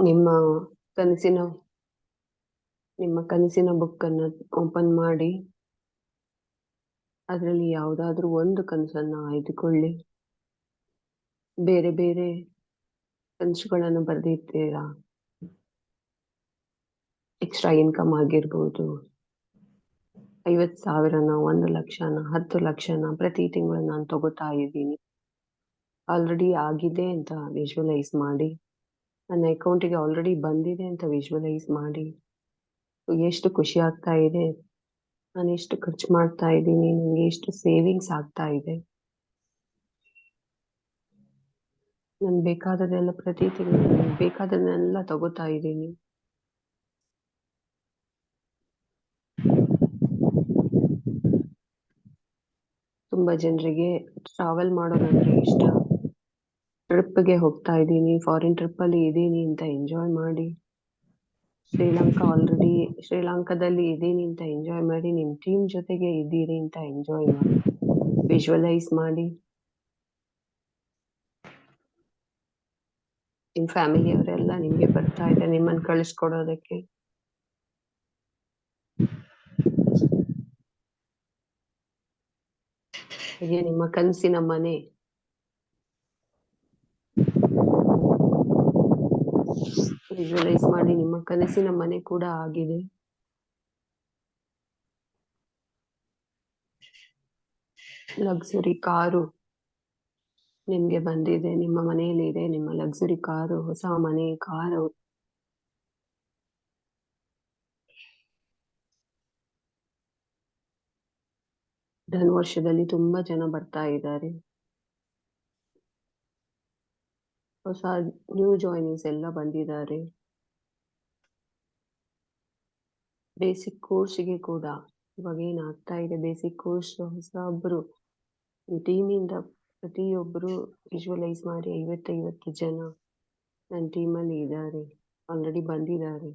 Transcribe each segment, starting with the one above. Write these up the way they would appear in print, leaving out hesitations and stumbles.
ನಿಮ್ಮ ಕನಸಿನ ನಿಮ್ಮ ಕನಸಿನ ಬುಕ್ ಅನ್ನ ಓಪನ್ ಮಾಡಿ ಅದರಲ್ಲಿ ಯಾವುದಾದ್ರೂ ಒಂದು ಕನಸನ್ನ ಆಯ್ದುಕೊಳ್ಳಿ. ಬೇರೆ ಬೇರೆ ಕನಸುಗಳನ್ನು ಬರೆದಿರ್ತೀರಾ. ಎಕ್ಸ್ಟ್ರಾ ಇನ್ಕಮ್ ಆಗಿರ್ಬೋದು, 50,000ನ, 1 ಲಕ್ಷನ, 10 ಲಕ್ಷನ ಪ್ರತಿ ತಿಂಗಳು ನಾನು ತಗೋತಾ ಇದ್ದೀನಿ, ಆಲ್ರೆಡಿ ಆಗಿದೆ ಅಂತ ವಿಜುವಲೈಸ್ ಮಾಡಿ. ನನ್ನ ಅಕೌಂಟಿಗೆ ಆಲ್ರೆಡಿ ಬಂದಿದೆ ಅಂತ ವಿಜುವಲೈಸ್ ಮಾಡಿ. ಎಷ್ಟು ಖುಷಿ ಆಗ್ತಾ ಇದೆ, ನಾನು ಎಷ್ಟು ಖರ್ಚು ಮಾಡ್ತಾ ಇದ್ದೀನಿ, ನನಗೆ ಎಷ್ಟು ಸೇವಿಂಗ್ಸ್ ಆಗ್ತಾ ಇದೆ, ನನ್ ಬೇಕಾದದೆಲ್ಲ ಪ್ರತಿ ತಿಂಗಳು ನನಗೆ ಬೇಕಾದನ್ನೆಲ್ಲ ತಗೋತಾ ಇದ್ದೀನಿ. ತುಂಬಾ ಜನರಿಗೆ ಟ್ರಾವೆಲ್ ಮಾಡೋದಂದ್ರೆ ಇಷ್ಟ. ಟ್ರಿಪ್ಗೆ ಹೋಗ್ತಾ ಇದ್ದೀನಿ, ಫಾರಿನ್ ಟ್ರಿಪ್ ಅಲ್ಲಿ ಇದ್ದೀನಿ ಅಂತ ಎಂಜಾಯ್ ಮಾಡಿ. ಶ್ರೀಲಂಕಾದಲ್ಲಿ ಇದ್ದೀನಿ ಅಂತ ಎಂಜಾಯ್ ಮಾಡಿ. ನಿಮ್ ಟೀಮ್ ಜೊತೆಗೆ ಇದ್ದೀರಿ ಅಂತ ಎಂಜಾಯ್ ಮಾಡಿ, ವಿಜುವಲೈಸ್ ಮಾಡಿ. ನಿಮ್ ಫ್ಯಾಮಿಲಿ ಅವರೆಲ್ಲ ನಿಮ್ಗೆ ಬರ್ತಾ ಇದ್ದಾರೆ ನಿಮ್ಮನ್ನ ಕಳಿಸ್ಕೊಡೋದಕ್ಕೆ. ಹಾಗೆ ನಿಮ್ಮ ಕನಸಿನ ಮನೆ ವಿಜುವಲೈಸ್ ಮಾಡಿ. ನಿಮ್ಮ ಕನಸಿನ ಮನೆ ಕೂಡ ಆಗಿದೆ. ಲಕ್ಸುರಿ ಕಾರು ನಿಮ್ಗೆ ಬಂದಿದೆ, ನಿಮ್ಮ ಮನೆಯಲ್ಲಿ ಇದೆ. ನಿಮ್ಮ ಲಕ್ಸುರಿ ಕಾರು, ಹೊಸ ಮನೆ, ಕಾರು. ಧನುರ್ವರ್ಷದಲ್ಲಿ ತುಂಬಾ ಜನ ಬರ್ತಾ ಇದ್ದಾರೆ. ಹೊಸ ನ್ಯೂ ಜಾಯಿನಿಂಗ್ಸ್ ಎಲ್ಲ ಬಂದಿದ್ದಾರೆ. ಬೇಸಿಕ್ ಕೋರ್ಸ್ಗೆ ಕೂಡ ಇವಾಗ ಏನಾಗ್ತಾ ಇದೆ, ಬೇಸಿಕ್ ಕೋರ್ಸ್ ಹೊಸೊಬ್ರು ಟೀಮಿಂದ ಪ್ರತಿಯೊಬ್ಬರು ವಿಜುವಲೈಸ್ ಮಾಡಿ 50 ಜನ ನನ್ನ ಟೀಮಲ್ಲಿ ಇದ್ದಾರೆ, ಆಲ್ರೆಡಿ ಬಂದಿದ್ದಾರೆ.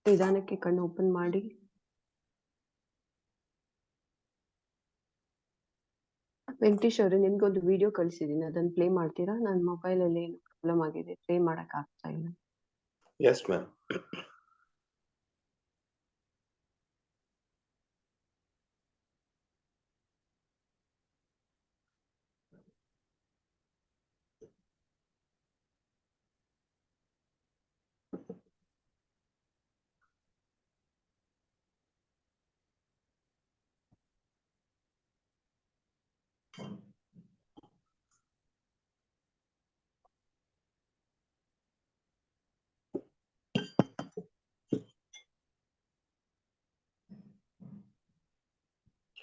ನಿಧಾನಕ್ಕೆ ಕಣ್ಣು ಓಪನ್ ಮಾಡಿ. ವೆಂಕಟೇಶ್ ಅವರೇ, ನಿಮ್ಗೆ ಒಂದು ವಿಡಿಯೋ ಕಳಿಸಿದೀನಿ, ಅದನ್ನ ಪ್ಲೇ ಮಾಡ್ತೀರಾ? ನನ್ನ ಮೊಬೈಲ್ ಅಲ್ಲಿ ಏನು ಪ್ರಾಬ್ಲಮ್ ಆಗಿದೆ, ಪ್ಲೇ ಮಾಡಕ್ ಆಗ್ತಾ ಇಲ್ಲ. Yes ma'am.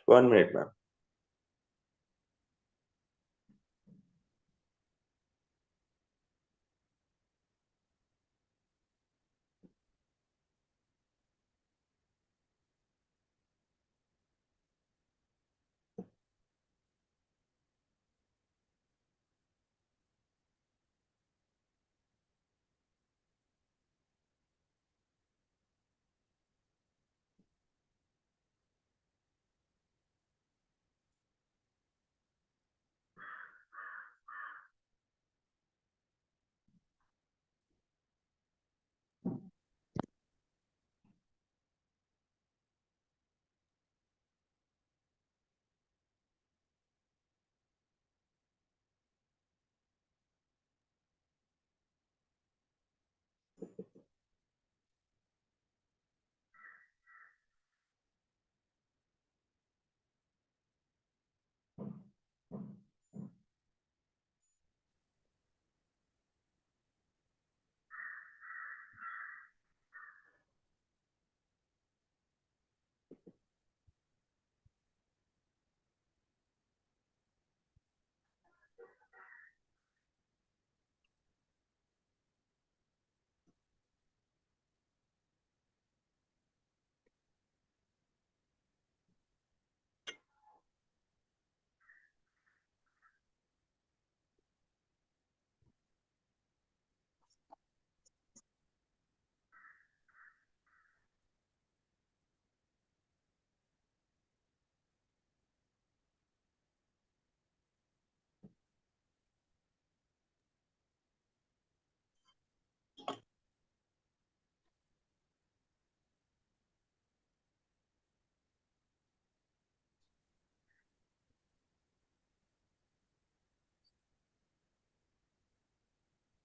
One minute, ma'am.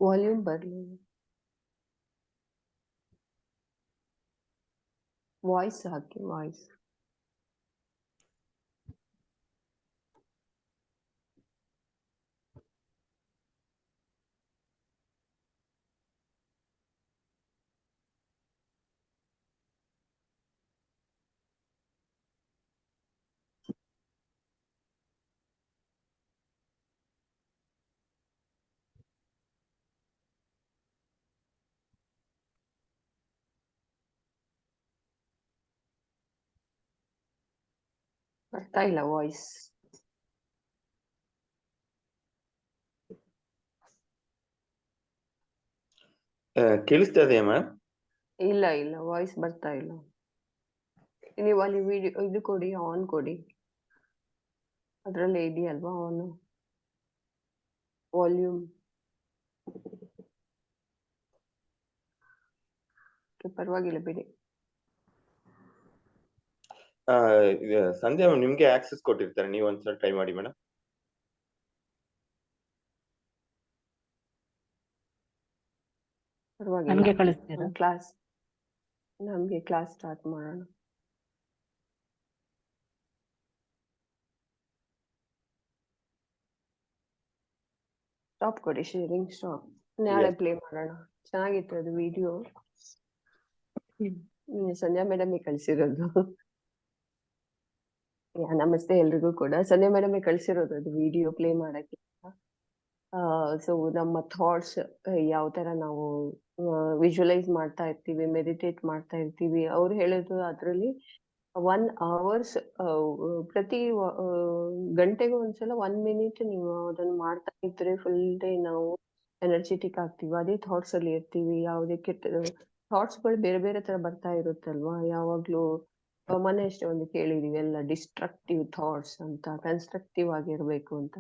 Volume ಬರ್ಲಿಲ್ಲ. ವಾಯ್ಸ್ ಹಾಕಿ, ವಾಯ್ಸ್. ಬರ್ತಾ ಇಲ್ಲ ವಾಯ್ಸ್. ಕೇಳಿಸ್ತಾ ಇದೆಯಾ ಮ್ಯಾಮ್? ಇಲ್ಲ ಇಲ್ಲ, ವಾಯ್ಸ್ ಬರ್ತಾ ಇಲ್ಲ. ನೀವು ಅಲ್ಲಿ ವಿಡಿಯೋ ಇದು ಕೊಡಿ, ಆನ್ ಕೊಡಿ. ಅದ್ರಲ್ಲೇ ಇದೆಯಲ್ವಾ ಆನ್ ವಾಲ್ಯೂಮ್. ಪರವಾಗಿಲ್ಲ ಬಿಡಿ. ಸಂಧ್ಯಾ ಮ್ಯಾಮ್ ನಿಮ್ಗೆ ಆಕ್ಸೆಸ್ ಕೊಟ್ಟಿರ್ತಾರೆ, ನೀವು ಒಂದ್ಸಲ ಟ್ರೈ ಮಾಡಿ ಮೇಡಮ್. ಪರವಾಗಿಲ್ಲ. ನಮ್ಗೆ ಕಳಿಸ್ತೀರಾ? ಕ್ಲಾಸ್ ನಮ್ಗೆ ಕ್ಲಾಸ್ ಸ್ಟಾರ್ಟ್ ಮಾಡೋಣ. ಸ್ಟಾಪ್ ಕೊಡಿ, ಶೇರಿಂಗ್ ಸ್ಟಾಪ್. ನಾಳೆ Yes. ಪ್ಲೇ ಮಾಡೋಣ. ಚೆನ್ನಾಗಿತ್ತು ಅದು ವಿಡಿಯೋ. ಸಂಧ್ಯಾ ಮೇಡಮ್ ಕಳ್ಸಿರೋದು. ನಮಸ್ತೆ ಎಲ್ರಿಗೂ ಕೂಡ. ಸಂಧ್ಯಾ ಮೇಡಮ್ ಕಳ್ಸಿರೋದು ಅದು ವಿಡಿಯೋ ಪ್ಲೇ ಮಾಡಕ್ಕೆ. ಸೊ ನಮ್ಮ ಥಾಟ್ಸ್ ಯಾವ ತರ ನಾವು ವಿಜುವಲೈಸ್ ಮಾಡ್ತಾ ಇರ್ತೀವಿ, ಮೆಡಿಟೇಟ್ ಮಾಡ್ತಾ ಇರ್ತೀವಿ. ಅವ್ರು ಹೇಳೋದು ಅದ್ರಲ್ಲಿ 1 hours ಪ್ರತಿ ಗಂಟೆಗೆ ಒಂದ್ಸಲ 1 minute ನೀವು ಅದನ್ನ ಮಾಡ್ತಾ ಇದ್ರೆ ಫುಲ್ ಡೇ ನಾವು ಎನರ್ಜೆಟಿಕ್ ಆಗ್ತೀವಿ. ಅದೇ ಥಾಟ್ಸ್ ಅಲ್ಲಿ ಇರ್ತೀವಿ. ಯಾವುದೇ ಕೆಟ್ಟ ಥಾಟ್ಸ್ ಗಳು ಬೇರೆ ಬೇರೆ ತರ ಬರ್ತಾ ಇರುತ್ತಲ್ವಾ ಯಾವಾಗ್ಲೂ. ಮೊನ್ನೆ ಅಷ್ಟೇ ಒಂದು ಕೇಳಿದೀವಿ ಎಲ್ಲ ಡಿಸ್ಟ್ರಕ್ಟಿವ್ ಥಾಟ್ಸ್ ಅಂತ, ಕನ್ಸ್ಟ್ರಕ್ಟಿವ್ ಆಗಿರ್ಬೇಕು ಅಂತ.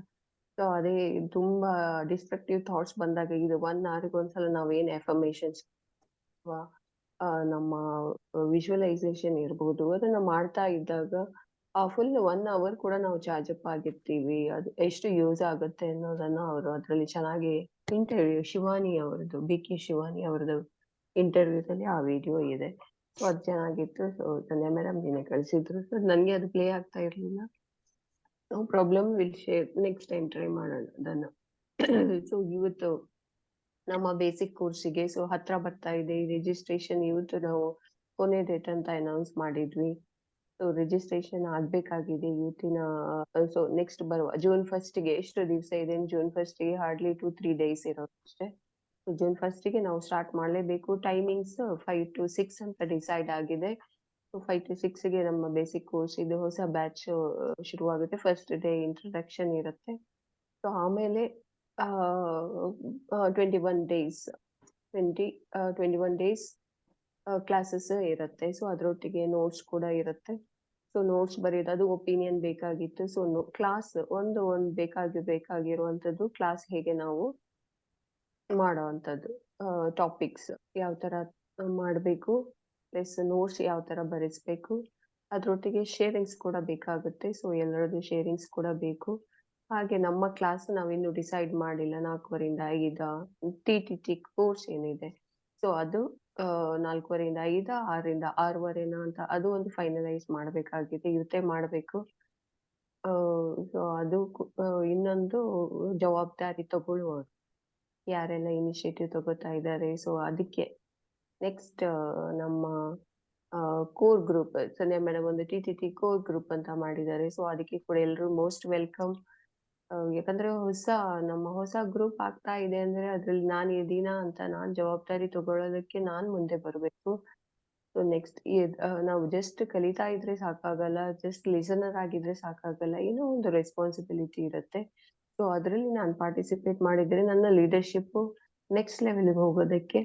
ಸೊ ಅದೇ ತುಂಬಾ ಡಿಸ್ಟ್ರಕ್ಟಿವ್ ಥಾಟ್ಸ್ ಬಂದಾಗ ಇದು 1 hour ಒಂದ್ಸಲ ನಾವೇನ್ ಎಫರ್ಮೇಶನ್ಸ್ ನಮ್ಮ ವಿಜುವಲೈಸೇಷನ್ ಇರ್ಬೋದು ಅದನ್ನ ಮಾಡ್ತಾ ಇದ್ದಾಗ ಫುಲ್ 1 hour ಕೂಡ ನಾವು ಚಾರ್ಜ್ ಅಪ್ ಆಗಿರ್ತೀವಿ. ಅದು ಎಷ್ಟು ಯೂಸ್ ಆಗುತ್ತೆ ಅನ್ನೋದನ್ನ ಅವರು ಅದ್ರಲ್ಲಿ ಚೆನ್ನಾಗಿ ಇಂಟರ್ವ್ಯೂ, ಶಿವಾನಿ ಅವರದ್ದು, BK ಶಿವಾನಿ ಅವರದ್ದು ಇಂಟರ್ವ್ಯೂಸ್ ಅಲ್ಲಿ ಆ ವಿಡಿಯೋ ಇದೆ. ಸೊ ಅದು ಚೆನ್ನಾಗಿತ್ತು. ಸೊ ಸಂಧ್ಯಾ ಮೇಡಮ್ ನೀನೆ ಕಳ್ಸಿದ್ರು. ಸೊ ನನ್ಗೆ ಅದು ಪ್ಲೇ ಆಗ್ತಾ ಇರ್ಲಿಲ್ಲ. No problem, will share next time try ಮಾಡೋಣ ಅದನ್ನ. ಸೊ ಇವತ್ತು ನಮ್ಮ ಬೇಸಿಕ್ ಕೋರ್ಸಿಗೆ ಸೊ ಹತ್ರ ಬರ್ತಾ ಇದೆ. ರಿಜಿಸ್ಟ್ರೇಷನ್ ಇವತ್ತು ನಾವು ಕೊನೆ ಡೇಟ್ ಅಂತ ಅನೌನ್ಸ್ ಮಾಡಿದ್ವಿ. ಸೊ ರಿಜಿಸ್ಟ್ರೇಷನ್ ಆಗ್ಬೇಕಾಗಿದೆ ಇವತ್ತಿನ. ಸೊ ನೆಕ್ಸ್ಟ್ ಬರುವ June 1st ಗೆ ಎಷ್ಟು ದಿವಸ ಇದೆ? June 1st ಗೆ ಹಾರ್ಡ್ಲಿ 2-3 days ಇರೋದು ಅಷ್ಟೇ. June 1st ಗೆ ನಾವು ಸ್ಟಾರ್ಟ್ ಮಾಡ್ಲೇಬೇಕು. ಟೈಮಿಂಗ್ಸ್ 5 to 6 ಅಂತ ಡಿಸೈಡ್ ಆಗಿದೆ. 5 to 6 ಗೆ ನಮ್ಮ ಬೇಸಿಕ್ ಕೋರ್ಸ್ ಇದು ಹೊಸ ಬ್ಯಾಚ್ ಶುರುವಾಗುತ್ತೆ. ಫಸ್ಟ್ ಡೇ ಇಂಟ್ರೊಡಕ್ಷನ್ ಇರುತ್ತೆ. ಸೊ ಆಮೇಲೆ 21 days 21 days ಕ್ಲಾಸಸ್ ಇರುತ್ತೆ. ಸೊ ಅದ್ರೊಟ್ಟಿಗೆ ನೋಟ್ಸ್ ಕೂಡ ಇರುತ್ತೆ. ಸೊ ನೋಟ್ಸ್ ಬರೆಯೋದು ಅದು ಒಪಿನಿಯನ್ ಬೇಕಾಗಿತ್ತು. ಸೊ ಕ್ಲಾಸ್ ಒಂದು ಬೇಕಾಗಿರುವಂತದ್ದು ಕ್ಲಾಸ್ ಹೇಗೆ ನಾವು ಮಾಡೋವಂಥದ್ದು, ಟಾಪಿಕ್ಸ್ ಯಾವ ತರ ಮಾಡಬೇಕು, ಪ್ಲಸ್ ನೋಟ್ಸ್ ಯಾವ ತರ ಬರೆಸ್ಬೇಕು, ಅದ್ರೊಟ್ಟಿಗೆ ಶೇರಿಂಗ್ಸ್ ಕೂಡ ಬೇಕಾಗುತ್ತೆ. ಸೊ ಎಲ್ಲರದ್ದು ಶೇರಿಂಗ್ಸ್ ಕೂಡ ಬೇಕು. ಹಾಗೆ ನಮ್ಮ ಕ್ಲಾಸ್ ನಾವಿನ್ನು ಡಿಸೈಡ್ ಮಾಡಿಲ್ಲ. 4:15 TTT ಕೋರ್ಸ್ ಏನಿದೆ ಸೊ ಅದು 4:15 6ರಿಂದ 6:30 ಅಂತ ಅದು ಒಂದು ಫೈನಲೈಸ್ ಮಾಡ್ಬೇಕಾಗಿದೆ. ಇವತ್ತೇ ಮಾಡ್ಬೇಕು. ಸೊ ಅದು ಇನ್ನೊಂದು ಜವಾಬ್ದಾರಿ ತಗೊಳ್ಳುವವರು ಯಾರೆಲ್ಲ ಇನಿಷಿಯೇಟಿವ್ ತಗೋತಾ ಇದ್ದಾರೆ. ಸೊ ಅದಕ್ಕೆ ನೆಕ್ಸ್ಟ್ ನಮ್ಮ ಕೋರ್ ಗ್ರೂಪ್ ಸಂಧ್ಯಾ ಮೇಡಮ್ ಒಂದು TTT ಕೋರ್ ಗ್ರೂಪ್ ಅಂತ ಮಾಡಿದ್ದಾರೆ. ಸೊ ಅದಕ್ಕೆ ಕೂಡ ಎಲ್ಲರೂ ಮೋಸ್ಟ್ ವೆಲ್ಕಮ್. ಯಾಕಂದ್ರೆ ನಮ್ಮ ಹೊಸ ಗ್ರೂಪ್ ಆಗ್ತಾ ಇದೆ ಅಂದ್ರೆ ಅದ್ರಲ್ಲಿ ನಾನು ಇದೀನ ಅಂತ ನಾನ್ ಜವಾಬ್ದಾರಿ ತಗೊಳ್ಳೋದಕ್ಕೆ ನಾನ್ ಮುಂದೆ ಬರ್ಬೇಕು. ಸೊ ನೆಕ್ಸ್ಟ್ ನಾವು ಜಸ್ಟ್ ಕಲಿತಾ ಇದ್ರೆ ಸಾಕಾಗಲ್ಲ, ಜಸ್ಟ್ ಲಿಸನರ್ ಆಗಿದ್ರೆ ಸಾಕಾಗಲ್ಲ, ಏನೋ ಒಂದು ರೆಸ್ಪಾನ್ಸಿಬಿಲಿಟಿ ಇರುತ್ತೆ. ಸೊ ಅದ್ರಲ್ಲಿ ನಾನು ಪಾರ್ಟಿಸಿಪೇಟ್ ಮಾಡಿದ್ರೆ ನನ್ನ ಲೀಡರ್ಶಿಪ್ ನೆಕ್ಸ್ಟ್ ಲೆವೆಲ್ಗೆ ಹೋಗೋದಕ್ಕೆ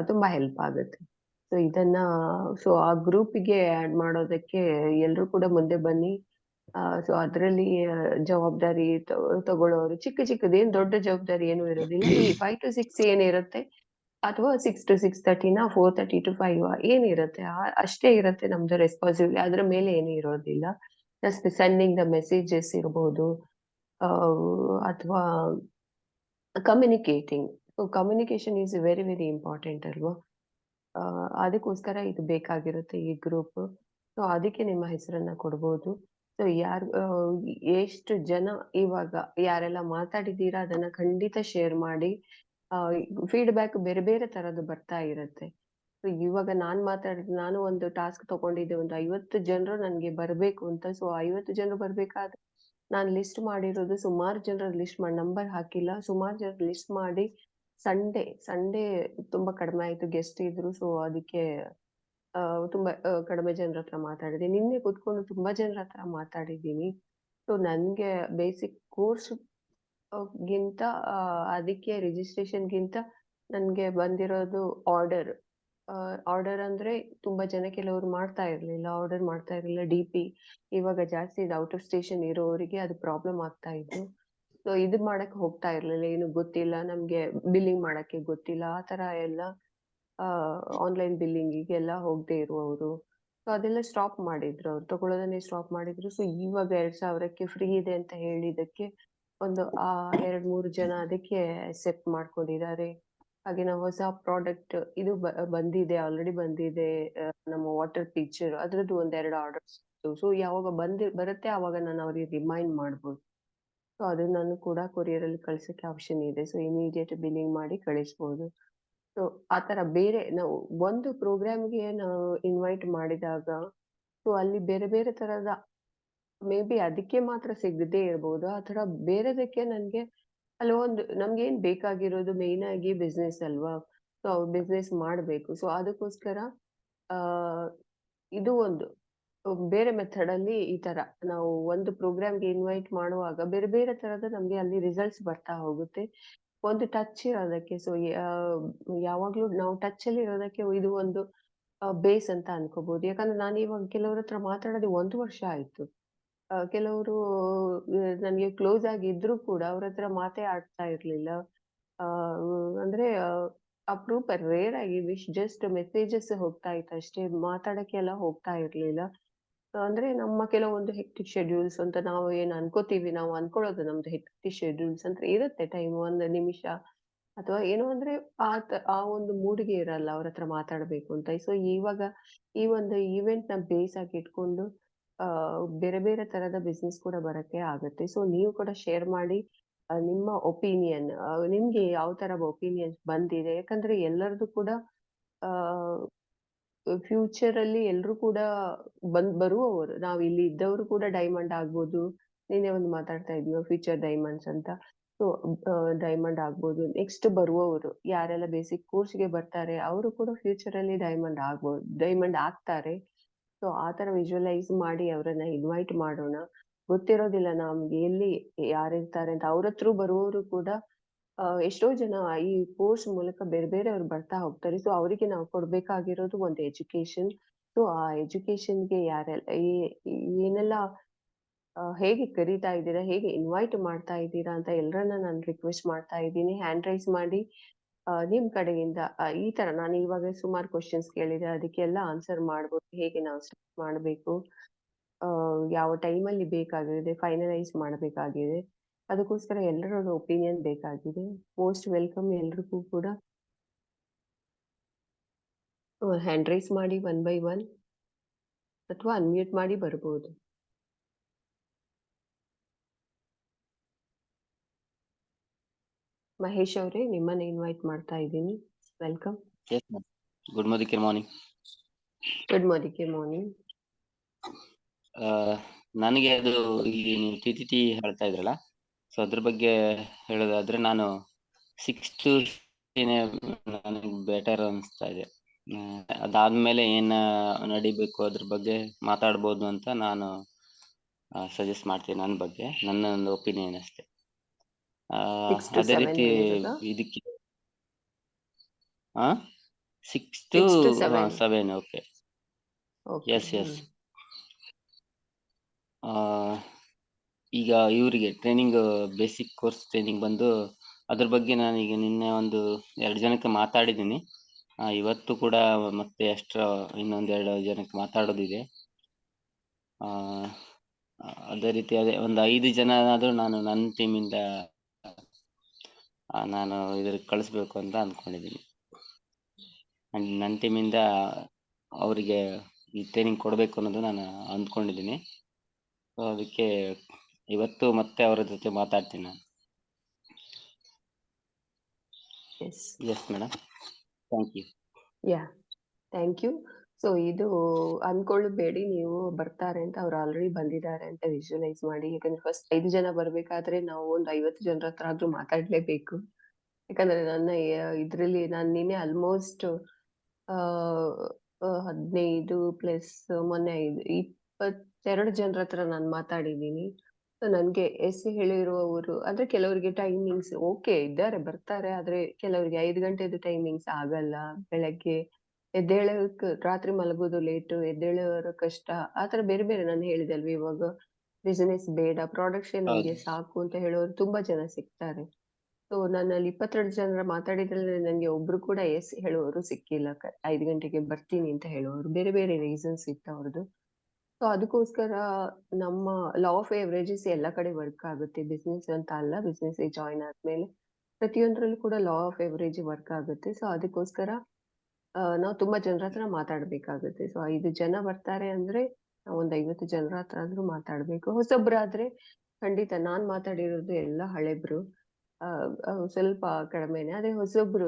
ತುಂಬಾ ಹೆಲ್ಪ್ ಆಗುತ್ತೆ. ಸೊ ಇದನ್ನ ಆ ಗ್ರೂಪಿಗೆ ಆಡ್ ಮಾಡೋದಕ್ಕೆ ಎಲ್ರು ಕೂಡ ಮುಂದೆ ಬನ್ನಿ. ಸೊ ಅದ್ರಲ್ಲಿ ಜವಾಬ್ದಾರಿ ತಗೊಳ್ಳೋರು ಚಿಕ್ಕದೇನ್ ದೊಡ್ಡ ಜವಾಬ್ದಾರಿ ಏನು ಇರೋದಿಲ್ಲ. ಈ 5 to 6 ಏನಿರುತ್ತೆ ಅಥವಾ 6 to 6:30 4:30 to 5 ಏನಿರುತ್ತೆ ಅಷ್ಟೇ ಇರುತ್ತೆ ನಮ್ದು ರೆಸ್ಪಾನ್ಸಿಬಿಲಿಟಿ. ಅದ್ರ ಮೇಲೆ ಏನು ಇರೋದಿಲ್ಲ. ಜಸ್ಟ್ ಸೆಂಡಿಂಗ್ ದ ಮೆಸೇಜಸ್ ಇರ್ಬೋದು ಅಥವಾ communicating. So communication is very very important ಅಲ್ವಾ? ಅದಕ್ಕೋಸ್ಕರ ಇದು ಬೇಕಾಗಿರುತ್ತೆ ಈ ಗ್ರೂಪ್. ಸೊ ಅದಕ್ಕೆ ನಿಮ್ಮ ಹೆಸರನ್ನ ಕೊಡ್ಬೋದು. ಸೊ ಎಷ್ಟು ಜನ ಇವಾಗ ಯಾರೆಲ್ಲ ಮಾತಾಡಿದ್ದೀರಾ ಅದನ್ನ ಖಂಡಿತ ಶೇರ್ ಮಾಡಿ. ಫೀಡ್‌ಬ್ಯಾಕ್ ಬೇರೆ ಬೇರೆ ತರದ್ದು ಬರ್ತಾ ಇರತ್ತೆ. ಸೊ ಇವಾಗ ನಾನು ಒಂದು ಟಾಸ್ಕ್ ತಗೊಂಡಿದ್ದೆ. ಒಂದು 50 ಜನರು ನನ್ಗೆ ಬರ್ಬೇಕು ಅಂತ. ಸೊ 50 ಜನರು ಬರ್ಬೇಕಾದ್ರೆ ನಾನ್ ಲಿಸ್ಟ್ ಮಾಡಿರೋದು ಸುಮಾರು ಜನರ ಲಿಸ್ಟ್ ಮಾಡಿ ನಂಬರ್ ಹಾಕಿಲ್ಲ. ಸುಮಾರು ಜನರ ಲಿಸ್ಟ್ ಮಾಡಿ ಸಂಡೇ ತುಂಬಾ ಕಡಿಮೆ ಆಯ್ತು. ಗೆಸ್ಟ್ ಇದ್ರು. ಸೊ ಅದಕ್ಕೆ ತುಂಬಾ ಕಡಿಮೆ ಜನರ ಹತ್ರ ಮಾತಾಡಿದೆ. ನಿನ್ನೆ ಕೂತ್ಕೊಂಡು ತುಂಬಾ ಜನರ ಹತ್ರ ಮಾತಾಡಿದ್ದೀನಿ. ಸೊ ನನ್ಗೆ ಬೇಸಿಕ್ ಕೋರ್ಸ್ ಗಿಂತ ಅದಕ್ಕೆ ರಿಜಿಸ್ಟ್ರೇಷನ್‌ಗಿಂತ ನನ್ಗೆ ಬಂದಿರೋದು ಆರ್ಡರ್. ಆರ್ಡರ್ ಅಂದ್ರೆ ತುಂಬಾ ಜನ ಕೆಲವ್ರು ಮಾಡ್ತಾ ಇರ್ಲಿಲ್ಲ. ಆರ್ಡರ್ ಮಾಡ್ತಾ ಇರ್ಲಿಲ್ಲ. ಡಿಪಿ ಇವಾಗ ಜಾಸ್ತಿ ಇದು ಔಟ್ ಆಫ್ ಸ್ಟೇಷನ್ ಇರೋರಿಗೆ ಅದು ಪ್ರಾಬ್ಲಮ್ ಆಗ್ತಾ ಇತ್ತು. ಸೊ ಇದು ಮಾಡಕ್ ಹೋಗ್ತಾ ಇರ್ಲಿಲ್ಲ. ಏನು ಗೊತ್ತಿಲ್ಲ ನಮ್ಗೆ ಬಿಲ್ಲಿಂಗ್ ಮಾಡಕ್ಕೆ ಗೊತ್ತಿಲ್ಲ. ಆ ತರ ಎಲ್ಲ ಆನ್‌ಲೈನ್ ಬಿಲ್ಲಿಂಗಿಗೆಲ್ಲ ಹೋಗದೆ ಇರುವವರು. ಸೊ ಅದೆಲ್ಲ ಸ್ಟಾಪ್ ಮಾಡಿದ್ರು. ಅವ್ರು ತಗೊಳ್ಳೋದನ್ನೇ ಸ್ಟಾಪ್ ಮಾಡಿದ್ರು. ಸೊ ಇವಾಗ 2,000ಕ್ಕೆ ಫ್ರೀ ಇದೆ ಅಂತ ಹೇಳಿದ್ದಕ್ಕೆ ಒಂದು 2, 3 ಜನ ಅದಕ್ಕೆ ಅಕ್ಸೆಪ್ಟ್ ಮಾಡ್ಕೊಂಡಿದ್ದಾರೆ. ಹಾಗೆ ನಾವು ಹೊಸ ಪ್ರಾಡಕ್ಟ್ ಇದು ಬಂದಿದೆ. ಆಲ್ರೆಡಿ ಬಂದಿದೆ. ನಮ್ಮ ವಾಟರ್ ಪಿಕ್ಚರ್ ಅದ್ರದ್ದು ಒಂದೆರಡು ಆರ್ಡರ್ಸ್ ಇತ್ತು. ಸೊ ಯಾವಾಗ ಬರುತ್ತೆ ಆವಾಗ ನಾನು ಅವ್ರಿಗೆ ರಿಮೈಂಡ್ ಮಾಡ್ಬೋದು. ಸೊ ಅದನ್ನನ್ನು ಕೂಡ ಕೊರಿಯರ್ ಅಲ್ಲಿ ಕಳ್ಸಕ್ಕೆ ಆಪ್ಷನ್ ಇದೆ. ಸೊ ಇಮಿಡಿಯೇಟ್ ಬಿಲ್ಲಿಂಗ್ ಮಾಡಿ ಕಳಿಸ್ಬೋದು. ಸೊ ಆತರ ಬೇರೆ ನಾವು ಒಂದು ಪ್ರೋಗ್ರಾಮ್‌ಗೆ ನಾವು ಇನ್ವೈಟ್ ಮಾಡಿದಾಗ ಸೊ ಅಲ್ಲಿ ಬೇರೆ ಬೇರೆ ತರದ ಮೇ ಬಿ ಅದಕ್ಕೆ ಮಾತ್ರ ಸಿಗದೇ ಇರ್ಬೋದು. ಆ ತರ ಬೇರೆದಕ್ಕೆ ನಮ್ಗೇನ್ ಬೇಕಾಗಿರೋದು ಮೇಯ್ನ್ ಆಗಿ ಬಿಸ್ನೆಸ್ ಅಲ್ವಾ? ಸೊ ಬಿಸ್ನೆಸ್ ಮಾಡ್ಬೇಕು. ಸೊ ಅದಕ್ಕೋಸ್ಕರ ಆ ಇದು ಒಂದು ಬೇರೆ ಮೆಥಡ್ ಅಲ್ಲಿ ಈ ತರ ನಾವು ಒಂದು ಪ್ರೋಗ್ರಾಮ್‌ಗೆ ಇನ್ವೈಟ್ ಮಾಡುವಾಗ ಬೇರೆ ಬೇರೆ ತರದ ನಮ್ಗೆ ಅಲ್ಲಿ ರಿಸಲ್ಟ್ಸ್ ಬರ್ತಾ ಹೋಗುತ್ತೆ. ಒಂದು ಟಚ್ ಇರೋದಕ್ಕೆ. ಸೊ ಯಾವಾಗ್ಲೂ ನಾವು ಟಚ್ ಅಲ್ಲಿ ಇರೋದಕ್ಕೆ ಇದು ಒಂದು ಬೇಸ್ ಅಂತ ಅನ್ಕೋಬಹುದು. ಯಾಕಂದ್ರೆ ನಾನು ಇವಾಗ ಕೆಲವ್ರ ಹತ್ರ ಮಾತಾಡದೆ 1 ವರ್ಷ ಆಯ್ತು. ಕೆಲವರು ನನ್ಗೆ ಕ್ಲೋಸ್ ಆಗಿದ್ರು ಕೂಡ ಅವ್ರ ಹತ್ರ ಮಾತೇ ಆಡ್ತಾ ಇರ್ಲಿಲ್ಲ. ಅಂದ್ರೆ ಅಪರೂಪ ರೇರ್ ಆಗಿ ಜಸ್ಟ್ ಮೆಸೇಜಸ್ ಹೋಗ್ತಾ ಇತ್ತು ಅಷ್ಟೇ. ಮಾತಾಡಕ್ಕೆ ಎಲ್ಲ ಹೋಗ್ತಾ ಇರ್ಲಿಲ್ಲ. ಅಂದ್ರೆ ನಮ್ಮ ಕೆಲವೊಂದು ಹೆಕ್ಟಿಕ್ ಶೆಡ್ಯೂಲ್ಸ್ ಅಂತ ನಾವು ಏನ್ ಅನ್ಕೋತೀವಿ, ನಾವು ಅನ್ಕೊಳ್ಳೋದು ನಮ್ದು ಹೆಕ್ಟಿಕ್ ಶೆಡ್ಯೂಲ್ಸ್ ಅಂತ ಇರುತ್ತೆ ಟೈಮ್ 1 ನಿಮಿಷ ಅಥವಾ ಏನು ಅಂದ್ರೆ ಆ ಒಂದು ಮೂಡ್‌ಗೆ ಇರಲ್ಲ ಅವ್ರ ಹತ್ರ ಮಾತಾಡ್ಬೇಕು ಅಂತ. ಸೊ ಇವಾಗ ಈ ಒಂದು ಈವೆಂಟ್‌ನ ಬೇಸ್ ಆಗಿ ಇಟ್ಕೊಂಡು ಬೇರೆ ಬೇರೆ ತರದ ಬಿಸ್ನೆಸ್ ಕೂಡ ಬರಕ್ಕೆ ಆಗುತ್ತೆ. ಸೊ ನೀವು ಕೂಡ ಶೇರ್ ಮಾಡಿ ನಿಮ್ಮ ಒಪಿನಿಯನ್ ನಿಮ್ಗೆ ಯಾವ ತರ ಒಪಿನಿಯನ್ಸ್ ಬಂದಿದೆ? ಯಾಕಂದ್ರೆ ಎಲ್ಲರದು ಕೂಡ ಆ ಫ್ಯೂಚರ್ ಅಲ್ಲಿ ಎಲ್ರು ಕೂಡ ಬರುವವರು. ನಾವ್ ಇಲ್ಲಿ ಇದ್ದವರು ಕೂಡ ಡೈಮಂಡ್ ಆಗ್ಬೋದು. ನಿನ್ನೆ ಒಂದು ಮಾತಾಡ್ತಾ ಇದ್ವಿ ಫ್ಯೂಚರ್ ಡೈಮಂಡ್ಸ್ ಅಂತ. ಸೊ ಡೈಮಂಡ್ ಆಗ್ಬೋದು. ನೆಕ್ಸ್ಟ್ ಬರುವವರು ಯಾರೆಲ್ಲ ಬೇಸಿಕ್ ಕೋರ್ಸ್‌ಗೆ ಬರ್ತಾರೆ ಅವರು ಕೂಡ ಫ್ಯೂಚರ್ ಅಲ್ಲಿ ಡೈಮಂಡ್ ಆಗ್ತಾರೆ. ಸೊ ಆ ತರ ವಿಜುವಲೈಸ್ ಮಾಡಿ ಅವರನ್ನ ಇನ್ವೈಟ್ ಮಾಡೋಣ. ಗೊತ್ತಿರೋದಿಲ್ಲ ನಮ್ಗೆ ಎಲ್ಲಿ ಯಾರಿರ್ತಾರೆ ಅಂತ. ಅವ್ರ ಥ್ರೂ ಬರುವವರು ಕೂಡ ಎಷ್ಟೋ ಜನ ಈ ಕೋರ್ಸ್ ಮೂಲಕ ಬೇರೆ ಬೇರೆಯವ್ರು ಬರ್ತಾ ಹೋಗ್ತಾರೆ. ಸೊ ಅವರಿಗೆ ನಾವು ಕೊಡ್ಬೇಕಾಗಿರೋದು ಒಂದು ಎಜುಕೇಷನ್. ಸೊ ಆ ಎಜುಕೇಷನ್‌ಗೆ ಏನೆಲ್ಲ ಹೇಗೆ ಕರೀತಾ ಇದ್ದೀರಾ? ಹೇಗೆ ಇನ್ವೈಟ್ ಮಾಡ್ತಾ ಇದ್ದೀರಾ? ಅಂತ ಎಲ್ಲರನ್ನ ನಾನು ರಿಕ್ವೆಸ್ಟ್ ಮಾಡ್ತಾ ಇದ್ದೀನಿ. ಹ್ಯಾಂಡ್ ರೈಸ್ ಮಾಡಿ ನಿಮ್ ಕಡೆಯಿಂದ ಈ ತರ ನಾನು ಇವಾಗ ಸುಮಾರು ಕ್ವೆಷನ್ಸ್ ಕೇಳಿದೆ. ಅದಕ್ಕೆಲ್ಲ ಆನ್ಸರ್ ಮಾಡ್ಬೋದು. ಹೇಗೆ ನಾವು ಸ್ಟಾರ್ಟ್ ಮಾಡ್ಬೇಕು? ಯಾವ ಟೈಮಲ್ಲಿ ಬೇಕಾಗಿದೆ? ಫೈನಲೈಸ್ ಮಾಡಬೇಕಾಗಿದೆ. ಅದಕ್ಕೋಸ್ಕರ ಎಲ್ಲರ ಒಪಿನಿಯನ್ ಬೇಕಾಗಿದೆ. ಮೋಸ್ಟ್ ವೆಲ್ಕಮ್ ಎಲ್ರಿಗೂ ಕೂಡ. ಹ್ಯಾಂಡ್ ರೈಸ್ ಮಾಡಿ 1 ಬೈ 1 ಅಥವಾ ಅನ್ಮ್ಯೂಟ್ ಮಾಡಿ ಬರ್ಬೋದು. ಮಹೇಶ್ ಅವರೇ ನಿಮ್ಮನ್ನ ಇನ್ವೈಟ್ ಮಾಡ್ತಾ ಇದ್ದೀನಿ. Welcome. Yes, ma'am. Good morning. Good morning. ನನಗೆ ಅದು ಈ ನೀವು TTT ಹೇಳ್ತಾ ಇದ್ರಲ್ಲ, ಸೊ ಅದ್ರ ಬಗ್ಗೆ ಹೇಳೋದಾದ್ರೆ ನಾನು 6th ನನಗೆ ಬೆಟರ್ ಅನಿಸ್ತಾ ಇದೆ. ಅದಾದ್ಮೇಲೆ ಏನ್ ನಡಿಬೇಕು ಅದ್ರ ಬಗ್ಗೆ ಮಾತಾಡ್ಬೋದು ಅಂತ ನಾನು ಸಜೆಸ್ಟ್ ಮಾಡ್ತೀನಿ. ನನ್ನ ಬಗ್ಗೆ ನನ್ನ ಒಂದು ಒಪಿನಿಯನ್ ಅಷ್ಟೇ. 6 to ಅದೇ 7 ರೀತಿ ಹೇಳಿರೋದಾ? ಇದಕ್ಕೆ 6 6 to to 7. 7 okay. Okay. Yes. ಈಗ ಇವರಿಗೆ ಟ್ರೈನಿಂಗ್ ಬೇಸಿಕ್ ಕೋರ್ಸ್ ಟ್ರೈನಿಂಗ್ ಬಂದು ಅದ್ರ ಬಗ್ಗೆ ನಾನೀಗ ನಿನ್ನೆ ಒಂದು 2 ಜನಕ್ಕೆ ಮಾತಾಡಿದ್ದೀನಿ. ಇವತ್ತು ಕೂಡ ಮತ್ತೆ ಎಕ್ಸ್ಟ್ರಾ ಇನ್ನೊಂದ್ 2 ಜನಕ್ಕೆ ಮಾತಾಡೋದಿದೆ. ಅದೇ ರೀತಿ ಒಂದು 5 ಜನನಾದ್ರೂ ನಾನು ನನ್ನ ಟೀಮಿಂದ ನಾನು ಇದ್ರಿಗೆ ಕಳಿಸ್ಬೇಕು ಅಂತ ಅಂದ್ಕೊಂಡಿದ್ದೀನಿ. ನನ್ನ ಟೀಮಿಂದ ಅವರಿಗೆ ಈ ಟ್ರೈನಿಂಗ್ ಕೊಡಬೇಕು ಅನ್ನೋದು ನಾನು ಅಂದ್ಕೊಂಡಿದ್ದೀನಿ. ಸೊ ಅದಕ್ಕೆ ಇವತ್ತು ಮತ್ತೆ ಅವರ ಜೊತೆ ಮಾತಾಡ್ತೀನಿ ನಾನು. Yes yes madam, thank you. Yeah thank you. So ಇದು ಅನ್ಕೊಳ್ಬೇಡಿ ನೀವು ಬರ್ತಾರೆ ಅಂತ, ಅವ್ರು ಆಲ್ರೆಡಿ ಬಂದಿದ್ದಾರೆ ಅಂತ ವಿಜುವಲೈಸ್ ಮಾಡಿ. ಯಾಕಂದ್ರೆ ಫಸ್ಟ್ 5 ಜನ ಬರ್ಬೇಕಾದ್ರೆ ನಾವು ಒಂದು 50 ಜನರ ಹತ್ರ ಆದ್ರೂ ಮಾತಾಡ್ಲೇಬೇಕು. ಯಾಕಂದ್ರೆ ನನ್ನ ಇದ್ರಲ್ಲಿ ನಾನು ನಿನ್ನೆ ಆಲ್ಮೋಸ್ಟ್ 15 ಪ್ಲಸ್ ಮೊನ್ನೆ 22 ಜನರ ಹತ್ರ ನಾನು ಮಾತಾಡಿದ್ದೀನಿ. ಸೊ ನನ್ಗೆ ಎಸ್ ಹೇಳಿರುವವರು ಅಂದ್ರೆ ಕೆಲವರಿಗೆ ಟೈಮಿಂಗ್ಸ್ ಓಕೆ ಇದ್ದಾರೆ, ಬರ್ತಾರೆ. ಆದ್ರೆ ಕೆಲವರಿಗೆ 5 ಗಂಟೆದು ಟೈಮಿಂಗ್ಸ್ ಆಗಲ್ಲ. ಬೆಳಗ್ಗೆ ಎದ್ದೇಳಕ್ ರಾತ್ರಿ ಮಲಗೋದು ಲೇಟು, ಎದ್ದೇಳೋರು ಕಷ್ಟ. ಆತರ ಬೇರೆ ಬೇರೆ ನಾನು ಹೇಳಿದೆ ಅಲ್ವಾ, ಇವಾಗ ಬಿಸಿನೆಸ್ ಬೇಡ, ಪ್ರೊಡಕ್ಷನ್ ನಮ್ಗೆ ಹೌದು. ಸಾಕು ಅಂತ ಹೇಳೋರು ತುಂಬಾ ಜನ ಸಿಗ್ತಾರೆ. ಸೊ ನಾನಲ್ಲಿ 22 ಜನರ ಮಾತಾಡಿದ್ರಲ್ಲಿ ನಂಗೆ ಒಬ್ರು ಕೂಡ ಎಸ್ ಹೇಳುವವರು ಸಿಕ್ಕಿಲ್ಲ. 5 ಗಂಟೆಗೆ ಬರ್ತೀನಿ ಅಂತ ಹೇಳುವವರು. ಬೇರೆ ಬೇರೆ ರೀಸನ್ಸ್ ಇತ್ತು ಅವ್ರದ್ದು. ಸೊ ಅದಕ್ಕೋಸ್ಕರ ನಮ್ಮ ಲಾ ಆಫ್ ಎವರೇಜಸ್ ಎಲ್ಲ ಕಡೆ ವರ್ಕ್ ಆಗುತ್ತೆ. ಬಿಸ್ನೆಸ್ ಅಂತ ಅಲ್ಲ, ಬಿಸ್ನೆಸ್ ಜಾಯಿನ್ ಆದ್ಮೇಲೆ ಪ್ರತಿಯೊಂದರಲ್ಲೂ ಕೂಡ ಲಾ ಆಫ್ ಎವರೇಜ್ ವರ್ಕ್ ಆಗುತ್ತೆ. ಸೊ ಅದಕ್ಕೋಸ್ಕರ ನಾವು ತುಂಬಾ ಜನರ ಹತ್ರ ಮಾತಾಡ್ಬೇಕಾಗುತ್ತೆ. ಸೊ 5 ಜನ ಬರ್ತಾರೆ ಅಂದ್ರೆ ನಾವು ಒಂದು 50 ಜನರ ಹತ್ರ ಆದ್ರೂ ಮಾತಾಡ್ಬೇಕು. ಹೊಸಬ್ರಾದ್ರೆ ಖಂಡಿತ ನಾನ್ ಮಾತಾಡಿರೋದು ಎಲ್ಲ ಹಳೆಬ್ರು. ಸ್ವಲ್ಪ ಕಡಿಮೆನೆ. ಅದೇ ಹೊಸಬ್ರು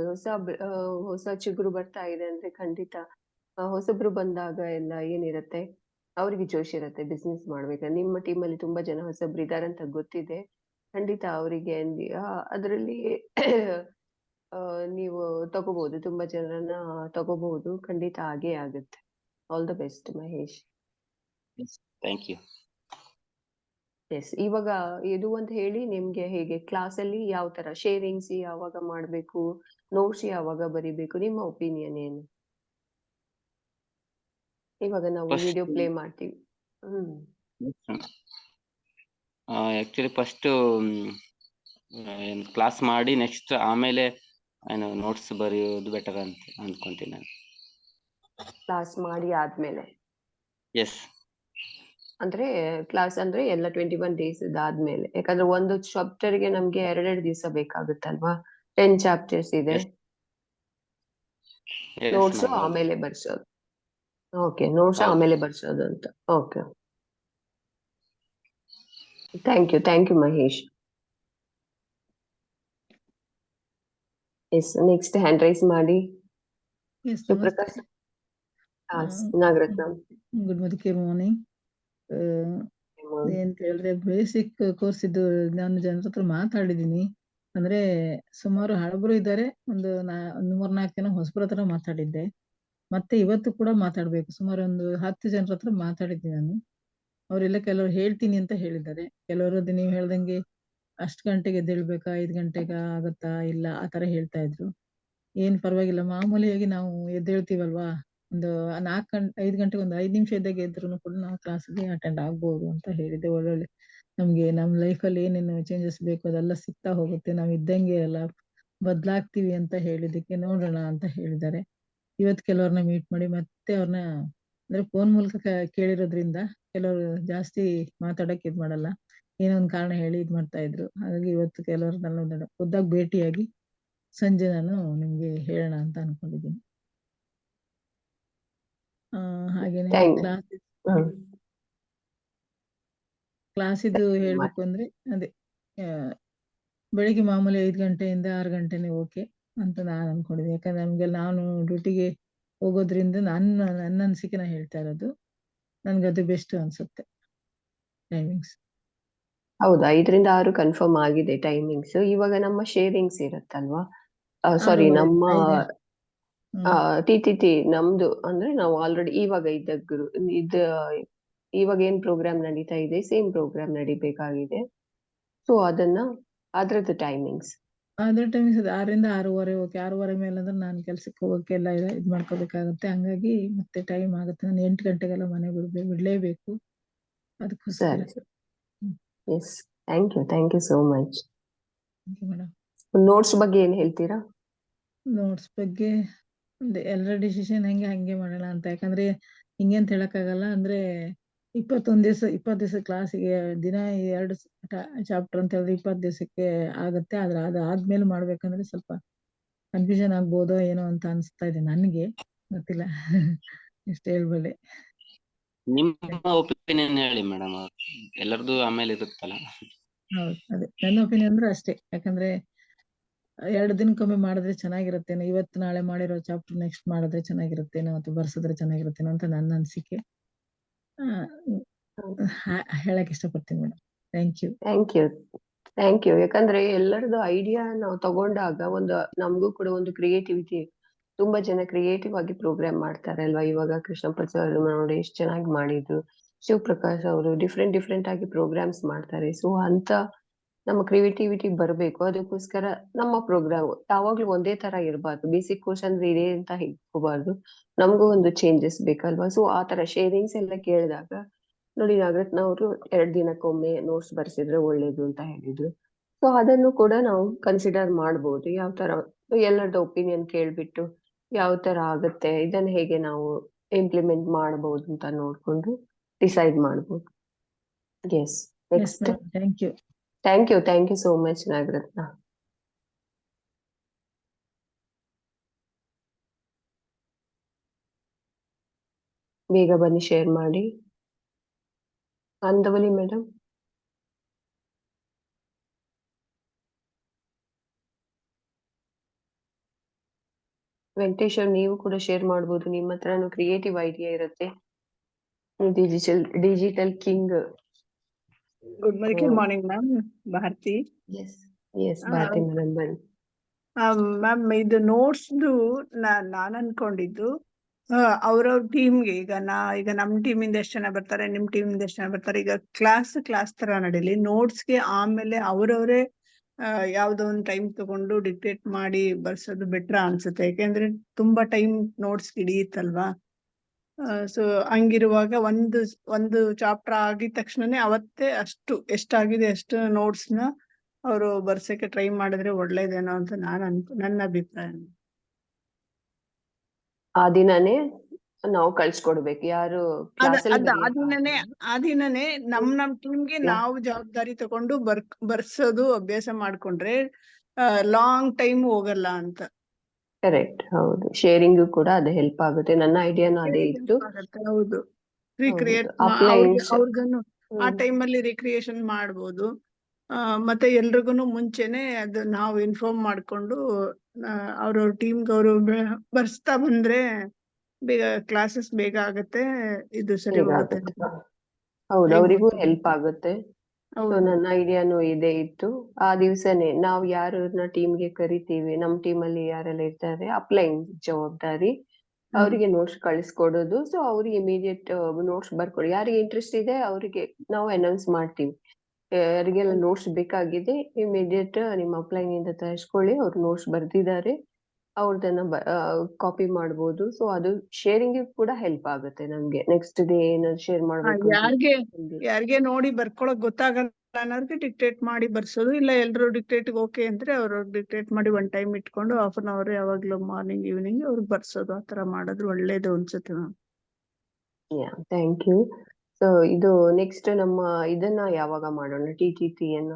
ಹೊಸ ಚಿಗುರು ಬರ್ತಾ ಇದೆ ಅಂದ್ರೆ ಖಂಡಿತ ಹೊಸಬ್ರು ಬಂದಾಗ ಎಲ್ಲ ಏನಿರತ್ತೆ, ಅವ್ರಿಗೆ ಜೋಶ್ ಇರತ್ತೆ ಬಿಸ್ನೆಸ್ ಮಾಡ್ಬೇಕಂದ್ರೆ. ನಿಮ್ಮ ಟೀಮಲ್ಲಿ ತುಂಬಾ ಜನ ಹೊಸಬ್ರು ಇದಾರೆ ಅಂತ ಗೊತ್ತಿದೆ. ಖಂಡಿತ ಅವರಿಗೆ ಅದರಲ್ಲಿ ನೀವು ತಗೋಬಹುದು, ತುಂಬಾ ಜನರನ್ನ ತಗೋಬಹುದು. ಖಂಡಿತ ಆಗೇ ಆಗುತ್ತೆ. All the best Mahesh. Thank you. Yes, ಇವಾಗ ಇದು ಅಂತ ಹೇಳಿ ನಿಮ್ಗೆ ಹೇಗೆ ಕ್ಲಾಸ್ ಅಲ್ಲಿ ಯಾವ ತರ ಶೇರಿಂಗ್ಸ್ ಯಾವಾಗ ಮಾಡ್ಬೇಕು, ನೋಟ್ಸ್ ಯಾವಾಗ ಬರಿಬೇಕು, ನಿಮ್ಮ ಒಪಿನಿಯನ್ ಏನು? ಇವಾಗ ನಾವು ವಿಡಿಯೋ ಪ್ಲೇ ಮಾಡ್ತೀವಿ. ಆಕ್ಚುಲಿ ಫಸ್ಟ್ ಕ್ಲಾಸ್ ಮಾಡಿ ನೆಕ್ಸ್ಟ್ ಆಮೇಲೆ ಏನು ನೋಟ್ಸ್ ಬರೆಯೋದು ಬೆಟರ್ ಅಂತ ಅಂದ್ಕೊಂತೀನಿ ನಾನು. ಕ್ಲಾಸ್ ಮಾಡಿ ಆದ್ಮೇಲೆ ಎಸ್, ಅಂದ್ರೆ ಕ್ಲಾಸ್ ಅಂದ್ರೆ ಎಲ್ಲ 21 ಡೇಸ್ ಆದ್ಮೇಲೆ. ಯಾಕಂದ್ರೆ ಒಂದು ಚಾಪ್ಟರ್ ಗೆ ನಮ್ಗೆ 2 ದಿವಸ ಬೇಕಾಗುತ್ತಲ್ವಾ? 10 ಚಾಪ್ಟರ್ಸ್ ಇದೆ. ನೋಟ್ಸ್ ಆಮೇಲೆ ಬರ್ಸೋದು. ಓಕೆ, ನೋಟ್ಸ್ ಆಮೇಲೆ ಬರ್ಸೋದು ಅಂತ. Okay, thank you Mahesh. Yes, next hand raise ಮಾಡಿ. ಸುಪ್ರಕಾಶ್ ನಾಗರತ್ನ. Good morning. ಏನ್ ಹೇಳಿದ್ರೆ ಬೇಸಿಕ್ ಕೋರ್ಸ್ ಇದು ನಾನು ಜನರ ಹತ್ರ ಮಾತಾಡಿದೀನಿ. ಅಂದ್ರೆ ಸುಮಾರು ಹಳಬರು ಇದ್ದಾರೆ, ಒಂದು 3-4 ಜನ ಹೊಸಬ್ರ ಹತ್ರ ಮಾತಾಡಿದ್ದೆ. ಮತ್ತೆ ಇವತ್ತು ಕೂಡ ಮಾತಾಡ್ಬೇಕು. ಸುಮಾರು ಒಂದು 10 ಜನರ ಹತ್ರ ಮಾತಾಡಿದ್ದೀನಿ ನಾನು. ಅವರೆಲ್ಲ ಕೆಲವರು ಹೇಳ್ತೀನಿ ಅಂತ ಹೇಳಿದ್ದಾರೆ. ಕೆಲವರು ನೀವು ಹೇಳ್ದಂಗೆ ಅಷ್ಟ್ ಗಂಟೆಗೆ ಎದ್ದೇಳ್ಬೇಕಾ, 5 ಗಂಟೆಗೆ ಆಗತ್ತಾ, ಇಲ್ಲ ಆ ತರ ಹೇಳ್ತಾ ಇದ್ರು. ಏನ್ ಪರವಾಗಿಲ್ಲ, ಮಾಮೂಲಿಯಾಗಿ ನಾವು ಎದ್ದೇಳ್ತೀವಲ್ವಾ, ಒಂದು 5 ಗಂಟೆಗೆ ಒಂದು 5 ನಿಮಿಷ ಇದ್ದಾಗ ಎದ್ರು ಕೂಡ ನಾವು ಕ್ಲಾಸ್ಗೆ ಅಟೆಂಡ್ ಆಗ್ಬೋದು ಅಂತ ಹೇಳಿದೆ. ಒಳ್ಳೊಳ್ಳೆ ನಮ್ಗೆ ನಮ್ ಲೈಫಲ್ಲಿ ಏನೇನು ಚೇಂಜಸ್ ಬೇಕು ಅದೆಲ್ಲ ಸಿಗ್ತಾ ಹೋಗುತ್ತೆ. ನಾವ್ ಇದ್ದಂಗೆ ಎಲ್ಲ ಬದ್ಲಾಗ್ತೀವಿ ಅಂತ ಹೇಳಿದಕ್ಕೆ ನೋಡೋಣ ಅಂತ ಹೇಳಿದ್ದಾರೆ. ಇವತ್ತು ಕೆಲವ್ರನ್ನ ಮೀಟ್ ಮಾಡಿ ಮತ್ತೆ ಅವ್ರನ್ನ ಅಂದ್ರೆ ಫೋನ್ ಮೂಲಕ ಕೇಳಿರೋದ್ರಿಂದ ಕೆಲವರು ಜಾಸ್ತಿ ಮಾತಾಡಕ್ ಇದ್ ಮಾಡಲ್ಲ, ಏನೋ ಒಂದ್ ಕಾರಣ ಹೇಳಿ ಇದ್ ಮಾಡ್ತಾ ಇದ್ರು. ಹಾಗಾಗಿ ಇವತ್ತು ಕೆಲವ್ರನ್ನೆಲ್ಲ ಖುದ್ದಾಗಿ ಭೇಟಿಯಾಗಿ ಸಂಜೆ ನಾನು ನಿಮ್ಗೆ ಹೇಳೋಣ ಅಂತ ಅನ್ಕೊಂಡಿದ್ದೀನಿ. ಹಾಗೇನೆ ಕ್ಲಾಸಿದ್ದು ಹೇಳ್ಬೇಕು ಅಂದ್ರೆ ಅದೇ ಬೆಳಿಗ್ಗೆ ಮಾಮೂಲಿ 5 ಗಂಟೆಯಿಂದ 6 ಗಂಟೆನೆ ಓಕೆ ಅಂತ ನಾನು ಅನ್ಕೊಂಡಿದ್ದೀನಿ. ಯಾಕಂದ್ರೆ ನಮ್ಗೆ ನಾನು ಡ್ಯೂಟಿಗೆ ಹೋಗೋದ್ರಿಂದ ನನ್ನ ಅನಿಸಿಕೆ ನಾ ಹೇಳ್ತಾ ಇರೋದು. ನನ್ಗೆ ಅದು ಬೆಸ್ಟ್ ಅನ್ಸುತ್ತೆ ಟೈಮಿಂಗ್ಸ್. ಹೌದು, 5ರಿಂದ 6 ಕನ್ಫರ್ಮ್ ಆಗಿದೆ ಟೈಮಿಂಗ್ಸ್. ಇವಾಗ ನಮ್ಮ ಶೇರಿಂಗ್ಸ್ ಇರತ್ತಲ್ವಾ, ಸಾರಿ ನಮ್ಮ TTT ನಮ್ದು ಅಂದ್ರೆ ನಾವು ಆಲ್ರೆಡಿ ಇವಾಗ ಇವಾಗ ಏನ್ ಪ್ರೋಗ್ರಾಮ್ ನಡೀತಾ ಇದೆ ಸೇಮ್ ಪ್ರೋಗ್ರಾಮ್ ನಡಿಬೇಕಾಗಿದೆ. ಸೊ ಅದ್ರದ್ದು ಟೈಮಿಂಗ್ಸ್ ಅದ್ರ ಟೈಮಿಂಗ್ಸ್ 6ರಿಂದ 6:30 ಓಕೆ. 6:30 ಮೇಲೆ ಅಂದ್ರೆ ನಾನು ಕೆಲ್ಸಕ್ಕೆ ಹೋಗೋಕೆಲ್ಲ ಇದ್ ಮಾಡ್ಕೋಬೇಕಾಗತ್ತೆ. ಹಂಗಾಗಿ ಮತ್ತೆ ಟೈಮ್ ಆಗುತ್ತೆ. ನಾನು 8 ಗಂಟೆಗೆಲ್ಲ ಮನೆ ಬಿಡ್ಲೇಬೇಕು. ಅದಕ್ಕೋಸ್ಕರ. Yes, thank you so much. Madam, notes ಬಗ್ಗೆ ಏನ್ ಹೇಳ್ತೀರಾ? ನೋಟ್ಸ್ ಬಗ್ಗೆ ಎಲ್ಲರ ಡಿಸಿಷನ್ ಹಂಗೆ ಮಾಡೋಣ ಅಂತ. ಯಾಕಂದ್ರೆ ಹಿಂಗೆ ಅಂತ ಹೇಳಕ್ಕಾಗಲ್ಲ. ಅಂದ್ರೆ 20 ದಿವಸ ಕ್ಲಾಸಿಗೆ ದಿನ 2 ಚಾಪ್ಟರ್ ಅಂತ ಹೇಳಿದ್ರೆ 20 ದಿವಸಕ್ಕೆ ಆಗತ್ತೆ. ಆದ್ರೆ ಅದಾದ್ಮೇಲೆ ಮಾಡ್ಬೇಕಂದ್ರೆ ಸ್ವಲ್ಪ ಕನ್ಫ್ಯೂಷನ್ ಆಗ್ಬೋದೋ ಏನೋ ಅಂತ ಅನಿಸ್ತಾ ಇದೆ ನನಗೆ, ಗೊತ್ತಿಲ್ಲ. ಇಷ್ಟ ಹೇಳ್ಬಲ್ಲೆ. ನಿಮ್ಮ ಒಪಿನಿಯನ್ ಹೇಳಿ ಮೇಡಮ್, ಎಲ್ಲರದು ಆಮೇಲೆ ಇರುತ್ತಲ್ಲ. ಹೌದು, ಅದೇ ನನ್ನ ಒಪಿನಿಯನ್ ಅಂದ್ರೆ ಅಷ್ಟೇ. ಯಾಕಂದ್ರೆ 2 ದಿನಕ್ಕೊಮ್ಮೆ ಮಾಡಿದ್ರೆ ಚೆನ್ನಾಗಿರುತ್ತೇನೋ, ಇವತ್ತು ನಾಳೆ ಮಾಡಿರೋ ಚಾಪ್ಟರ್ ನೆಕ್ಸ್ಟ್ ಮಾಡಿದ್ರೆ ಚೆನ್ನಾಗಿರುತ್ತೇನೋ ಅಥವಾ ಬರ್ಸಿದ್ರೆ ಚೆನ್ನಾಗಿರುತ್ತೇನೋ ಅಂತ ನನ್ನ ಅನಿಸಿಕೆ. ಹೇಳಕ್ ಇಷ್ಟಪಡ್ತೀನಿ madam. Thank you. Thank you. ಯಾಕಂದ್ರೆ ಎಲ್ಲರದು ಐಡಿಯಾ ನಾವು ತಗೊಂಡಾಗ ನಮಗೂ ಕೂಡ ಒಂದು ಕ್ರಿಯೇಟಿವಿಟಿ, ತುಂಬಾ ಜನ ಕ್ರಿಯೇಟಿವ್ ಆಗಿ ಪ್ರೋಗ್ರಾಮ್ ಮಾಡ್ತಾರೆ ಅಲ್ವಾ. ಇವಾಗ ಕೃಷ್ಣಪ್ಪ ಸರ್ ನೋಡಿ ಎಷ್ಟು ಚೆನ್ನಾಗಿ ಮಾಡಿದ್ರು, ಶಿವಪ್ರಕಾಶ್ ಅವರು ಡಿಫ್ರೆಂಟ್ ಆಗಿ ಪ್ರೋಗ್ರಾಮ್ಸ್ ಮಾಡ್ತಾರೆ. ಸೊ ಅಂತ ನಮ್ಮ ಕ್ರಿಯೇಟಿವಿಟಿ ಬರಬೇಕು. ಅದಕ್ಕೋಸ್ಕರ ನಮ್ಮ ಪ್ರೋಗ್ರಾಮ್ ಯಾವಾಗ್ಲೂ ಒಂದೇ ತರ ಇರಬಾರ್ದು. ಬೇಸಿಕ್ ಕೋರ್ಸ್ ಅಂದ್ರೆ ಇದೆ ಅಂತ ಹೇಳ್ಕೋಬಾರ್ದು, ನಮಗೂ ಒಂದು ಚೇಂಜಸ್ ಬೇಕಲ್ವಾ. ಸೊ ಆ ತರ ಶೇರಿಂಗ್ಸ್ ಎಲ್ಲ ಕೇಳಿದಾಗ ನೋಡಿ, ನಾಗರತ್ನವರು 2 ದಿನಕ್ಕೊಮ್ಮೆ ನೋಟ್ಸ್ ಬರ್ಸಿದ್ರೆ ಒಳ್ಳೇದು ಅಂತ ಹೇಳಿದ್ರು. ಸೊ ಅದನ್ನು ಕೂಡ ನಾವು ಕನ್ಸಿಡರ್ ಮಾಡ್ಬೋದು. ಯಾವ ತರ ಎಲ್ಲರದ್ದು ಒಪಿನಿಯನ್ ಕೇಳ್ಬಿಟ್ಟು ಯಾವ ತರ ಆಗುತ್ತೆ, ಇದನ್ನ ಹೇಗೆ ನಾವು ಇಂಪ್ಲಿಮೆಂಟ್ ಮಾಡಬಹುದು ಅಂತ ನೋಡ್ಕೊಂಡು ಡಿಸೈಡ್ ಮಾಡ್ಬೋದು. Yes, next. Thank you. Thank you so much Nagarathna. ಬೇಗ ಬನ್ನಿ, ಶೇರ್ ಮಾಡಿ. ಅಂದವಲಿ ಮೇಡಮ್. ವೆಂಕಟೇಶ್ ಅವ್ರು, ನೀವು ಕೂಡ ಶೇರ್ ಮಾಡ್ಬೋದು. ನಿಮ್ಮ ಹತ್ರನೂ ಕ್ರಿಯೇಟಿವ್ ಐಡಿಯಾ ಇರುತ್ತೆ. Digital king. Good morning, ma'am. Bharti. Yes Bharti madam ಬನ್ನಿ. ಮ್ಯಾಮ್, ಇದು ನೋಟ್ಸ್ದು ನಾನು ಅನ್ಕೊಂಡಿದ್ದು ಅವ್ರವ್ರ ಟೀಮ್ಗೆ, ಈಗ ನಮ್ಮ ಟೀಮಿಂದ ಎಷ್ಟು ಜನ ಬರ್ತಾರೆ, ನಿಮ್ ಟೀಮಿಂದ ಎಷ್ಟು ಜನ ಬರ್ತಾರೆ, ಈಗ ಕ್ಲಾಸ್ ತರ ನಡೀಲಿ. ನೋಟ್ಸ್ಗೆ ಆಮೇಲೆ ಅವ್ರವ್ರೇ ಯಾವ್ದೋ ಒಂದು ಟೈಮ್ ತಗೊಂಡು ಡಿಕ್ಟೇಟ್ ಮಾಡಿ ಬರ್ಸೋದು ಬೆಟ್ರ ಅನ್ಸುತ್ತೆ. ಯಾಕೆಂದ್ರೆ ತುಂಬಾ ಟೈಮ್ ನೋಟ್ಸ್ ಹಿಡಿಯುತ್ತಲ್ವಾ. ಸೊ ಹಂಗಿರುವಾಗ ಒಂದು ಚಾಪ್ಟರ್ ಆಗಿದ ತಕ್ಷಣನೇ ಅವತ್ತೇ ಎಷ್ಟಾಗಿದೆ ಅಷ್ಟು ನೋಟ್ಸ್ ನ ಅವರು ಬರ್ಸಕ್ಕೆ ಟ್ರೈ ಮಾಡಿದ್ರೆ ಒಳ್ಳೇದೇನೋ ಅಂತ ನನ್ನ ಅಭಿಪ್ರಾಯ. ಆ ದಿನನೇ ನಾವು ಕಳ್ಸ್ಕೊಡ್ಬೇಕು. ಯಾರು ಆ ದಿನನೇ ನಮ್ ಟೀಮ್ಗೆ ನಾವು ಜವಾಬ್ದಾರಿ ತಗೊಂಡು ಬರ್ಸೋದು ಅಭ್ಯಾಸ ಮಾಡ್ಕೊಂಡ್ರೆ ಲಾಂಗ್ ಟೈಮ್ ಹೋಗಲ್ಲ ಅಂತ. ಕರೆಕ್ಟ್, ಹೌದು. ಶೇರಿಂಗ್ ಕೂಡ ಅದು ಹೆಲ್ಪ್ ಆಗುತ್ತೆ. ನನ್ನ ಐಡಿಯಾನು ಅದೇ ಇತ್ತು. ಹೌದು, ರಿಕ್ರಿಯೇಟ್ ಅವ್ರಿಗನು ಆ ಟೈಮಲ್ಲಿ ರಿಕ್ರಿಯೇಷನ್ ಮಾಡ್ಬೋದು. ಮತ್ತೆ ಎಲ್ರಿಗೂ ಮುಂಚೆನೆ ಅದು ನಾವು ಇನ್ಫಾರ್ಮ್ ಮಾಡ್ಕೊಂಡು ಅವ್ರವ್ರ ಟೀಮ್ಗೆ ಅವರು ಬರ್ಸ್ತಾ ಬಂದ್ರೆ ಬೇಗ ಕ್ಲಾಸಸ್ ಬೇಗ ಆಗತ್ತೆ, ಇದು ಸರಿ ಹೋಗುತ್ತೆ. ಹೌದು, ಅವರಿಗೂ ಹೆಲ್ಪ್ ಆಗುತ್ತೆ. ಸೊ ನನ್ನ ಐಡಿಯಾನು ಇದೇ ಇತ್ತು. ಆ ದಿವ್ಸನೇ ನಾವು ಯಾರನ್ನ ಟೀಮ್ಗೆ ಕರಿತೀವಿ, ನಮ್ ಟೀಮಲ್ಲಿ ಯಾರೆಲ್ಲ ಇರ್ತಾರೆ, ಅಪ್ಲೈನ್ ಜವಾಬ್ದಾರಿ ಅವರಿಗೆ ನೋಟ್ಸ್ ಕಳಿಸ್ಕೊಡೋದು. ಸೊ ಅವ್ರಿಗೆ ಇಮಿಡಿಯೇಟ್ ನೋಟ್ಸ್ ಬರ್ಕೊಡಿ. ಯಾರಿಗೆ ಇಂಟ್ರೆಸ್ಟ್ ಇದೆ ಅವರಿಗೆ ನಾವು ಅನೌನ್ಸ್ ಮಾಡ್ತೀವಿ. ಯಾರಿಗೆಲ್ಲ ನೋಟ್ಸ್ ಬೇಕಾಗಿದೆ ಇಮಿಡಿಯೇಟ್ ನಿಮ್ಮ ಅಪ್ಲೈನ್ ಇಂದ ತರಿಸ್ಕೊಳ್ಳಿ, ಅವ್ರು ನೋಟ್ಸ್ ಬರ್ದಿದ್ದಾರೆ, ಅವ್ರದನ್ನ ಕಾಪಿ ಮಾಡ್ಬೋದು. ಸೊ ಅದು ಶೇರಿಂಗ್ ಕೂಡ ಹೆಲ್ಪ್ ಆಗುತ್ತೆ ನಮ್ಗೆ. ನೆಕ್ಸ್ಟ್ ಡೇ ಏನಾದ್ರು ಶೇರ್ ಮಾಡ್ಬೇಕು, ಯಾರಿಗೆ ನೋಡಿ ಬರ್ಕೊಳಕ್ ಗೊತ್ತಾಗಲ್ಲ ಅನ್ನೋರ್ಗೆ ಡಿಕ್ಟೇಟ್ ಮಾಡಿ ಬರ್ಸೋದು. ಇಲ್ಲ ಎಲ್ರು ಡಿಕ್ಟೇಟ್ ಓಕೆ ಅಂದ್ರೆ ಅವ್ರು ಡಿಕ್ಟೇಟ್ ಮಾಡಿ ಒಂದ್ ಟೈಮ್ ಇಟ್ಕೊಂಡು ಹಾಫ್ ಅನ್ ಅವರ್ ಯಾವಾಗ್ಲೂ ಮಾರ್ನಿಂಗ್ ಈವ್ನಿಂಗ್ ಅವ್ರಿಗೆ ಬರ್ಸೋದು. ಆತರ ಮಾಡಿದ್ರು ಒಳ್ಳೇದು ಅನ್ಸುತ್ತೆ ಮ್ಯಾಮ್. Thank you. ಸೊ ಇದು ನೆಕ್ಸ್ಟ್ ನಮ್ಮ ಇದನ್ನ ಯಾವಾಗ ಮಾಡೋಣ, TTT ಅನ್ನ?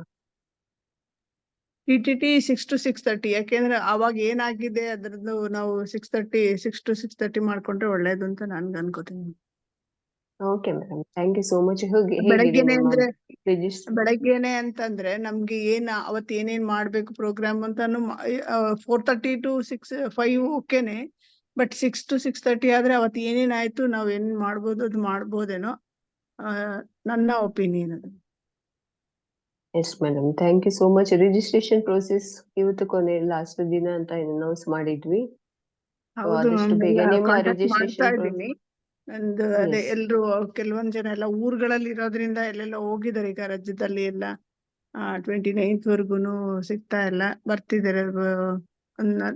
TTT 6 to 6:30. ಯಾಕೆಂದ್ರೆ ಅವಾಗ ಏನಾಗಿದೆ ಅದ್ರದ್ದು ನಾವು 6 to 6:30 ಮಾಡ್ಕೊಂಡ್ರೆ ಒಳ್ಳೇದು ಅಂತ ನನ್ಗೆ ಅನ್ಕೋತೀನಿ. Okay madam, thank you so much. ಬೆಳಗ್ಗೆನೆ ಅಂತಂದ್ರೆ ನಮ್ಗೆ ಅವತ್ ಏನೇನ್ ಮಾಡ್ಬೇಕು ಪ್ರೋಗ್ರಾಮ್ ಅಂತಾನು 4:30 to 5 ಓಕೆನೆ. ಬಟ್ 6 to 6:30 ಆದ್ರೆ ಅವತ್ ಏನೇನ್ ಆಯ್ತು ನಾವ್ ಏನ್ ಮಾಡ್ಬೋದು ಅದು ಮಾಡ್ಬೋದೇನೋ, ನನ್ನ ಒಪಿನಿಯನ್ ಅದು. Yes madam, thank you so much. Registration process ಇವತ್ತು ಕೊನೆ ಲಾಸ್ಟ್ ದಿನ ಅಂತ ಅನೌನ್ಸ್ ಮಾಡಿದ್ವಿ. ಅದೇ ಎಲ್ರು ಕೆಲವೊಂದ್ ಜನ ಎಲ್ಲ ಊರುಗಳಲ್ಲಿ ಇರೋದ್ರಿಂದ ಎಲ್ಲೆಲ್ಲ ಹೋಗಿದ್ದಾರೆ ಈಗ ರಾಜ್ಯದಲ್ಲಿ ಎಲ್ಲ. 29th ವರ್ಗುನು ಸಿಗ್ತಾ ಇಲ್ಲ, ಬರ್ತಿದ್ದಾರೆ.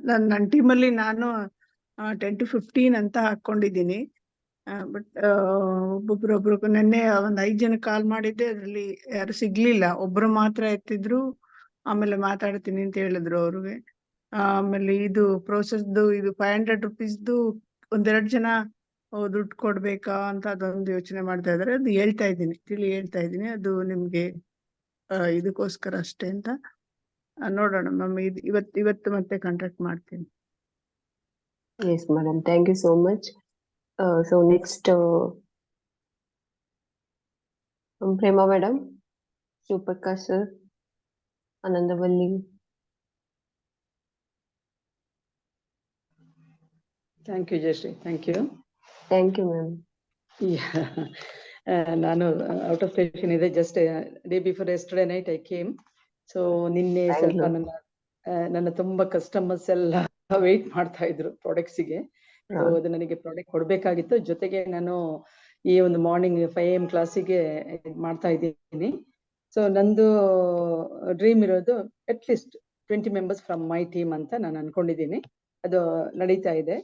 ನನ್ನ ಟೀಮಲ್ಲಿ ನಾನು 10 to 15 ಅಂತ ಹಾಕೊಂಡಿದ್ದೀನಿ. ಬಟ್ ಒಬ್ಬೊಬ್ರು ನೆನ್ನೆ 5 ಜನ ಕಾಲ್ ಮಾಡಿದ್ದೆ, ಅದ್ರಲ್ಲಿ ಯಾರು ಸಿಗ್ಲಿಲ್ಲ. ಒಬ್ರು ಮಾತ್ರ ಎತ್ತಿದ್ರು, ಆಮೇಲೆ ಮಾತಾಡ್ತೀನಿ ಅಂತ ಹೇಳಿದ್ರು ಅವ್ರಿಗೆ. ಆಮೇಲೆ ಇದು ಪ್ರೋಸೆಸ್ದು ಇದು 500 rupeesದು 1-2 ಜನ ದುಡ್ಡು ಕೊಡ್ಬೇಕಾ ಅಂತ ಅದೊಂದು ಯೋಚನೆ ಮಾಡ್ತಾ ಇದ್ದಾರೆ. ಅದು ಹೇಳ್ತಾ ಇದ್ದೀನಿ, ಹೇಳ್ತಾ ಇದ್ದೀನಿ. ಅದು ನಿಮ್ಗೆ ಇದಕ್ಕೋಸ್ಕರ ಅಷ್ಟೇ ಅಂತ ನೋಡೋಣ ಮ್ಯಾಮ್. ಇವತ್ತು ಮತ್ತೆ ಕಾಂಟ್ಯಾಕ್ಟ್ ಮಾಡ್ತೀನಿ. Yes, madam. Thank you so much. So next, Prema madam, Suprakash sir, Anandavalli. Thank you, Jayashree. Thank you. Thank you, ma'am. Yeah. ನಾನು ಔಟ್ ಆಫ್ ಸ್ಟೇಷನ್ ಇದೆ. Just day before yesterday night I came. So ನಿನ್ನೆ ಸ್ವಲ್ಪ ನನ್ನ ತುಂಬಾ customers ಎಲ್ಲ wait ಮಾಡ್ತಾ ಇದ್ರು ಪ್ರಾಡಕ್ಟ್ಸಿಗೆ. So ಅದು ನನಗೆ ಪ್ರಾಡಕ್ಟ್ ಕೊಡ್ಬೇಕಾಗಿತ್ತು. ಜೊತೆಗೆ ನಾನು ಈ ಒಂದು ಮಾರ್ನಿಂಗ್ 5 AM ಕ್ಲಾಸಿಗೆ ಮಾಡ್ತಾ ಇದ್ದೀನಿ. ಸೊ ನಂದು ಡ್ರೀಮ್ ಇರೋದು at least 20 members from my team ಅಂತ ನಾನು ಅನ್ಕೊಂಡಿದ್ದೀನಿ. ಅದು ನಡೀತಾ ಇದೆ.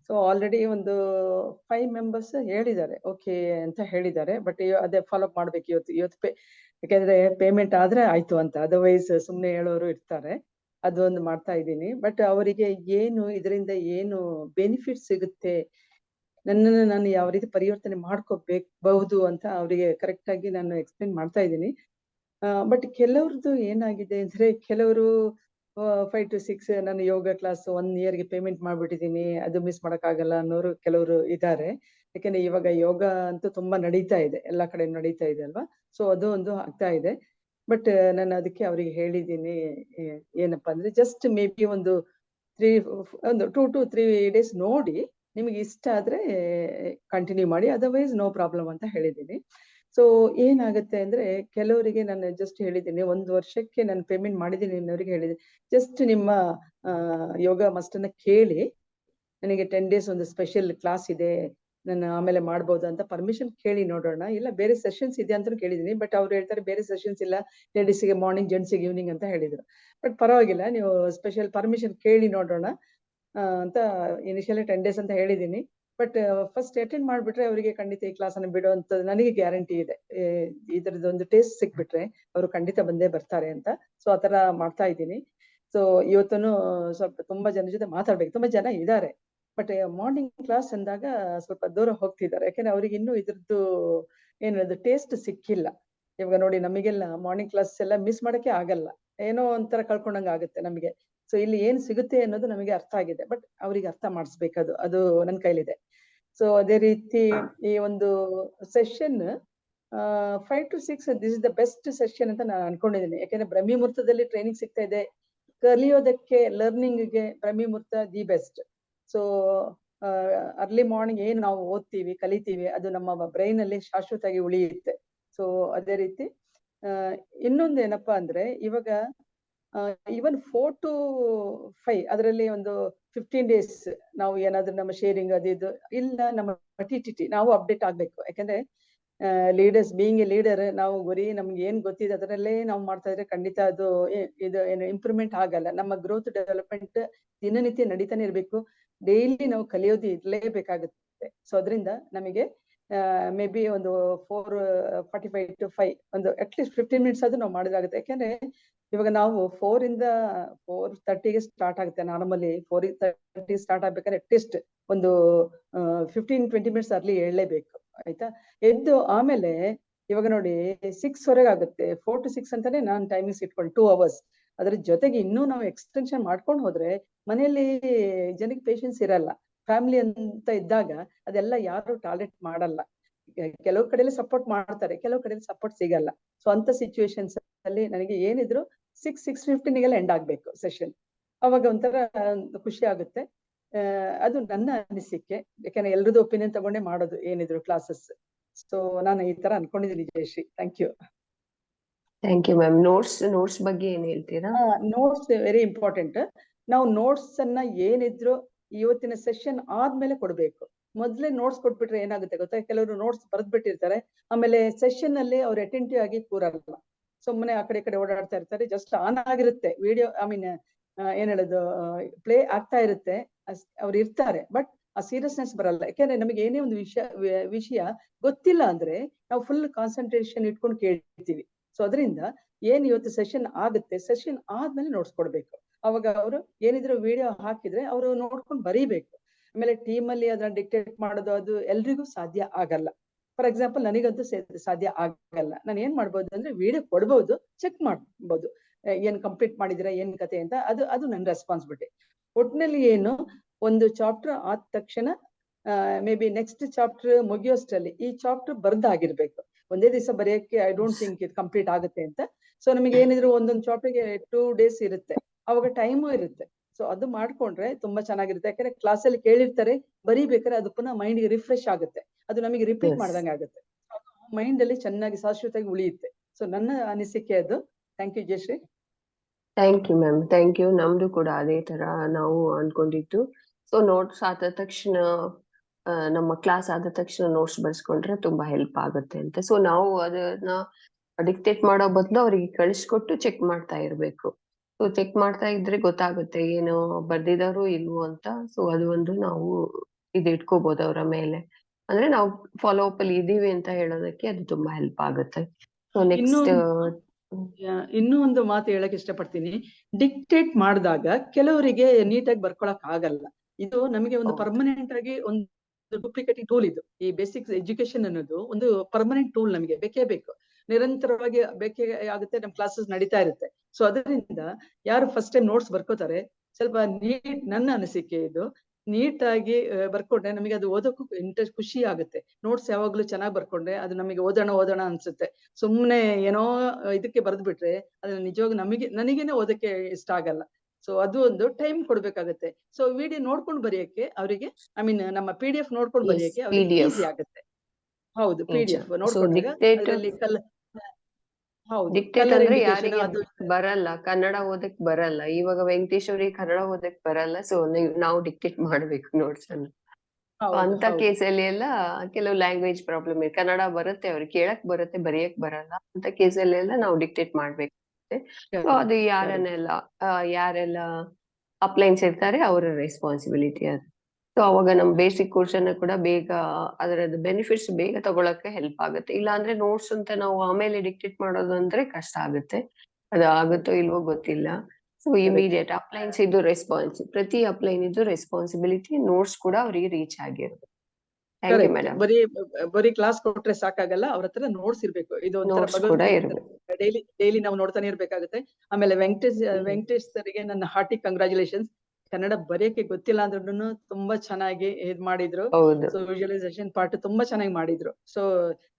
ಸೊ ಆಲ್ರೆಡಿ ಒಂದು 5 ಮೆಂಬರ್ಸ್ ಹೇಳಿದ್ದಾರೆ, ಓಕೆ ಅಂತ ಹೇಳಿದ್ದಾರೆ. ಬಟ್ ಅದೇ ಫಾಲೋ ಅಪ್ ಮಾಡ್ಬೇಕು ಇವತ್ತು. ಯಾಕಂದ್ರೆ ಪೇಮೆಂಟ್ ಆದ್ರೆ ಆಯ್ತು ಅಂತ, ಅದರ್ವೈಸ್ ಸುಮ್ನೆ ಹೇಳೋರು ಇರ್ತಾರೆ. ಅದೊಂದು ಮಾಡ್ತಾ ಇದ್ದೀನಿ. ಬಟ್ ಅವರಿಗೆ ಏನು ಇದರಿಂದ ಏನು ಬೆನಿಫಿಟ್ ಸಿಗುತ್ತೆ, ನನ್ನನ್ನು ನಾನು ಯಾವ ರೀತಿ ಪರಿವರ್ತನೆ ಮಾಡ್ಕೋಬಹುದು ಅಂತ ಅವರಿಗೆ ಕರೆಕ್ಟ್ ಆಗಿ ನಾನು ಎಕ್ಸ್ಪ್ಲೇನ್ ಮಾಡ್ತಾ ಇದ್ದೀನಿ. ಬಟ್ ಕೆಲವ್ರದ್ದು ಏನಾಗಿದೆ ಅಂದ್ರೆ, ಕೆಲವರು 5 to 6 ನಾನು ಯೋಗ ಕ್ಲಾಸ್ 1 yearಗೆ ಪೇಮೆಂಟ್ ಮಾಡ್ಬಿಟ್ಟಿದ್ದೀನಿ, ಅದು ಮಿಸ್ ಮಾಡಕ್ಕಾಗಲ್ಲ ಅನ್ನೋರು ಕೆಲವರು ಇದ್ದಾರೆ. ಯಾಕಂದ್ರೆ ಇವಾಗ ಯೋಗ ಅಂತೂ ತುಂಬಾ ನಡೀತಾ ಇದೆ, ಎಲ್ಲಾ ಕಡೆ ನಡೀತಾ ಇದೆ ಅಲ್ವಾ. ಸೊ ಅದು ಒಂದು ಆಗ್ತಾ ಇದೆ. ಬಟ್ ನಾನು ಅದಕ್ಕೆ ಅವರಿಗೆ ಹೇಳಿದ್ದೀನಿ, ಏನಪ್ಪಾ ಅಂದ್ರೆ ಜಸ್ಟ್ ಮೇ ಬಿ ಒಂದು 2 to 3 days ನೋಡಿ, ನಿಮಗೆ ಇಷ್ಟ ಆದ್ರೆ ಕಂಟಿನ್ಯೂ ಮಾಡಿ, ಅದರ್ವೈಸ್ ನೋ ಪ್ರಾಬ್ಲಮ್ ಅಂತ ಹೇಳಿದ್ದೀನಿ. ಸೊ ಏನಾಗುತ್ತೆ ಅಂದ್ರೆ, ಕೆಲವರಿಗೆ ನಾನು ಜಸ್ಟ್ ಹೇಳಿದ್ದೀನಿ, 1 ವರ್ಷಕ್ಕೆ ನಾನು ಪೇಮೆಂಟ್ ಮಾಡಿದ್ದೀನಿ ಅನ್ನೋರಿಗೆ ಹೇಳಿದ್ದೀನಿ, ಜಸ್ಟ್ ನಿಮ್ಮ ಯೋಗ ಮಾಸ್ಟರ್ನ ಕೇಳಿ, ನನಗೆ 10 days ಒಂದು ಸ್ಪೆಷಲ್ ಕ್ಲಾಸ್ ಇದೆ, ನಾನು ಆಮೇಲೆ ಮಾಡ್ಬೋದು ಅಂತ ಪರ್ಮಿಷನ್ ಕೇಳಿ ನೋಡೋಣ. ಇಲ್ಲ ಬೇರೆ ಸೆಷನ್ಸ್ ಇದೆ ಅಂತ ಕೇಳಿದೀನಿ. ಬಟ್ ಅವ್ರು ಹೇಳ್ತಾರೆ ಬೇರೆ ಸೆಷನ್ಸ್ ಇಲ್ಲ, ಲೇಡೀಸ್ಗೆ ಮಾರ್ನಿಂಗ್, ಜೆಂಟ್ಸ್ಗೆ ಈವ್ನಿಂಗ್ ಅಂತ ಹೇಳಿದ್ರು. ಬಟ್ ಪರವಾಗಿಲ್ಲ, ನೀವು ಸ್ಪೆಷಲ್ ಪರ್ಮಿಷನ್ ಕೇಳಿ ನೋಡೋಣ ಅಂತ ಇನಿಷಿಯಲಿ 10 days ಅಂತ ಹೇಳಿದ್ದೀನಿ. ಬಟ್ ಫಸ್ಟ್ ಅಟೆಂಡ್ ಮಾಡ್ಬಿಟ್ರೆ ಅವರಿಗೆ ಖಂಡಿತ ಈ ಕ್ಲಾಸ್ ಅನ್ನು ಬಿಡುವಂತ ನನಗೆ ಗ್ಯಾರಂಟಿ ಇದೆ. ಇದರದೊಂದು ಟೇಸ್ಟ್ ಸಿಕ್ಬಿಟ್ರೆ ಅವರು ಖಂಡಿತ ಬಂದೇ ಬರ್ತಾರೆ ಅಂತ. ಸೊ ಆತರ ಮಾಡ್ತಾ ಇದ್ದೀನಿ. ಸೊ ಇವತ್ತೂ ಸ್ವಲ್ಪ ತುಂಬಾ ಜನ ಜೊತೆ ಮಾತಾಡ್ಬೇಕು. ತುಂಬಾ ಜನ ಇದ್ದಾರೆ, ಬಟ್ ಮಾರ್ನಿಂಗ್ ಕ್ಲಾಸ್ ಅಂದಾಗ ಸ್ವಲ್ಪ ದೂರ ಹೋಗ್ತಿದ್ದಾರೆ. ಯಾಕಂದ್ರೆ ಅವ್ರಿಗೆ ಇನ್ನೂ ಇದ್ರದ್ದು ಏನದು ಟೇಸ್ಟ್ ಸಿಕ್ಕಿಲ್ಲ. ಇವಾಗ ನೋಡಿ, ನಮಗೆಲ್ಲ ಮಾರ್ನಿಂಗ್ ಕ್ಲಾಸ್ ಎಲ್ಲ ಮಿಸ್ ಮಾಡಕ್ಕೆ ಆಗಲ್ಲ, ಏನೋ ಒಂಥರ ಕಳ್ಕೊಂಡಂಗ ಆಗುತ್ತೆ ನಮಗೆ. ಸೊ ಇಲ್ಲಿ ಏನ್ ಸಿಗುತ್ತೆ ಅನ್ನೋದು ನಮಗೆ ಅರ್ಥ ಆಗಿದೆ. ಬಟ್ ಅವ್ರಿಗೆ ಅರ್ಥ ಮಾಡಿಸ್ಬೇಕದು, ಅದು ನನ್ನ ಕೈಲಿದೆ. ಸೊ ಅದೇ ರೀತಿ ಈ ಒಂದು session 5 to 6 this is the best session ಅಂತ ನಾನು ಅನ್ಕೊಂಡಿದ್ದೀನಿ. ಯಾಕಂದ್ರೆ ಬ್ರಹ್ಮಿ ಮುಹೂರ್ತದಲ್ಲಿ ಟ್ರೈನಿಂಗ್ ಸಿಗ್ತಾ ಇದೆ. ಕಲಿಯೋದಕ್ಕೆ, ಲರ್ನಿಂಗ್ಗೆ ಬ್ರಹ್ಮಿ ಮುಹೂರ್ತ the best. So early morning ಏನು ನಾವು ಓದ್ತೀವಿ, ಕಲಿತೀವಿ, ಅದು ನಮ್ಮ ಬ್ರೈನ್ ಅಲ್ಲಿ ಶಾಶ್ವತವಾಗಿ ಉಳಿಯುತ್ತೆ. ಸೊ ಅದೇ ರೀತಿ ಇನ್ನೊಂದು ಏನಪ್ಪಾ ಅಂದ್ರೆ, ಇವಾಗ ಈವನ್ 4 to 5 ಅದರಲ್ಲಿ ಒಂದು 15 days ನಾವು ಏನಾದ್ರೂ ನಮ್ಮ ಶೇರಿಂಗ್ ಅದು ಇದು ಇಲ್ಲ, ನಮ್ಮ TTT ನಾವು ಅಪ್ಡೇಟ್ ಆಗ್ಬೇಕು. ಯಾಕಂದ್ರೆ ಲೀಡರ್ಸ್ ಬೀಯಿಂಗ್ ಎ ಲೀಡರ್, ನಾವು ಗುರಿ ನಮ್ಗೆ ಏನ್ ಗೊತ್ತಿದೆ ಅದರಲ್ಲೇ ನಾವು ಮಾಡ್ತಾ ಇದ್ರೆ ಖಂಡಿತ ಅದು ಇದು ಏನು ಇಂಪ್ರೂವ್ಮೆಂಟ್ ಆಗಲ್ಲ. ನಮ್ಮ ಗ್ರೋತ್ ಡೆವಲಪ್ಮೆಂಟ್ ದಿನನಿತ್ಯ ನಡೀತಾನೆ ಇರ್ಬೇಕು. ಡೈಲಿ ನಾವು ಕಲಿಯೋದು ಇರ್ಲೇಬೇಕಾಗುತ್ತೆ. ಸೊ ಅದರಿಂದ ನಮಗೆ ಮೇ ಬಿ ಒಂದು 4:45 to 5 ಒಂದು ಅಟ್ಲೀಸ್ಟ್ 15 minutes ಆದ್ರೂ ನಾವು ಮಾಡಿದ್ರಾಗುತ್ತೆ. ಯಾಕಂದ್ರೆ ಇವಾಗ ನಾವು 4:30ಗೆ ಸ್ಟಾರ್ಟ್ ಆಗುತ್ತೆ. ನಾರ್ಮಲಿ 4:30 ಸ್ಟಾರ್ಟ್ ಆಗ್ಬೇಕಾದ್ರೆ ಅಟ್ಲೀಸ್ಟ್ ಒಂದು 15-20 minutes ಅರ್ಲಿ ಹೇಳಲೇಬೇಕು, ಆಯ್ತಾ. ಎದ್ದು ಆಮೇಲೆ ಇವಾಗ ನೋಡಿ 6 ಆಗುತ್ತೆ. 4 to 6 ಅಂತಾನೆ ನಾನು ಟೈಮಿಂಗ್ಸ್ ಇಟ್ಕೊಂಡು 2 hours. ಅದ್ರ ಜೊತೆಗೆ ಇನ್ನೂ ನಾವು ಎಕ್ಸ್ಟೆನ್ಷನ್ ಮಾಡ್ಕೊಂಡು ಹೋದ್ರೆ ಮನೆಯಲ್ಲಿ ಜನಕ್ಕೆ ಪೇಷನ್ಸ್ ಇರಲ್ಲ. ಫ್ಯಾಮಿಲಿ ಅಂತ ಇದ್ದಾಗ ಅದೆಲ್ಲ ಯಾರು ಟಾಲರೇಟ್ ಮಾಡಲ್ಲ. ಕೆಲವು ಕಡೆಯಲ್ಲಿ ಸಪೋರ್ಟ್ ಮಾಡ್ತಾರೆ, ಕೆಲವು ಕಡೆಯಲ್ಲಿ ಸಪೋರ್ಟ್ ಸಿಗಲ್ಲ. ಸೊ ಅಂತ ಸಿಚುವೇಶನ್ಸ್ ಅಲ್ಲಿ ನನಗೆ ಏನಿದ್ರು 6:15ಗೆಲ್ಲ ಎಂಡ್ ಆಗ್ಬೇಕು ಸೆಷನ್. ಅವಾಗ ಒಂಥರ ಖುಷಿ ಆಗುತ್ತೆ. ಅದು ನನ್ನ ಅನಿಸಿಕೆ. ಯಾಕಂದ್ರೆ ಎಲ್ರದ್ದು ಒಪಿನಿಯನ್ ತಗೊಂಡೇ ಮಾಡೋದು ಏನಿದ್ರು ಕ್ಲಾಸಸ್. ಸೊ ನಾನು ಈ ತರ ಅನ್ಕೊಂಡಿದ್ದೀನಿ Jayashree. Thank you. Thank you ma'am. Notes ಬಗ್ಗೆ ಏನ್ ಹೇಳ್ತೀರಾ? Notes very important. ನಾವು ನೋಟ್ಸ್ ಅನ್ನ ಏನಿದ್ರು ಇವತ್ತಿನ ಸೆಷನ್ ಆದ್ಮೇಲೆ ಕೊಡ್ಬೇಕು. ಮೊದ್ಲೇ ನೋಟ್ಸ್ ಕೊಟ್ಬಿಟ್ರೆ ಏನಾಗುತ್ತೆ ಗೊತ್ತಾ, ಕೆಲವರು ನೋಟ್ಸ್ ಬರೆದ್ಬಿಟ್ಟಿರ್ತಾರೆ, ಆಮೇಲೆ ಸೆಷನ್ ಅಲ್ಲಿ ಅವ್ರು ಅಟೆಂಟಿವ್ ಆಗಿ ಕೂರಲ್ಲ, ಸುಮ್ಮನೆ ಆ ಕಡೆ ಈ ಕಡೆ ಓಡಾಡ್ತಾ ಇರ್ತಾರೆ. ಜಸ್ಟ್ ಆನ್ ಆಗಿರುತ್ತೆ ವಿಡಿಯೋ, ಐ ಮೀನ್ ಏನ್ ಹೇಳೋದು, ಪ್ಲೇ ಆಗ್ತಾ ಇರುತ್ತೆ, ಅವ್ರು ಇರ್ತಾರೆ, ಬಟ್ ಆ ಸೀರಿಯಸ್ನೆಸ್ ಬರಲ್ಲ. ಯಾಕೆಂದ್ರೆ ನಮಗೆ ಏನೇ ಒಂದು ವಿಷಯ ಗೊತ್ತಿಲ್ಲ ಅಂದ್ರೆ ನಾವು ಫುಲ್ ಕಾನ್ಸಂಟ್ರೇಷನ್ ಇಟ್ಕೊಂಡು ಕೇಳ್ತೀವಿ. ಸೊ ಅದರಿಂದ ಏನ್ ಇವತ್ತು ಸೆಷನ್ ಆಗುತ್ತೆ, ಸೆಷನ್ ಆದ್ಮೇಲೆ ನೋಟ್ಸ್ ಕೊಡ್ಬೇಕು. ಅವಾಗ ಅವರು ಏನಿದ್ರು ವಿಡಿಯೋ ಹಾಕಿದ್ರೆ ಅವರು ನೋಡ್ಕೊಂಡು ಬರೀಬೇಕು. ಆಮೇಲೆ ಟೀಮಲ್ಲಿ ಅದನ್ನ ಡಿಕ್ಟೇಟ್ ಮಾಡೋದು ಅದು ಎಲ್ರಿಗೂ ಸಾಧ್ಯ ಆಗಲ್ಲ. ಫಾರ್ ಎಕ್ಸಾಂಪಲ್ ನನಗಂತೂ ಸಾಧ್ಯ ಆಗಲ್ಲ. ನಾನು ಏನ್ ಮಾಡ್ಬೋದು ಅಂದ್ರೆ ವಿಡಿಯೋ ಕೊಡ್ಬೋದು, ಚೆಕ್ ಮಾಡ್ಬೋದು ಏನ್ ಕಂಪ್ಲೀಟ್ ಮಾಡಿದಿರಾ ಏನ್ ಕತೆ ಅಂತ. ಅದು ನನ್ನ ರೆಸ್ಪಾನ್ಸಿಬಿಲಿಟಿ. ಒಟ್ನಲ್ಲಿ ಏನು, ಒಂದು ಚಾಪ್ಟರ್ ಆದ ತಕ್ಷಣ ಮೇ ಬಿ ನೆಕ್ಸ್ಟ್ ಚಾಪ್ಟರ್ ಮುಗಿಯೋಷ್ಟರಲ್ಲಿ ಈ ಚಾಪ್ಟರ್ ಬರ್ದಾಗಿರ್ಬೇಕು. ಒಂದೇ ದಿವಸ ಬರೆಯಕ್ಕೆ ಐ ಡೋಂಟ್ ಥಿಂಕ್ ಇದು ಕಂಪ್ಲೀಟ್ ಆಗುತ್ತೆ ಅಂತ. ಸೊ ನಮಗೆ ಏನಿದ್ರು ಒಂದೊಂದು ಚಾಪ್ಟರ್ಗೆ 2 days ಇರುತ್ತೆ, ಅವಾಗ ಟೈಮು ಇರುತ್ತೆ. ಸೊ ಅದು ಮಾಡ್ಕೊಂಡ್ರೆ ತುಂಬಾ ಚೆನ್ನಾಗಿರುತ್ತೆ. ಯಾಕಂದ್ರೆ ಕ್ಲಾಸಲ್ಲಿ ಕೇಳಿರ್ತಾರೆ, ಬರೀಬೇಕಾದ್ರೆ ಅದು ಪುನಃ ಮೈಂಡ್ಗೆ ರಿಫ್ರೆಶ್ ಆಗುತ್ತೆ, ಅದು ನಮಗೆ ರಿಪೀಟ್ ಮಾಡ್ದಂಗೆ ಆಗುತ್ತೆ, ಮೈಂಡ್ ಅಲ್ಲಿ ಚೆನ್ನಾಗಿ ಶಾಶ್ವತವಾಗಿ ಉಳಿಯುತ್ತೆ. ಸೊ ನನ್ನ ಅನಿಸಿಕೆ ಅದು. Thank you Jayashree. Thank you ma'am, thank you. ನಮ್ದು ಕೂಡ ಅದೇ ತರ ನಾವು ಅನ್ಕೊಂಡಿದ್ದು. ಸೊ ನೋಟ್ಸ್ ಆದ ತಕ್ಷಣ ನಮ್ಮ ಕ್ಲಾಸ್ ಆದ ತಕ್ಷಣ ನೋಟ್ಸ್ ಬರ್ಸ್ಕೊಂಡ್ರೆ ತುಂಬಾ ಹೆಲ್ಪ್ ಆಗುತ್ತೆ ಅಂತ. ಸೊ ನಾವು ಅದನ್ನ ಡಿಕ್ಟೇಟ್ ಮಾಡೋ ಬದಲು ಅವರಿಗೆ ಕಳಿಸ್ಕೊಟ್ಟು ಚೆಕ್ ಮಾಡ್ತಾ ಇರ್ಬೇಕು. ಸೊ ಚೆಕ್ ಮಾಡ್ತಾ ಇದ್ರೆ ಗೊತ್ತಾಗುತ್ತೆ ಏನು ಬರ್ದಿದಾರೋ ಇಲ್ವೋ ಅಂತ. ಸೊ ಅದು ಒಂದು ನಾವು ಇಟ್ಕೋಬಹುದು ಅವರ ಮೇಲೆ, ಅಂದ್ರೆ ನಾವು ಫಾಲೋ ಅಪ್ ಅಲ್ಲಿ ಇದೀವಿ ಅಂತ ಹೇಳೋದಕ್ಕೆ ಅದು ತುಂಬಾ ಹೆಲ್ಪ್ ಆಗುತ್ತೆ. ಸೊ ನೆಕ್ಸ್ಟ್ ಇನ್ನೂ ಒಂದು ಮಾತು ಹೇಳಕ್ ಇಷ್ಟಪಡ್ತೀನಿ. ಡಿಕ್ಟೇಟ್ ಮಾಡಿದಾಗ ಕೆಲವರಿಗೆ ನೀಟಾಗಿ ಬರ್ಕೊಳಕ್ ಆಗಲ್ಲ. ಇದು ನಮಗೆ ಒಂದು ಪರ್ಮನೆಂಟ್ ಆಗಿ ಒಂದು ಡೂಪ್ಲಿಕೇಟಿಂಗ್ ಟೂಲ್. ಇದು ಈ ಬೇಸಿಕ್ ಎಜುಕೇಶನ್ ಅನ್ನೋದು ಒಂದು ಪರ್ಮನೆಂಟ್ ಟೂಲ್, ನಮಗೆ ಬೇಕೇ ಬೇಕು, ನಿರಂತರವಾಗಿ ಬೇಕೇ ಆಗುತ್ತೆ. ನಮ್ ಕ್ಲಾಸಸ್ ನಡೀತಾ ಇರುತ್ತೆ. ಸೊ ಅದರಿಂದ ಯಾರು ಫಸ್ಟ್ ಟೈಮ್ ನೋಟ್ಸ್ ಬರ್ಕೋತಾರೆ, ಸ್ವಲ್ಪ ನನ್ನ ಅನಿಸಿಕೆ ಇದು, ನೀಟಾಗಿ ಬರ್ಕೊಂಡ್ರೆ ನಮಗೆ ಅದು ಓದೋಕ್ಕೂ ಇಂಟ್ರೆಸ್ಟ್, ಖುಷಿ ಆಗುತ್ತೆ. ನೋಟ್ಸ್ ಯಾವಾಗ್ಲೂ ಚೆನ್ನಾಗಿ ಬರ್ಕೊಂಡ್ರೆ ಅದು ನಮಗೆ ಓದೋಣ ಅನ್ಸುತ್ತೆ. ಸುಮ್ನೆ ಏನೋ ಇದಕ್ಕೆ ಬರೆದು ಬಿಟ್ರೆ ಅದು ನಿಜವಾಗ ನನಗೇನೆ ಓದಕ್ಕೆ ಇಷ್ಟ ಆಗಲ್ಲ. ಸೊ ಅದು ಒಂದು ಟೈಮ್ ಕೊಡ್ಬೇಕಾಗತ್ತೆ. ಸೊ ವಿಡಿಯೋ ನೋಡ್ಕೊಂಡು ಬರೆಯಕ್ಕೆ ಅವರಿಗೆ, ಐ ಮೀನ್ ನಮ್ಮ PDF ನೋಡ್ಕೊಂಡು ಬರೆಯಕ್ಕೆ ಅವ್ರಿಗೆ ಈಸಿ ಆಗುತ್ತೆ. ಹೌದು, PDF ನೋಡ್ಕೊಂಡಾಗ ಅದರಲ್ಲಿ ಡಿಕ್ಟೇಟ್ ಅಂದ್ರೆ ಯಾರಿಗೆ ಬರಲ್ಲ, ಕನ್ನಡ ಓದಕ್ ಬರಲ್ಲ. ಇವಾಗ ವೆಂಕಟೇಶ್ ಅವ್ರಿಗೆ ಕನ್ನಡ ಓದಕ್ ಬರಲ್ಲ, ಸೊ ನಾವು ಡಿಕ್ಟೇಟ್ ಮಾಡ್ಬೇಕು ನೋಟ್ಸ್ ಅನ್ನು. ಅಂತ ಕೇಸಲ್ಲಿ ಎಲ್ಲ ಕೆಲವು ಲ್ಯಾಂಗ್ವೇಜ್ ಪ್ರಾಬ್ಲಮ್ ಇದೆ. ಕನ್ನಡ ಬರುತ್ತೆ, ಅವ್ರಿಗೆ ಕೇಳಕ್ ಬರುತ್ತೆ, ಬರೆಯಕ್ ಬರಲ್ಲ. ಅಂತ ಕೇಸಲ್ಲಿ ಎಲ್ಲ ನಾವು ಡಿಕ್ಟೇಟ್ ಮಾಡ್ಬೇಕು. ಅದು ಯಾರೆಲ್ಲ ಅಪ್ಲೈನ್ಸ್ ಇರ್ತಾರೆ ಅವರ ರೆಸ್ಪಾನ್ಸಿಬಿಲಿಟಿ ಅದು. ಸೊ ಅವಾಗ ನಮ್ ಬೇಸಿಕ್ ಕೋರ್ಸ್ ಅನ್ನ ಕೂಡ ಬೇಗ ಅದರದ್ದು ಬೆನಿಫಿಟ್ಸ್ ಬೇಗ ತಗೊಳಕ್ಕೆ ಹೆಲ್ಪ್ ಆಗುತ್ತೆ. ಇಲ್ಲ ಅಂದ್ರೆ ನೋಟ್ಸ್ ಅಂತ ನಾವು ಆಮೇಲೆ ಡಿಕ್ಟೇಟ್ ಮಾಡೋದು ಅಂದ್ರೆ ಕಷ್ಟ ಆಗುತ್ತೆ. ಅದು ಆಗುತ್ತೋ ಇಲ್ವೋ ಗೊತ್ತಿಲ್ಲ. ಸೊ ಇಮಿಡಿಯೇಟ್ ಅಪ್ಲೈನ್ಸ್ ಇದು ಪ್ರತಿ ಅಪ್ಲೈನ್ ಇದು ರೆಸ್ಪಾನ್ಸಿಬಿಲಿಟಿ. ನೋಟ್ಸ್ ಕೂಡ ಅವರಿಗೆ ರೀಚ್ ಆಗಿರುತ್ತೆ. Thank you madam. ಬರೀ ಕ್ಲಾಸ್ ಕೊಟ್ರೆ ಸಾಕಾಗಲ್ಲ, ಅವ್ರ ಹತ್ರ ನೋಟ್ಸ್ ಇರ್ಬೇಕು. ಇದು ಒಂಥರ ಡೈಲಿ ನಾವು ನೋಡ್ತಾನೆ ಇರ್ಬೇಕಾಗುತ್ತೆ. ಆಮೇಲೆ ವೆಂಕಟೇಶ್ ಸರಿಗೆ ನನ್ನ ಹಾರ್ಟಿ ಕಂಗ್ರಾಚುಲೇಷನ್ಸ್. ಕನ್ನಡ ಬರೆಯಕ್ಕೆ ಗೊತ್ತಿಲ್ಲ ಅಂದ್ರೂ ತುಂಬಾ ಚೆನ್ನಾಗಿ ಇದ್ ಮಾಡಿದ್ರು. ಸೊ ವಿಜುವಲೈಸೇಷನ್ ಪಾರ್ಟ್ ತುಂಬಾ ಚೆನ್ನಾಗಿ ಮಾಡಿದ್ರು. ಸೊ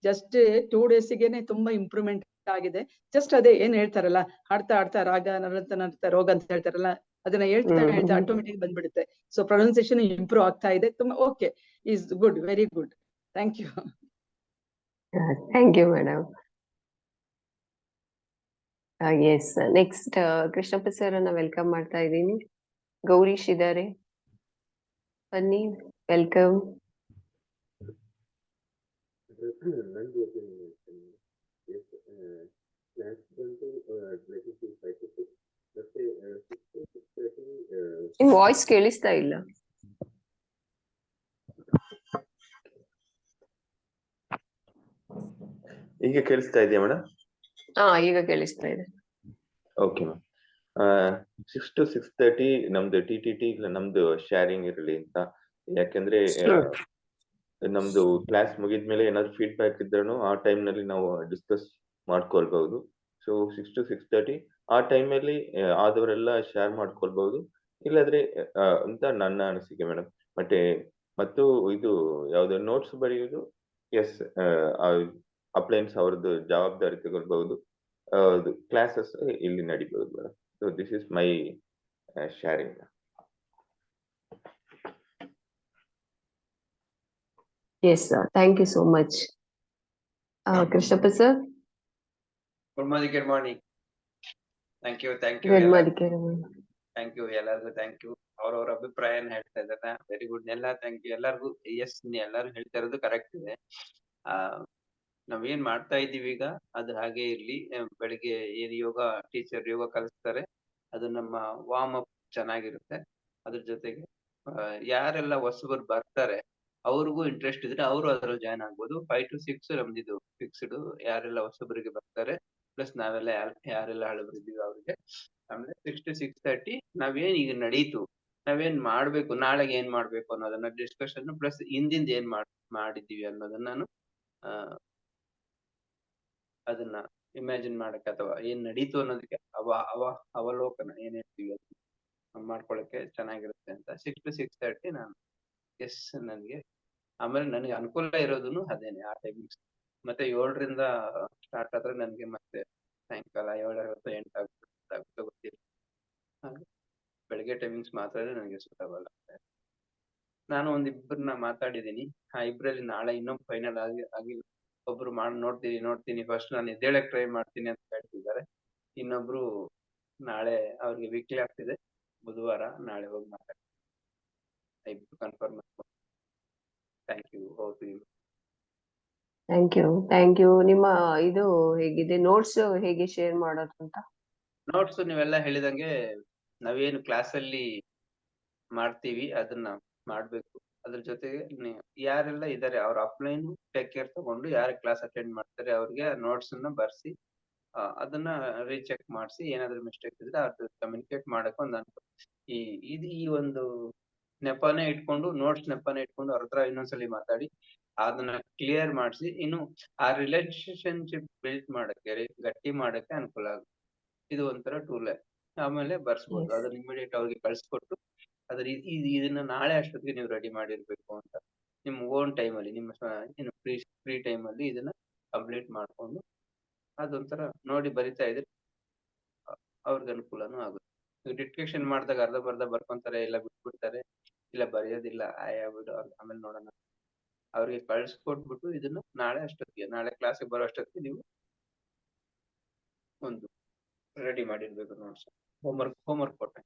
ಜಸ್ಟ್ 2 days ಗೆನೆ ತುಂಬಾ ಇಂಪ್ರೂವ್ಮೆಂಟ್ ಆಗಿದೆ. ಜಸ್ಟ್ ಅದೇ ಏನ್ ಹೇಳ್ತಾರಲ್ಲ, ಆಡ್ತಾ ರಾಗ ನರ್ತ ರೋಗ ಅಂತ ಹೇಳ್ತಾರಲ್ಲ, ಅದನ್ನ ಹೇಳ್ತಾ ಆಟೋಮೆಟಿಕ್ ಬಂದ್ಬಿಡುತ್ತೆ. ಸೊ ಪ್ರೊನೌನ್ಸಿಯೇಷನ್ ಇಂಪ್ರೂವ್ ಆಗ್ತಾ ಇದೆ. ತುಂಬಾ okay, is good, very good. Thank you. Thank you madam. Yes, next Krishnappa sir ಅನ್ನ ವೆಲ್ಕಮ್ ಮಾಡ್ತಾ ಇದ್ದೀನಿ. ಗೌರೀಶ್ ಇದ್ದಾರೆ, ಬನ್ನಿ, ವೆಲ್ಕಮ್. ವಾಯ್ಸ್ ಕೇಳಿಸ್ತಾ ಇಲ್ಲ. ಈಗ ಕೇಳಿಸ್ತಾ ಇದೆಯಾ ಮೇಡಮ್? ಈಗ ಕೇಳಿಸ್ತಾ ಇದೆ. Okay ma'am. 6 to 6:30 ನಮ್ದು TTT ನಮ್ದು ಶೇರಿಂಗ್ ಇರಲಿ ಅಂತ. ಯಾಕಂದ್ರೆ ನಮ್ದು ಕ್ಲಾಸ್ ಮುಗಿದ್ಮೇಲೆ ಏನಾದ್ರು ಫೀಡ್ಬ್ಯಾಕ್ ಇದ್ರೂ ಆ ಟೈಮ್ ನಲ್ಲಿ ನಾವು ಡಿಸ್ಕಸ್ ಮಾಡ್ಕೊಳ್ಬಹುದು. ಸೊ 6 to 6:30 ಆ ಟೈಮ್ ಅಲ್ಲಿ ಆದವರೆಲ್ಲ ಶೇರ್ ಮಾಡ್ಕೊಳ್ಬಹುದು. ಇಲ್ಲಾದ್ರೆ ಅಂತ ನನ್ನ ಅನಿಸಿಕೆ ಮೇಡಮ್. ಮತ್ತು ಇದು ಯಾವ್ದು ನೋಟ್ಸ್ ಬರೆಯುವುದು, ಎಸ್, ಅಪ್ಲೈನ್ಸ್ ಅವ್ರದ್ದು ಜವಾಬ್ದಾರಿ ತಗೊಳ್ಬಹುದು. ಕ್ಲಾಸಸ್ ಇಲ್ಲಿ ನಡಿಬಹುದು madam. So this is my sharing. Yes, sir. Thank you so much. Krishnappa sir. Good morning. Thank you. Good morning. Thank you ಎಲ್ಲರಿಗೂ. Thank you. ಅವ್ರವ್ರ ಅಭಿಪ್ರಾಯನ ಹೇಳ್ತಾ ಇದ್ದಾರೆ. Very good. ಎಲ್ಲ ಥ್ಯಾಂಕ್ ಯು ಎಲ್ಲರಿಗೂ. ಎಸ್, ಎಲ್ಲರೂ ಹೇಳ್ತಾ ಇರೋದು ಕರೆಕ್ಟ್ ಇದೆ. ನಾವೇನ್ ಮಾಡ್ತಾ ಇದೀವಿ ಈಗ ಅದು ಹಾಗೆ ಇರ್ಲಿ. ಬೆಳಿಗ್ಗೆ ಏನ್ ಟೀಚರ್ ಯೋಗ ಕಲಿಸ್ತಾರೆ, ಅದು ನಮ್ಮ ವಾರ್ಮ್ ಅಪ್ ಚೆನ್ನಾಗಿರುತ್ತೆ. ಅದ್ರ ಜೊತೆಗೆ ಯಾರೆಲ್ಲ ಹೊಸಬರು ಬರ್ತಾರೆ ಅವ್ರಿಗೂ ಇಂಟ್ರೆಸ್ಟ್ ಇದ್ರೆ ಅವರು ಅದ್ರಲ್ಲಿ ಜಾಯ್ನ್ ಆಗ್ಬೋದು. 5 to 6 ನಮ್ದಿದು ಫಿಕ್ಸ್ಡ್. ಯಾರೆಲ್ಲ ಹೊಸಬರಿಗೆ ಬರ್ತಾರೆ ಪ್ಲಸ್ ನಾವೆಲ್ಲ ಯಾರೆಲ್ಲ ಹಳಬರಿದ್ದೀವಿ ಅವ್ರಿಗೆ. ಆಮೇಲೆ 6 to 6:30 ನಾವೇನ್ ಈಗ ನಡೀತು ನಾವೇನ್ ಮಾಡ್ಬೇಕು, ನಾಳೆಗೆ ಏನ್ ಮಾಡ್ಬೇಕು ಅನ್ನೋದನ್ನ ಡಿಸ್ಕಷನ್ ಪ್ಲಸ್ ಹಿಂದಿಂದ ಏನ್ ಮಾಡಿದೀವಿ ಅನ್ನೋದನ್ನ ನಾನು ಅದನ್ನ ಇಮ್ಯಾಜಿನ್ ಮಾಡಕ್ಕೆ ಅಥವಾ ಏನ್ ನಡೀತು ಅನ್ನೋದಕ್ಕೆ ಅವಲೋಕನ ಏನ್ ಹೇಳ್ತೀವಿ ಅದನ್ನ ಮಾಡ್ಕೊಳಕ್ಕೆ ಚೆನ್ನಾಗಿರುತ್ತೆ ಅಂತ 6 to 6:30 ನಾನು ನನ್ಗೆ ಆಮೇಲೆ ನನಗೆ ಅನುಕೂಲ ಇರೋದನ್ನು ಅದೇನೆ ಆ ಟೈಮಿಂಗ್ಸ್. ಮತ್ತೆ 7ರಿಂದ ಸ್ಟಾರ್ಟ್ ಆದ್ರೆ ನನ್ಗೆ ಮತ್ತೆ ಸಾಯಂಕಾಲ 7:58 ಆಗುತ್ತೆ ಗೊತ್ತಿಲ್ಲ. ಹಾಗೆ ಬೆಳಗ್ಗೆ ಟೈಮಿಂಗ್ಸ್ ಮಾತ್ರ ನನಗೆ ಸೂಟಬಲ್ ಆಗುತ್ತೆ. ನಾನು ಒಂದಿಬ್ಬರನ್ನ ಮಾತಾಡಿದೀನಿ. ಆ ಇಬ್ರಲ್ಲಿ ನಾಳೆ ಇನ್ನೊಂದು ಫೈನಲ್ ಆಗಿ ಒಬ್ರು ನೋಡ್ತೀನಿ ಫಸ್ಟ್ ನಾನು ಎದ್ದೇಳಕ್ ಟ್ರೈ ಮಾಡ್ತೀನಿ ಅಂತ ಹೇಳ್ತಿದ್ದಾರೆ. ಇನ್ನೊಬ್ರು ನಾಳೆ ಅವ್ರಿಗೆ ವೀಕ್ಲಿ ಆಗ್ತಿದೆ, ಬುಧವಾರ ನಾಳೆ ಹೋಗಿ ಮಾತಾಡ್ತೀನಿ. ಇಬ್ರು ಕನ್ಫರ್ಮ್ ಮಾಡ್ಕೊಂಡು. Thank you. Thank you. ನಿಮ್ಮ ಇದು ಹೇಗಿದೆ, ನೋಟ್ಸ್ ಹೇಗೆ ಶೇರ್ ಮಾಡೋದು ಅಂತ? ನೋಟ್ಸ್ ನೀವೆಲ್ಲ ಹೇಳಿದಂಗೆ ನಾವೇನು ಕ್ಲಾಸ್ ಅಲ್ಲಿ ಮಾಡ್ತೀವಿ ಅದನ್ನ ಮಾಡ್ಬೇಕು. ಅದ್ರ ಜೊತೆಗೆ ಯಾರೆಲ್ಲ ಇದಾರೆ ಅವ್ರ ಅಪ್ಲೈನ್ ಟೇಕ್ ಕೇರ್ ತಗೊಂಡು ಯಾರು ಕ್ಲಾಸ್ ಅಟೆಂಡ್ ಮಾಡ್ತಾರೆ ಅವ್ರಿಗೆ ನೋಟ್ಸ್ ಅನ್ನ ಬರ್ಸಿ ಅದನ್ನ ರೀಚೆಕ್ ಮಾಡಿಸಿ ಏನಾದ್ರು ಮಿಸ್ಟೇಕ್ ಇದ್ರೆ ಅದು ಕಮ್ಯುನಿಕೇಟ್ ಮಾಡಕ್ ಒಂದು ಈ ಒಂದು ನೆಪನೇ ಇಟ್ಕೊಂಡು ನೋಟ್ಸ್ ನೆಪನೇ ಇಟ್ಕೊಂಡು ಅವ್ರ ಹತ್ರ ಇನ್ನೊಂದ್ಸಲಿ ಮಾತಾಡಿ ಅದನ್ನ ಕ್ಲಿಯರ್ ಮಾಡಿಸಿ ಇನ್ನು ಆ ರಿಲೇಶನ್ಶಿಪ್ ಬಿಲ್ಡ್ ಮಾಡಕ್ಕೆ ಗಟ್ಟಿ ಮಾಡಕ್ಕೆ ಅನುಕೂಲ ಆಗುತ್ತೆ. ಇದು ಒಂಥರ ಟೂಲ್. ಆಮೇಲೆ ಬರ್ಸ್ಬೋದು. Yes. ಅದನ್ನ ಇಮಿಡಿಯೇಟ್ ಅವ್ರಿಗೆ ಕಳ್ಸಿಕೊಟ್ಟು ಅದ್ರ ಇದನ್ನ ನಾಳೆ ಅಷ್ಟೊತ್ತಿಗೆ ನೀವು ರೆಡಿ ಮಾಡಿರ್ಬೇಕು ಅಂತ ನಿಮ್ ಓನ್ ಟೈಮ್ ಅಲ್ಲಿ ನಿಮ್ಮ ಏನು ಫ್ರೀ ಟೈಮ್ ಅಲ್ಲಿ ಇದನ್ನ ಕಂಪ್ಲೀಟ್ ಮಾಡ್ಕೊಂಡು ಅದೊಂಥರ ನೋಡಿ ಬರಿತಾ ಇದ್ರೆ ಅವ್ರಿಗೆ ಅನುಕೂಲನೂ ಆಗುತ್ತೆ. ಡಿಕ್ಟೇಷನ್ ಮಾಡಿದಾಗ ಅರ್ಧಂಬರ್ಧ ಬರ್ಕೊಂತಾರೆ, ಇಲ್ಲ ಬಿಟ್ಬಿಡ್ತಾರೆ, ಇಲ್ಲ ಬರೆಯೋದಿಲ್ಲ, ಆಗ್ಬಿಡು ಆಮೇಲೆ ನೋಡೋಣ. ಅವ್ರಿಗೆ ಕಳ್ಸಿಕೊಟ್ಬಿಟ್ಟು ಇದನ್ನ ನಾಳೆ ಕ್ಲಾಸಿಗೆ ಬರೋ ಅಷ್ಟೊತ್ತಿಗೆ ನೀವು ಒಂದು ರೆಡಿ ಮಾಡಿರ್ಬೇಕು ನೋಟ್ಸ್. ಹೋಮ್ವರ್ಕ್ ಕೊಟ್ಟೆ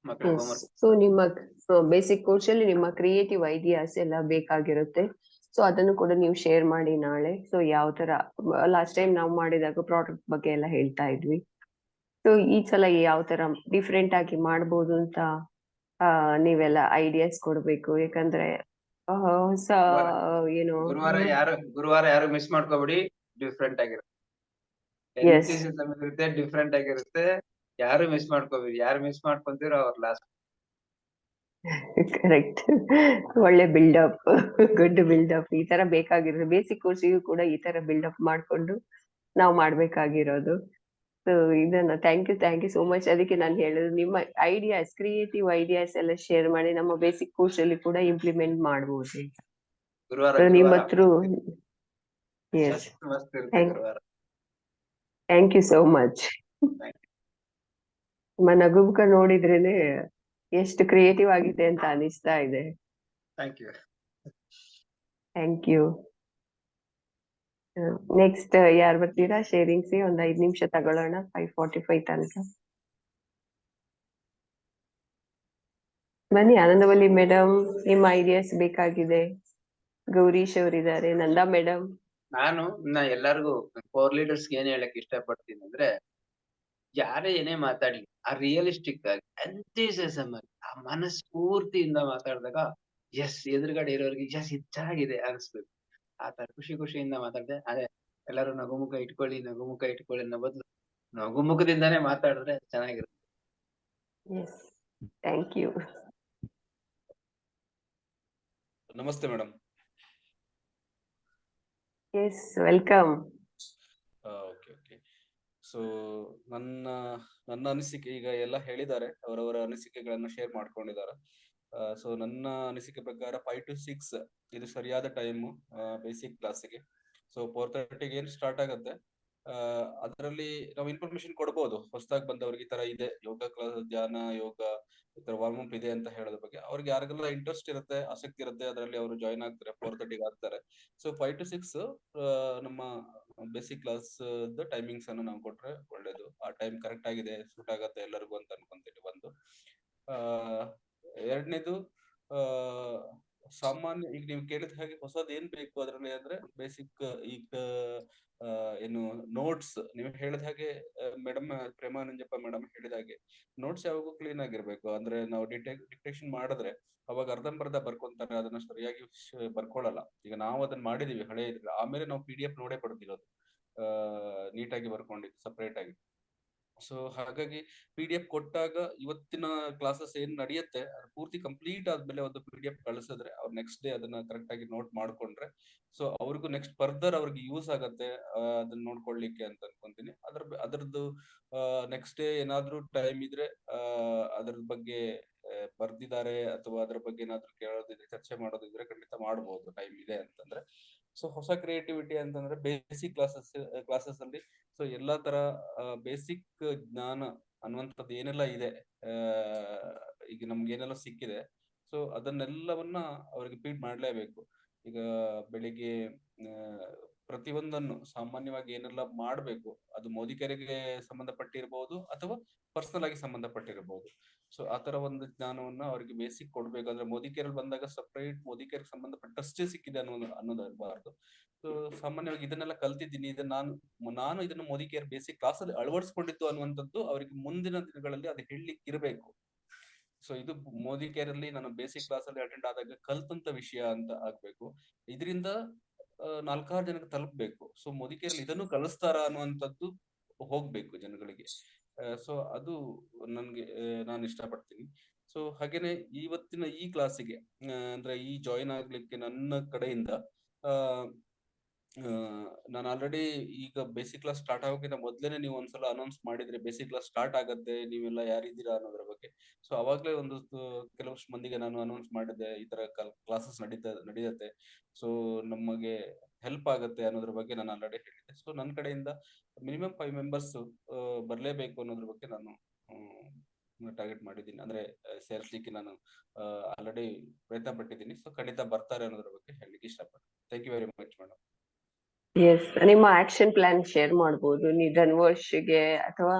ಮಕ್ಕಳಿಗೆ ಹೋಮ್ವರ್ಕ್. ಸೊ ನಿಮ್ಮ ಬೇಸಿಕ್ ಕೋರ್ಸ್ ಅಲ್ಲಿ ನಿಮ್ಮ ಕ್ರಿಯೇಟಿವ್ ಐಡಿಯಾಸ್ ಎಲ್ಲ ಬೇಕಾಗಿರುತ್ತೆ. ಸೊ ಅದನ್ನು ಕೂಡ ನೀವು ಶೇರ್ ಮಾಡಿ ನಾಳೆ. ಸೊ ಯಾವ ತರ ಲಾಸ್ಟ್ ಟೈಮ್ ನಾವು ಮಾಡಿದಾಗ ಪ್ರಾಡಕ್ಟ್ ಬಗ್ಗೆ ಎಲ್ಲ ಹೇಳ್ತಾ ಇದ್ವಿ. ಸೊ ಈ ಸಲ ಯಾವ ತರ ಡಿಫ್ರೆಂಟ್ ಆಗಿ ಮಾಡ್ಬೋದು ಅಂತ ನೀವೆಲ್ಲ ಐಡಿಯಾಸ್ ಕೊಡ್ಬೇಕು. ಯಾಕಂದ್ರೆ ಹೊಸ ಏನು ಗುರುವಾರ ಯಾರು ಮಿಸ್ ಮಾಡ್ಕೋಬಿಡಿ. ಡಿಫ್ರೆಂಟ್ ಆಗಿರುತ್ತೆ, ಇರುತ್ತೆ, ಡಿಫ್ರೆಂಟ್ ಆಗಿರುತ್ತೆ. ಯಾರು ಮಿಸ್ ಮಾಡ್ಕೋಬೇಡಿ. ಯಾರು ಮಿಸ್ ಮಾಡ್ಕೊಂತೀರೋ ಅವ್ರ ಲಾಸ್ಟ್. ಕರೆಕ್ಟ್. ಒಳ್ಳೆ ಬಿಲ್ಡಪ್, ಗುಡ್ ಬಿಲ್ಡಪ್ ಈ ತರ ಬೇಕಾಗಿರೋದು. ಬೇಸಿಕ್ ಕೋರ್ಸಿಗೂ ಕೂಡ ಈ ತರ ಬಿಲ್ಡಪ್ ಮಾಡ್ಕೊಂಡು ನಾವು ಮಾಡ್ಬೇಕಾಗಿರೋದು. ಸೊ ಇದನ್ನ ಥ್ಯಾಂಕ್ ಯು ಸೋ ಮಚ್. ಅದಕ್ಕೆ ನಾನು ಹೇಳೋದು ನಿಮ್ಮ ಐಡಿಯಾಸ್, ಕ್ರಿಯೇಟಿವ್ ಐಡಿಯಾಸ್ ಎಲ್ಲ ಶೇರ್ ಮಾಡಿ ನಮ್ಮ ಬೇಸಿಕ್ ಕೋರ್ಸ್ ಅಲ್ಲಿ ಕೂಡ ಇಂಪ್ಲಿಮೆಂಟ್ ಮಾಡ್ಬೋದು. ನಿಮ್ಮ ಹತ್ರ ಥ್ಯಾಂಕ್ ಯು ಸೋ ಮಚ್. ನಿಮ್ಮ ನಗುಮುಖ ನೋಡಿದ್ರೇನೆ ಎಷ್ಟು ಕ್ರಿಯೇಟಿವ್ ಆಗಿದೆ ಅಂತ ಅನಿಸ್ತಾ ಇದೆ. Thank you. ನೆಕ್ಸ್ಟ್ ಯಾರು ಬರ್ತೀರಾ ಶೇರಿಂಗ್ಸ್? ಒಂದ್ 5 ನಿಮಿಷ ತಗೊಳ್ಳೋಣ, 5:45 ತನಕ. ಬನ್ನಿ ಆನಂದವಲ್ಲಿ ಮೇಡಮ್, ನಿಮ್ಮ ಐಡಿಯಾಸ್ ಬೇಕಾಗಿದೆ. ಗೌರೀಶ್ ಅವರಿದ್ದಾರೆ, ನಂದಾ ಮೇಡಮ್. ನಾನು ಎಲ್ಲರಿಗೂ 4 ಲೀಡರ್ಸ್ ಏನ್ ಹೇಳಕ್ ಇಷ್ಟಪಡ್ತೀನಿ ಅಂದ್ರೆ, ಯಾರೇ ಏನೇ ಮಾತಾಡ್ಲಿ ಆ ರಿಯಲಿಸ್ಟಿಕ್ ಆಗಿ ಎಂಥೂಸಿಯಾಸಮ್ ಆಗಿ ಆ ಮನಸ್ಫೂರ್ತಿಯಿಂದ ಮಾತಾಡಿದಾಗ ಎದುರುಗಡೆ ಇರೋರಿಗೆ ಇದು ಚೆನ್ನಾಗಿದೆ ಅನಿಸ್ಬೇಕು. ಆ ತರ ಖುಷಿಯಿಂದ ಮಾತಾಡ್ದೆ. ಅದೇ ಎಲ್ಲರೂ ನಗುಮುಖ ಇಟ್ಕೊಳ್ಳಿ ಅನ್ನೋ ಬದಲು ನಗುಮುಖದಿಂದಾನೇ ಮಾತಾಡಿದ್ರೆ ಚೆನ್ನಾಗಿರುತ್ತೆ. Thank you. ನಮಸ್ತೆ madam. Yes, welcome. Okay. So ನನ್ನ ಅನಿಸಿಕೆ ಈಗ ಎಲ್ಲ ಹೇಳಿದ್ದಾರೆ, ಅವರವರ ಅನಿಸಿಕೆಗಳನ್ನ ಶೇರ್ ಮಾಡ್ಕೊಂಡಿದ್ದಾರೆ. ಸೊ ನನ್ನ ಅನಿಸಿಕೆ ಪ್ರಕಾರ 5 to 6 ಇದು ಸರಿಯಾದ ಟೈಮು ಬೇಸಿಕ್ ಕ್ಲಾಸಿಗೆ. ಸೊ 4:30 ಏನ್ ಸ್ಟಾರ್ಟ್ ಆಗುತ್ತೆ, ಅದರಲ್ಲಿ ನಾವು ಇನ್ಫಾರ್ಮೇಶನ್ ಕೊಡ್ಬೋದು ಹೊಸದಾಗಿ ಬಂದವ್ರಿಗೆ. ಈ ತರ ಇದೆ ಯೋಗ ಕ್ಲಾಸ್, ಧ್ಯಾನ, ಯೋಗ, ಈ ತರ ವಾರ್ಮ್ ಅಪ್ ಇದೆ ಅಂತ ಹೇಳೋದ್ರ ಬಗ್ಗೆ ಅವ್ರಿಗೆ ಯಾರಿಗೆಲ್ಲ ಇಂಟ್ರೆಸ್ಟ್ ಇರುತ್ತೆ, ಆಸಕ್ತಿ ಇರುತ್ತೆ, ಅದರಲ್ಲಿ ಅವರು ಜಾಯ್ನ್ ಆಗ್ತಾರೆ, 4:30 ಆಗ್ತಾರೆ. ಸೊ 5 to 6 ನಮ್ಮ ಬೇಸಿಕ್ ಕ್ಲಾಸ್ ಟೈಮಿಂಗ್ಸ್ ಅನ್ನು ನಾವು ಕೊಟ್ರೆ ಒಳ್ಳೇದು. ಆ ಟೈಮ್ ಕರೆಕ್ಟ್ ಆಗಿದೆ, ಸೂಟ್ ಆಗತ್ತೆ ಎಲ್ಲರಿಗೂ ಅಂತ ಅನ್ಕೊಂತೀನಿ. ಒಂದು ಎರಡನೇದು, ಸಾಮಾನ್ಯ ಈಗ ನೀವು ಕೇಳಿದ ಹಾಗೆ ಹೊಸದ್ ಏನ್ ಬೇಕು ಅದರಲ್ಲಿ ಅಂದ್ರೆ ಬೇಸಿಕ್ ಈಗ ಏನು ನೋಟ್ಸ್ ನೀವು ಹೇಳಿದ ಹಾಗೆ ಮೇಡಮ್ ಪ್ರೇಮಾನಂಜಪ್ಪ ಮೇಡಮ್ ಹೇಳಿದ ಹಾಗೆ ನೋಟ್ಸ್ ಯಾವಾಗೂ ಕ್ಲೀನ್ ಆಗಿರ್ಬೇಕು. ಅಂದ್ರೆ ನಾವು ಡಿಕ್ಟೇಷನ್ ಮಾಡಿದ್ರೆ ಅವಾಗ ಅರ್ಧಂಬರ್ಧ ಬರ್ಕೊಂತಾರೆ, ಅದನ್ನ ಸರಿಯಾಗಿ ಬರ್ಕೊಳ್ಳಲ್ಲ. ಈಗ ನಾವು ಅದನ್ನ ಮಾಡಿದೀವಿ ಹಳೆ ಇದ್ರೆ, ಆಮೇಲೆ ನಾವು PDF ನೋಡೇ ಪಡ್ತಿರೋದು ನೀಟಾಗಿ ಬರ್ಕೊಂಡಿದ್ದು ಸಪ್ರೇಟ್ ಆಗಿ. ಸೊ ಹಾಗಾಗಿ PDF ಕೊಟ್ಟಾಗ ಇವತ್ತಿನ ಕ್ಲಾಸಸ್ ಏನ್ ನಡೆಯುತ್ತೆ ಪೂರ್ತಿ ಕಂಪ್ಲೀಟ್ ಆದ್ಮೇಲೆ ಒಂದು PDF ಕಳಿಸಿದ್ರೆ ಅವ್ರು ನೆಕ್ಸ್ಟ್ ಡೇ ಅದನ್ನ ಕರೆಕ್ಟ್ ಆಗಿ ನೋಟ್ ಮಾಡ್ಕೊಂಡ್ರೆ ಸೊ ಅವ್ರಿಗೂ ನೆಕ್ಸ್ಟ್ ಫರ್ದರ್ ಅವ್ರಿಗೆ ಯೂಸ್ ಆಗತ್ತೆ ಅದನ್ನ ನೋಡ್ಕೊಳ್ಲಿಕ್ಕೆ ಅಂತ ಅನ್ಕೊಂತೀನಿ. ಅದ್ರದ್ದು ನೆಕ್ಸ್ಟ್ ಡೇ ಏನಾದ್ರೂ ಟೈಮ್ ಇದ್ರೆ ಅದ್ರ ಬಗ್ಗೆ ಬರ್ದಿದ್ದಾರೆ ಅಥವಾ ಅದ್ರ ಬಗ್ಗೆ ಏನಾದ್ರು ಕೇಳೋದಿದ್ರೆ ಚರ್ಚೆ ಮಾಡೋದಿದ್ರೆ ಖಂಡಿತ ಮಾಡಬಹುದು ಟೈಮ್ ಇದೆ ಅಂತಂದ್ರೆ. ಸೊ ಹೊಸ ಕ್ರಿಯೇಟಿವಿಟಿ ಅಂತಂದ್ರೆ ಬೇಸಿಕ್ ಕ್ಲಾಸಸ್ ಅಲ್ಲಿ ಸೊ ಎಲ್ಲಾ ತರ ಬೇಸಿಕ್ ಜ್ಞಾನ ಅನ್ನುವಂಥದ್ದು ಏನೆಲ್ಲ ಇದೆ ಈಗ ನಮ್ಗೆ ಏನೆಲ್ಲ ಸಿಕ್ಕಿದೆ ಸೊ ಅದನ್ನೆಲ್ಲವನ್ನ ಅವ್ರಿಗೆ ಫೀಡ್ ಮಾಡ್ಲೇಬೇಕು. ಈಗ ಬೆಳಿಗ್ಗೆ ಪ್ರತಿಯೊಂದನ್ನು ಸಾಮಾನ್ಯವಾಗಿ ಏನೆಲ್ಲ ಮಾಡ್ಬೇಕು ಅದು ಮೋದಿಕರಿಗೆ ಸಂಬಂಧಪಟ್ಟಿರ್ಬಹುದು ಅಥವಾ ಪರ್ಸನಲ್ ಆಗಿ ಸಂಬಂಧಪಟ್ಟಿರಬಹುದು. ಸೊ ಆತರ ಒಂದು ಜ್ಞಾನವನ್ನ ಅವ್ರಿಗೆ ಬೇಸಿಕ್ ಕೊಡ್ಬೇಕು. ಅಂದ್ರೆ ಮೋದಿಕೇರಲ್ಲಿ ಬಂದಾಗ ಸಪರೇಟ್ ಮೋದಿಕೇರಿಗೆ ಸಂಬಂಧಪಟ್ಟಷ್ಟೇ ಸಿಕ್ಕಿದೆ ಅನ್ನೋದು ಇರಬಾರ್ದು. ಸೊ ಸಾಮಾನ್ಯವಾಗಿ ಇದನ್ನೆಲ್ಲ ಕಲ್ತಿದ್ದೀನಿ, ನಾನು ಇದನ್ನು ಮೋದಿಕೇರ್ ಬೇಸಿಕ್ ಕ್ಲಾಸ್ ಅಲ್ಲಿ ಅಳವಡಿಸ್ಕೊಂಡಿದ್ದು ಅನ್ನುವಂಥದ್ದು ಅವರಿಗೆ ಮುಂದಿನ ದಿನಗಳಲ್ಲಿ ಅದು ಹೇಳಲಿಕ್ಕೆ ಇರಬೇಕು. ಸೊ ಇದು ಮೋದಿಕೇರ್ ಅಲ್ಲಿ ನಾನು ಬೇಸಿಕ್ ಕ್ಲಾಸ್ ಅಲ್ಲಿ ಅಟೆಂಡ್ ಆದಾಗ ಕಲ್ತಂತ ವಿಷಯ ಅಂತ ಆಗ್ಬೇಕು. ಇದರಿಂದ 4-6 ಜನಕ್ಕೆ ತಲುಪಬೇಕು. ಸೊ ಮೋದಿಕೇರಲ್ಲಿ ಇದನ್ನು ಕಲಿಸ್ತಾರ ಅನ್ನುವಂಥದ್ದು ಹೋಗ್ಬೇಕು ಜನಗಳಿಗೆ. ಸೊ ಅದು ನನ್ಗೆ ನಾನು ಇಷ್ಟಪಡ್ತೀನಿ. ಸೊ ಹಾಗೇನೆ ಇವತ್ತಿನ ಈ ಕ್ಲಾಸಿಗೆ ಅಂದ್ರೆ ಈ ಜಾಯಿನ್ ಆಗ್ಲಿಕ್ಕೆ ನನ್ನ ಕಡೆಯಿಂದ ನಾನು ಆಲ್ರೆಡಿ ಈಗ ಬೇಸಿಕ್ ಕ್ಲಾಸ್ ಸ್ಟಾರ್ಟ್ ಆಗೋಕ್ಕಿಂತ ಮೊದ್ಲೇನೆ ನೀವು ಒಂದ್ಸಲ ಅನೌನ್ಸ್ ಮಾಡಿದ್ರೆ ಬೇಸಿಕ್ ಕ್ಲಾಸ್ ಸ್ಟಾರ್ಟ್ ಆಗತ್ತೆ ನೀವೆಲ್ಲ ಯಾರಿದ್ದೀರಾ ಅನ್ನೋದ್ರ ಬಗ್ಗೆ. ಸೊ ಅವಾಗ್ಲೇ ಒಂದು ಕೆಲವಷ್ಟು ಮಂದಿಗೆ ನಾನು ಅನೌನ್ಸ್ ಮಾಡಿದ್ದೆ ಈ ತರ ಕ್ಲಾಸಸ್ ನಡೀತದೆ ಸೊ ನಮಗೆ ಹೆಲ್ಪ್ ಆಗತ್ತೆ ಅನ್ನೋದ್ರ ಬಗ್ಗೆ ನಾನು ಆಲ್ರೆಡಿ ಹೇಳಿದ್ದೆ. ಸೊ ನನ್ನ ಕಡೆಯಿಂದ ಮಿನಿಮಮ್ 5 ಮೆಂಬರ್ಸ್ ಬರ್ಲೇಬೇಕು ಅನ್ನೋದ್ರ ಬಗ್ಗೆ ನಾನು ಟಾರ್ಗೆಟ್ ಮಾಡಿದ್ದೀನಿ. ಅಂದ್ರೆ ಸೇರಿಸ್ಲಿಕ್ಕೆ ನಾನು ಆಲ್ರೆಡಿ ಪ್ರಯತ್ನ ಪಟ್ಟಿದ್ದೀನಿ. ಸೊ ಖಂಡಿತ ಬರ್ತಾರೆ ಅನ್ನೋದ್ರ ಬಗ್ಗೆ ಹೇಳಲಿಕ್ಕೆ ಇಷ್ಟಪಡ್ತೀನಿ. Thank you very much madam. Yes, ನಿಮ್ಮ ಆಕ್ಷನ್ ಪ್ಲಾನ್ ಶೇರ್ ಮಾಡಬಹುದು. ನೀವು ಧನ್ವರ್ಷ್ಗೆ ಅಥವಾ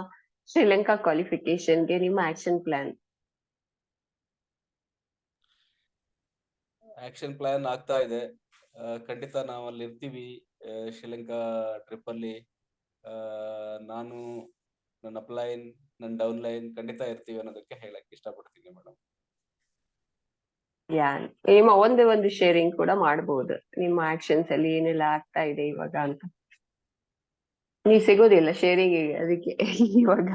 ಶ್ರೀಲಂಕಾ ಕ್ವಾಲಿಫಿಕೇಶನ್ಗೆ ನಿಮ್ಮ ಆಕ್ಷನ್ ಪ್ಲಾನ್. ಆಕ್ಷನ್ ಪ್ಲಾನ್ ಆಗ್ತಾ ಇದೆ. ಖಂಡಿತ ನಾವು ಅಲ್ಲಿ ಇರ್ತೀವಿ ಶ್ರೀಲಂಕಾ ಟ್ರಿಪ್ ಅಲ್ಲಿ. ನಾನು ನನ್ನ ಅಪ್ಲೈನ್ ನನ್ನ ಡೌನ್ ಲೈನ್ ಖಂಡಿತ ಇರ್ತೀವಿ ಅನ್ನೋದಕ್ಕೆ ಹೇಳಕ್ ಇಷ್ಟಪಡ್ತೀನಿ ಮೇಡಮ್. ನಿಮ್ಮ ಒಂದು ಶೇರಿಂಗ್ ಕೂಡ ಮಾಡಬಹುದು. ನಿಮ್ಮ ಆಕ್ಷನ್ಸ್ ಅಲ್ಲಿ ಏನೆಲ್ಲ ಆಗ್ತಾ ಇದೆ ಇವಾಗ ಅಂತ. ನೀವು ಸಿಗೋದಿಲ್ಲ ಶೇರಿಂಗ್ ಅದಕ್ಕೆ ಇವಾಗ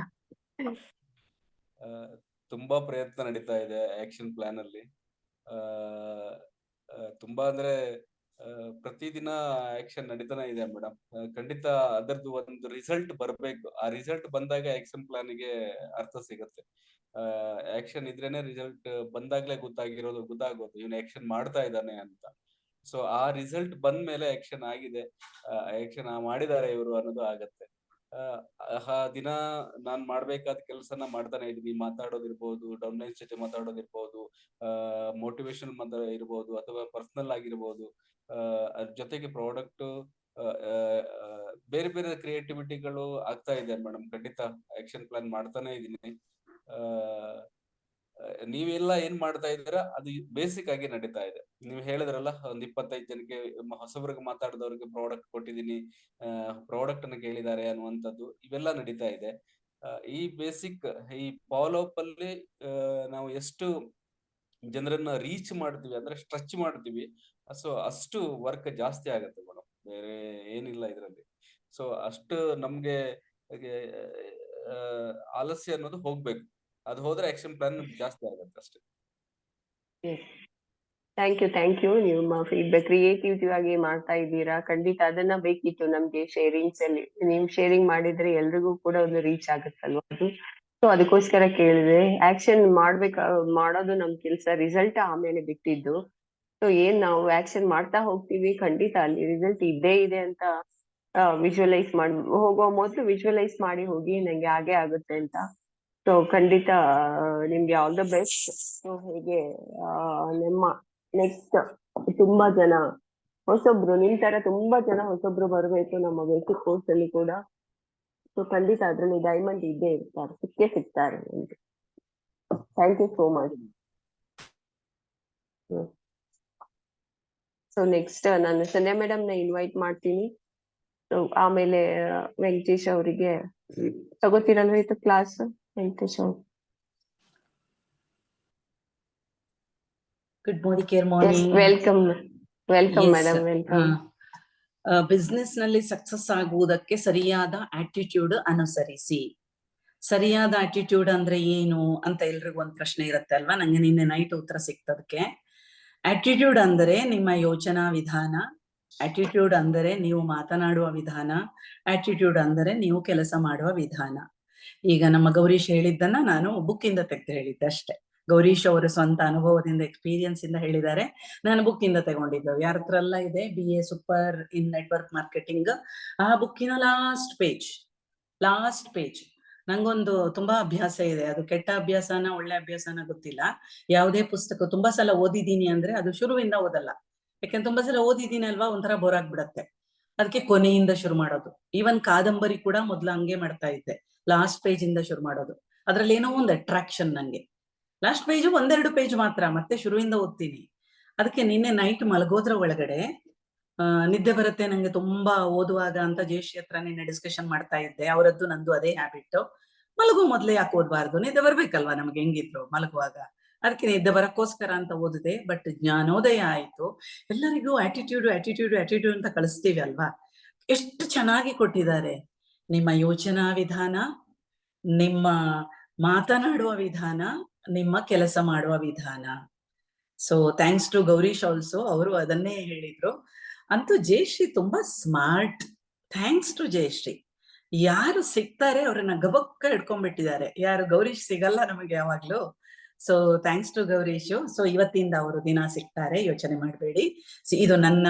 ತುಂಬಾ ಪ್ರಯತ್ನ ನಡೀತಾ ಇದೆ ಆಕ್ಷನ್ ಪ್ಲಾನ್ ಅಲ್ಲಿ. ತುಂಬಾ ಅಂದ್ರೆ ಪ್ರತಿದಿನ ಆಕ್ಷನ್ ನಡೀತಾನೆ ಇದೆ ಮೇಡಮ್. ಖಂಡಿತ ಅದರದ್ದು ಒಂದು ರಿಸಲ್ಟ್ ಬರ್ಬೇಕು. ಆ ರಿಸಲ್ಟ್ ಬಂದಾಗ ಆಕ್ಷನ್ ಪ್ಲಾನ್ ಗೆ ಅರ್ಥ ಸಿಗುತ್ತೆ. ಆಕ್ಷನ್ ಇದ್ರೇನೆ ರಿಸಲ್ಟ್ ಬಂದಾಗ್ಲೇ ಗೊತ್ತಾಗೋದು ಇವನು ಆಕ್ಷನ್ ಮಾಡ್ತಾ ಇದ್ದಾನೆ ಅಂತ. ಸೊ ಆ ರಿಸಲ್ಟ್ ಬಂದ್ಮೇಲೆ ಆಕ್ಷನ್ ಆಗಿದೆ, ಆಕ್ಷನ್ ಮಾಡಿದ್ದಾರೆ ಇವರು ಅನ್ನೋದು ಆಗತ್ತೆ. ಆ ದಿನ ನಾನ್ ಮಾಡ್ಬೇಕಾದ ಕೆಲಸನ ಮಾಡ್ತಾನೆ ಇದೀನಿ. ಮಾತಾಡೋದಿರ್ಬೋದು, ಡೌನ್ಲೈನ್ಸ್ ಜೊತೆ ಮಾತಾಡೋದಿರ್ಬೋದು, ಮೋಟಿವೇಶನ್ ಇರ್ಬೋದು ಅಥವಾ ಪರ್ಸನಲ್ ಆಗಿರ್ಬೋದು, ಅದ್ರ ಜೊತೆಗೆ ಪ್ರಾಡಕ್ಟ್ ಬೇರೆ ಬೇರೆ ಕ್ರಿಯೇಟಿವಿಟಿಗಳು ಆಗ್ತಾ ಇದೆ ಮೇಡಮ್. ಖಂಡಿತ ಆಕ್ಷನ್ ಪ್ಲಾನ್ ಮಾಡ್ತಾನೆ ಇದೀನಿ. ನೀವೆಲ್ಲ ಏನ್ ಮಾಡ್ತಾ ಇದ್ದೀರಾ ಅದು ಬೇಸಿಕ್ ಆಗಿ ನಡೀತಾ ಇದೆ. ನೀವು ಹೇಳಿದ್ರಲ್ಲ ಒಂದ್ 25 ಜನಕ್ಕೆ ಹೊಸಬ್ರಿಗೆ ಮಾತಾಡಿದವ್ರಿಗೆ ಪ್ರಾಡಕ್ಟ್ ಕೊಟ್ಟಿದ್ದೀನಿ, ಪ್ರಾಡಕ್ಟ್ ಅನ್ನ ಕೇಳಿದ್ದಾರೆ ಅನ್ನುವಂಥದ್ದು ಇವೆಲ್ಲ ನಡೀತಾ ಇದೆ. ಈ ಬೇಸಿಕ್ ಈ ಫಾಲೋ ಅಪ್ ಅಲ್ಲಿ ನಾವು ಎಷ್ಟು ಜನರನ್ನ ರೀಚ್ ಮಾಡ್ತೀವಿ ಅಂದ್ರೆ ಸ್ಟ್ರೆಚ್ ಮಾಡ್ತೀವಿ, ಸೊ ಅಷ್ಟು ವರ್ಕ್ ಜಾಸ್ತಿ ಆಗತ್ತೆ ಮೇಡಮ್. ಬೇರೆ ಏನಿಲ್ಲ ಇದರಲ್ಲಿ. ಸೊ ಅಷ್ಟು ನಮ್ಗೆ ಆಲಸ್ಯ ಅನ್ನೋದು ಹೋಗ್ಬೇಕು. ಅದು ಹೋದ್ರೆ ಆಕ್ಷನ್ ಪ್ಲಾನ್ ಜಾಸ್ತಿ ಆಗುತ್ತೆ ಅಷ್ಟೇ. Thank you. ನಿಮ್ಮ ಫೀಡ್ಬ್ಯಾಕ್ ಕ್ರಿಯೇಟಿವ್ ಆಗಿ ಮಾಡ್ತಾ ಇದ್ದೀರಾ. ಖಂಡಿತ ಅದನ್ನ ಬೇಕಿತ್ತು ನಮ್ಗೆ ಶೇರಿಂಗ್ಸ್ ಅಲ್ಲಿ. ನೀವು ಶೇರಿಂಗ್ ಮಾಡಿದ್ರೆ ಎಲ್ರಿಗೂ ಕೂಡ ಒಂದು ರೀಚ್ ಆಗುತ್ತಲ್ವಾ ಅದು. ಸೊ ಅದಕ್ಕೋಸ್ಕರ ಕೇಳಿದೆ. ಆಕ್ಷನ್ ಮಾಡೋದು ನಮ್ ಕೆಲ್ಸ, ರಿಸಲ್ಟ್ ಆಮೇಲೆ ಬಿಟ್ಟಿದ್ದು. ಸೊ ಏನ್ ನಾವು ಆಕ್ಷನ್ ಮಾಡ್ತಾ ಹೋಗ್ತೀವಿ, ಖಂಡಿತ ಅಲ್ಲಿ ರಿಸಲ್ಟ್ ಇದ್ದೇ ಇದೆ ಅಂತ ವಿಜುವಲೈಸ್ ಹೋಗೋ ಮೊದಲು ವಿಜುವಲೈಸ್ ಮಾಡಿ ಹೋಗಿ ನಂಗೆ ಹಾಗೆ ಆಗುತ್ತೆ ಅಂತ. ಸೊ ಖಂಡಿತ ನಿಮ್ಗೆ ಆಲ್ ದ ಬೆಸ್ಟ್. ಸೊ ಹೇಗೆ ನಿಮ್ಮ ನೆಕ್ಸ್ಟ್ ತುಂಬಾ ಜನ ಹೊಸೊಬ್ರು ನಿಮ್ ತರ ತುಂಬಾ ಜನ ಹೊಸೊಬ್ರು ಬರ್ಬೇಕು ನಮ್ಮ ಬೇಸಿಕ್ ಕೋರ್ಸ್ ಅಲ್ಲಿ ಕೂಡ. ಸೊ ಖಂಡಿತ ಅದ್ರಲ್ಲಿ ಡೈಮಂಡ್ ಇದ್ದೇ ಇರ್ತಾರೆ, ಸಿಗ್ತಾರೆ ನಿಮ್ಗೆ. Thank you so much. So next ನಾನು ಸಂಧ್ಯಾ ಮೇಡಮ್ ನ ಇನ್ವೈಟ್ ಮಾಡ್ತೀನಿ. ಸೊ ಆಮೇಲೆ ವೆಂಕಟೇಶ್ ಅವರಿಗೆ ತಗೋತೀರಲ್ವ ಇದು ಕ್ಲಾಸ್. ವೆಂಕಟೇಶ್ ಅವ್ರು. Good morning. Welcome madam, welcome. Business ನಲ್ಲಿ ಸಕ್ಸಸ್ ಆಗುವುದಕ್ಕೆ ಸರಿಯಾದ ಆಟಿಟ್ಯೂಡ್ ಅನುಸರಿಸಿ. ಸರಿಯಾದ ಆಟಿಟ್ಯೂಡ್ ಅಂದ್ರೆ ಏನು ಅಂತ ಎಲ್ರಿಗೂ ಒಂದು ಪ್ರಶ್ನೆ ಇರುತ್ತೆ ಅಲ್ವಾ. ನಂಗೆ ನಿನ್ನೆ ನೈಟ್ ಉತ್ತರ ಸಿಕ್ತದಕ್ಕೆ. ಆಟಿಟ್ಯೂಡ್ ಅಂದರೆ ನಿಮ್ಮ ಯೋಚನಾ ವಿಧಾನ, ಆಟಿಟ್ಯೂಡ್ ಅಂದರೆ ನೀವು ಮಾತನಾಡುವ ವಿಧಾನ, ಆಟಿಟ್ಯೂಡ್ ಅಂದರೆ ನೀವು ಕೆಲಸ ಮಾಡುವ ವಿಧಾನ. ಈಗ ನಮ್ಮ ಗೌರೀಶ್ ಹೇಳಿದ್ದನ್ನ ನಾನು ಬುಕ್ಕಿಂದ ತೆಗೆದು ಹೇಳಿದ್ದೆ ಅಷ್ಟೇ. ಗೌರೀಶ್ ಅವರು ಸ್ವಂತ ಅನುಭವದಿಂದ ಎಕ್ಸ್ಪೀರಿಯನ್ಸ್ ಇಂದ ಹೇಳಿದ್ದಾರೆ, ನಾನು ಬುಕ್ಕಿಂದ ತಗೊಂಡಿದ್ದು. ಯಾರ ಹತ್ರ ಎಲ್ಲ ಇದೆ BA ಸೂಪರ್ ಇನ್ ನೆಟ್ವರ್ಕ್ ಮಾರ್ಕೆಟಿಂಗ್, ಆ ಬುಕ್ಕಿನ ಲಾಸ್ಟ್ ಪೇಜ್. ನಂಗೊಂದು ತುಂಬಾ ಅಭ್ಯಾಸ ಇದೆ, ಅದು ಕೆಟ್ಟ ಅಭ್ಯಾಸನ ಒಳ್ಳೆ ಅಭ್ಯಾಸನ ಗೊತ್ತಿಲ್ಲ. ಯಾವುದೇ ಪುಸ್ತಕ ತುಂಬಾ ಸಲ ಓದಿದ್ದೀನಿ ಅಂದ್ರೆ ಅದು ಶುರುವಿಂದ ಓದಲ್ಲ, ಯಾಕಂದ್ರೆ ತುಂಬಾ ಸಲ ಓದಿದ್ದೀನಿ ಅಲ್ವಾ, ಒಂಥರ ಬೋರ್ ಆಗ್ಬಿಡತ್ತೆ. ಅದಕ್ಕೆ ಕೊನೆಯಿಂದ ಶುರು ಮಾಡೋದು. ಈವನ್ ಕಾದಂಬರಿ ಕೂಡ ಮೊದ್ಲು ಹಂಗೆ ಮಾಡ್ತಾ ಇದ್ದೆ, ಲಾಸ್ಟ್ ಪೇಜ್ ಇಂದ ಶುರು ಮಾಡೋದು. ಅದ್ರಲ್ಲಿ ಏನೋ ಒಂದು ಅಟ್ರಾಕ್ಷನ್ ನಂಗೆ. ಲಾಸ್ಟ್ ಪೇಜು 1-2 ಪೇಜ್ ಮಾತ್ರ, ಮತ್ತೆ ಶುರುವಿಂದ ಓದ್ತೀನಿ. ಅದಕ್ಕೆ ನಿನ್ನೆ ನೈಟ್ ಮಲಗೋದ್ರ ಒಳಗಡೆ ನಿದ್ದೆ ಬರುತ್ತೆ ನಂಗೆ ತುಂಬಾ ಓದುವಾಗ ಅಂತ ಜಯಶ್ರೀ ಹತ್ರ ನಿನ್ನೆ ಡಿಸ್ಕಷನ್ ಮಾಡ್ತಾ ಇದ್ದೆ. ಅವರದ್ದು ನಂದು ಅದೇ ಹ್ಯಾಬಿಟ್. ಮಲಗೋ ಮೊದ್ಲೇ ಯಾಕೆ ಓದ್ಬಾರ್ದು, ನಿದ್ದೆ ಬರ್ಬೇಕಲ್ವಾ ನಮ್ಗೆ ಹೆಂಗಿದ್ರು ಮಲಗುವಾಗ. ಅದಕ್ಕೆ ನಿದ್ದೆ ಬರಕ್ಕೋಸ್ಕರ ಅಂತ ಓದಿದೆ. ಬಟ್ ಜ್ಞಾನೋದಯ ಆಯ್ತು. ಎಲ್ಲರಿಗೂ ಆಟಿಟ್ಯೂಡ್ ಅಂತ ಕಳಿಸ್ತೀವಿ ಅಲ್ವಾ, ಎಷ್ಟು ಚೆನ್ನಾಗಿ ಕೊಟ್ಟಿದ್ದಾರೆ. ನಿಮ್ಮ ಯೋಚನಾ ವಿಧಾನ, ನಿಮ್ಮ ಮಾತನಾಡುವ ವಿಧಾನ, ನಿಮ್ಮ ಕೆಲಸ ಮಾಡುವ ವಿಧಾನ. So thanks to Gowrish also, ಅವರು ಅದನ್ನೇ ಹೇಳಿದ್ರು. ಅಂತೂ ಜಯಶ್ರೀ ತುಂಬಾ ಸ್ಮಾರ್ಟ್. Thanks to Jayashree. ಯಾರು ಸಿಗ್ತಾರೆ ಅವ್ರನ್ನ ಗಬಕ್ಕ ಹಿಡ್ಕೊಂಡ್ಬಿಟ್ಟಿದ್ದಾರೆ. ಯಾರು ಗೌರೀಶ್ ಸಿಗಲ್ಲ ನಮಗೆ ಯಾವಾಗ್ಲೂ. So thanks to Gowrish. So ಇವತ್ತಿಂದ ಅವರು ದಿನ ಸಿಗ್ತಾರೆ, ಯೋಚನೆ ಮಾಡಬೇಡಿ. ಇದು ನನ್ನ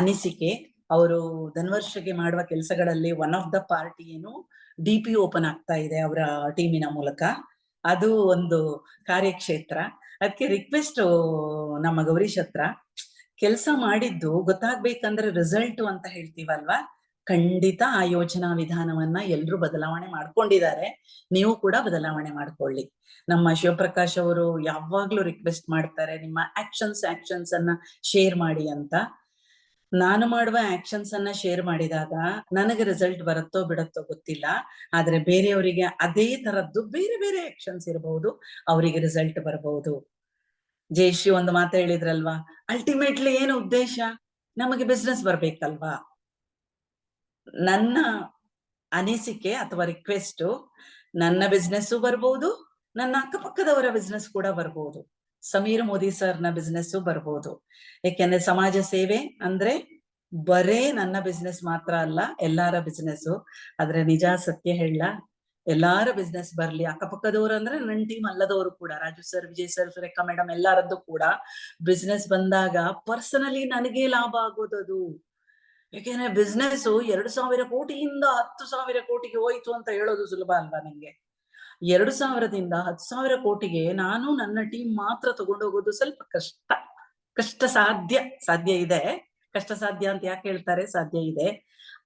ಅನಿಸಿಕೆ. ಅವರು ಧನ್ವರ್ಷಗೆ ಮಾಡುವ ಕೆಲಸಗಳಲ್ಲಿ ಒನ್ ಆಫ್ ದ ಪಾರ್ಟ್ ಏನು DP ಓಪನ್ ಆಗ್ತಾ ಇದೆ ಅವರ ಟೀಮಿನ ಮೂಲಕ. ಅದು ಒಂದು ಕಾರ್ಯಕ್ಷೇತ್ರ. ಅದಕ್ಕೆ ರಿಕ್ವೆಸ್ಟ್ ನಮ್ಮ ಗೌರೀಶ್ ಹತ್ರ, ಕೆಲಸ ಮಾಡಿದ್ದು ಗೊತ್ತಾಗ್ಬೇಕಂದ್ರೆ ರಿಸಲ್ಟ್ ಅಂತ ಹೇಳ್ತೀವಲ್ವಾ, ಖಂಡಿತ ಆ ಯೋಚನಾ ವಿಧಾನವನ್ನ ಎಲ್ರು ಬದಲಾವಣೆ ಮಾಡ್ಕೊಂಡಿದ್ದಾರೆ. ನೀವು ಕೂಡ ಬದಲಾವಣೆ ಮಾಡ್ಕೊಳ್ಳಿ. ನಮ್ಮ ಶಿವಪ್ರಕಾಶ್ ಅವರು ಯಾವಾಗ್ಲೂ ರಿಕ್ವೆಸ್ಟ್ ಮಾಡ್ತಾರೆ, ನಿಮ್ಮ ಆಕ್ಷನ್ಸ್ ಅನ್ನ ಶೇರ್ ಮಾಡಿ ಅಂತ. ನಾನು ಮಾಡುವ ಆಕ್ಷನ್ಸ್ ಅನ್ನ ಶೇರ್ ಮಾಡಿದಾಗ ನನಗೆ ರಿಸಲ್ಟ್ ಬರುತ್ತೋ ಬಿಡುತ್ತೋ ಗೊತ್ತಿಲ್ಲ, ಆದ್ರೆ ಬೇರೆಯವರಿಗೆ ಅದೇ ತರದ್ದು ಬೇರೆ ಆಕ್ಷನ್ಸ್ ಇರಬಹುದು, ಅವರಿಗೆ ರಿಸಲ್ಟ್ ಬರಬಹುದು. ಜಯಶ್ರೀ ಒಂದು ಮಾತು ಹೇಳಿದ್ರಲ್ವಾ, ಅಲ್ಟಿಮೇಟ್ಲಿ ಏನು ಉದ್ದೇಶ, ನಮಗೆ ಬಿಸ್ನೆಸ್ ಬರ್ಬೇಕಲ್ವಾ. ನನ್ನ ಅನಿಸಿಕೆ ಅಥವಾ ರಿಕ್ವೆಸ್ಟ್, ನನ್ನ ಬಿಸ್ನೆಸ್ ಬರ್ಬೋದು, ನನ್ನ ಅಕ್ಕಪಕ್ಕದವರ ಬಿಸ್ನೆಸ್ ಕೂಡ ಬರ್ಬೋದು, ಸಮೀರ್ ಮೋದಿ ಸರ್ನ ಬಿಸ್ನೆಸ್ ಬರ್ಬೋದು. ಯಾಕೆಂದ್ರೆ ಸಮಾಜ ಸೇವೆ ಅಂದ್ರೆ ಬರೇ ನನ್ನ ಬಿಸ್ನೆಸ್ ಮಾತ್ರ ಅಲ್ಲ, ಎಲ್ಲಾರ ಬಿಸ್ನೆಸ್. ಆದ್ರೆ ನಿಜ ಸತ್ಯ ಹೇಳ, ಎಲ್ಲಾರ ಬಿಸ್ನೆಸ್ ಬರ್ಲಿ. ಅಕ್ಕಪಕ್ಕದವ್ರು ಅಂದ್ರೆ ನನ್ನ ಟೀಮ್ ಅಲ್ಲದವರು ಕೂಡ, Raju sir, Vijay sir, Surekha madam, ಎಲ್ಲಾರದ್ದು ಕೂಡ ಬಿಸ್ನೆಸ್ ಬಂದಾಗ ಪರ್ಸನಲಿ ನನಗೆ ಲಾಭ ಆಗೋದದು. ಯಾಕೆಂದ್ರೆ ಬಿಸ್ನೆಸ್ 2,000 ಕೋಟಿಯಿಂದ 10,000 ಕೋಟಿಗೆ ಹೋಯ್ತು ಅಂತ ಹೇಳೋದು ಸುಲಭ ಅಲ್ವಾ ನಂಗೆ. 2,000ದಿಂದ 10,000 ಕೋಟಿಗೆ ನಾನು ನನ್ನ ಟೀಮ್ ಮಾತ್ರ ತಗೊಂಡೋಗೋದು ಸ್ವಲ್ಪ ಕಷ್ಟ ಸಾಧ್ಯ ಇದೆ. ಕಷ್ಟ ಸಾಧ್ಯ ಅಂತ ಯಾಕೆ ಹೇಳ್ತಾರೆ, ಸಾಧ್ಯ ಇದೆ.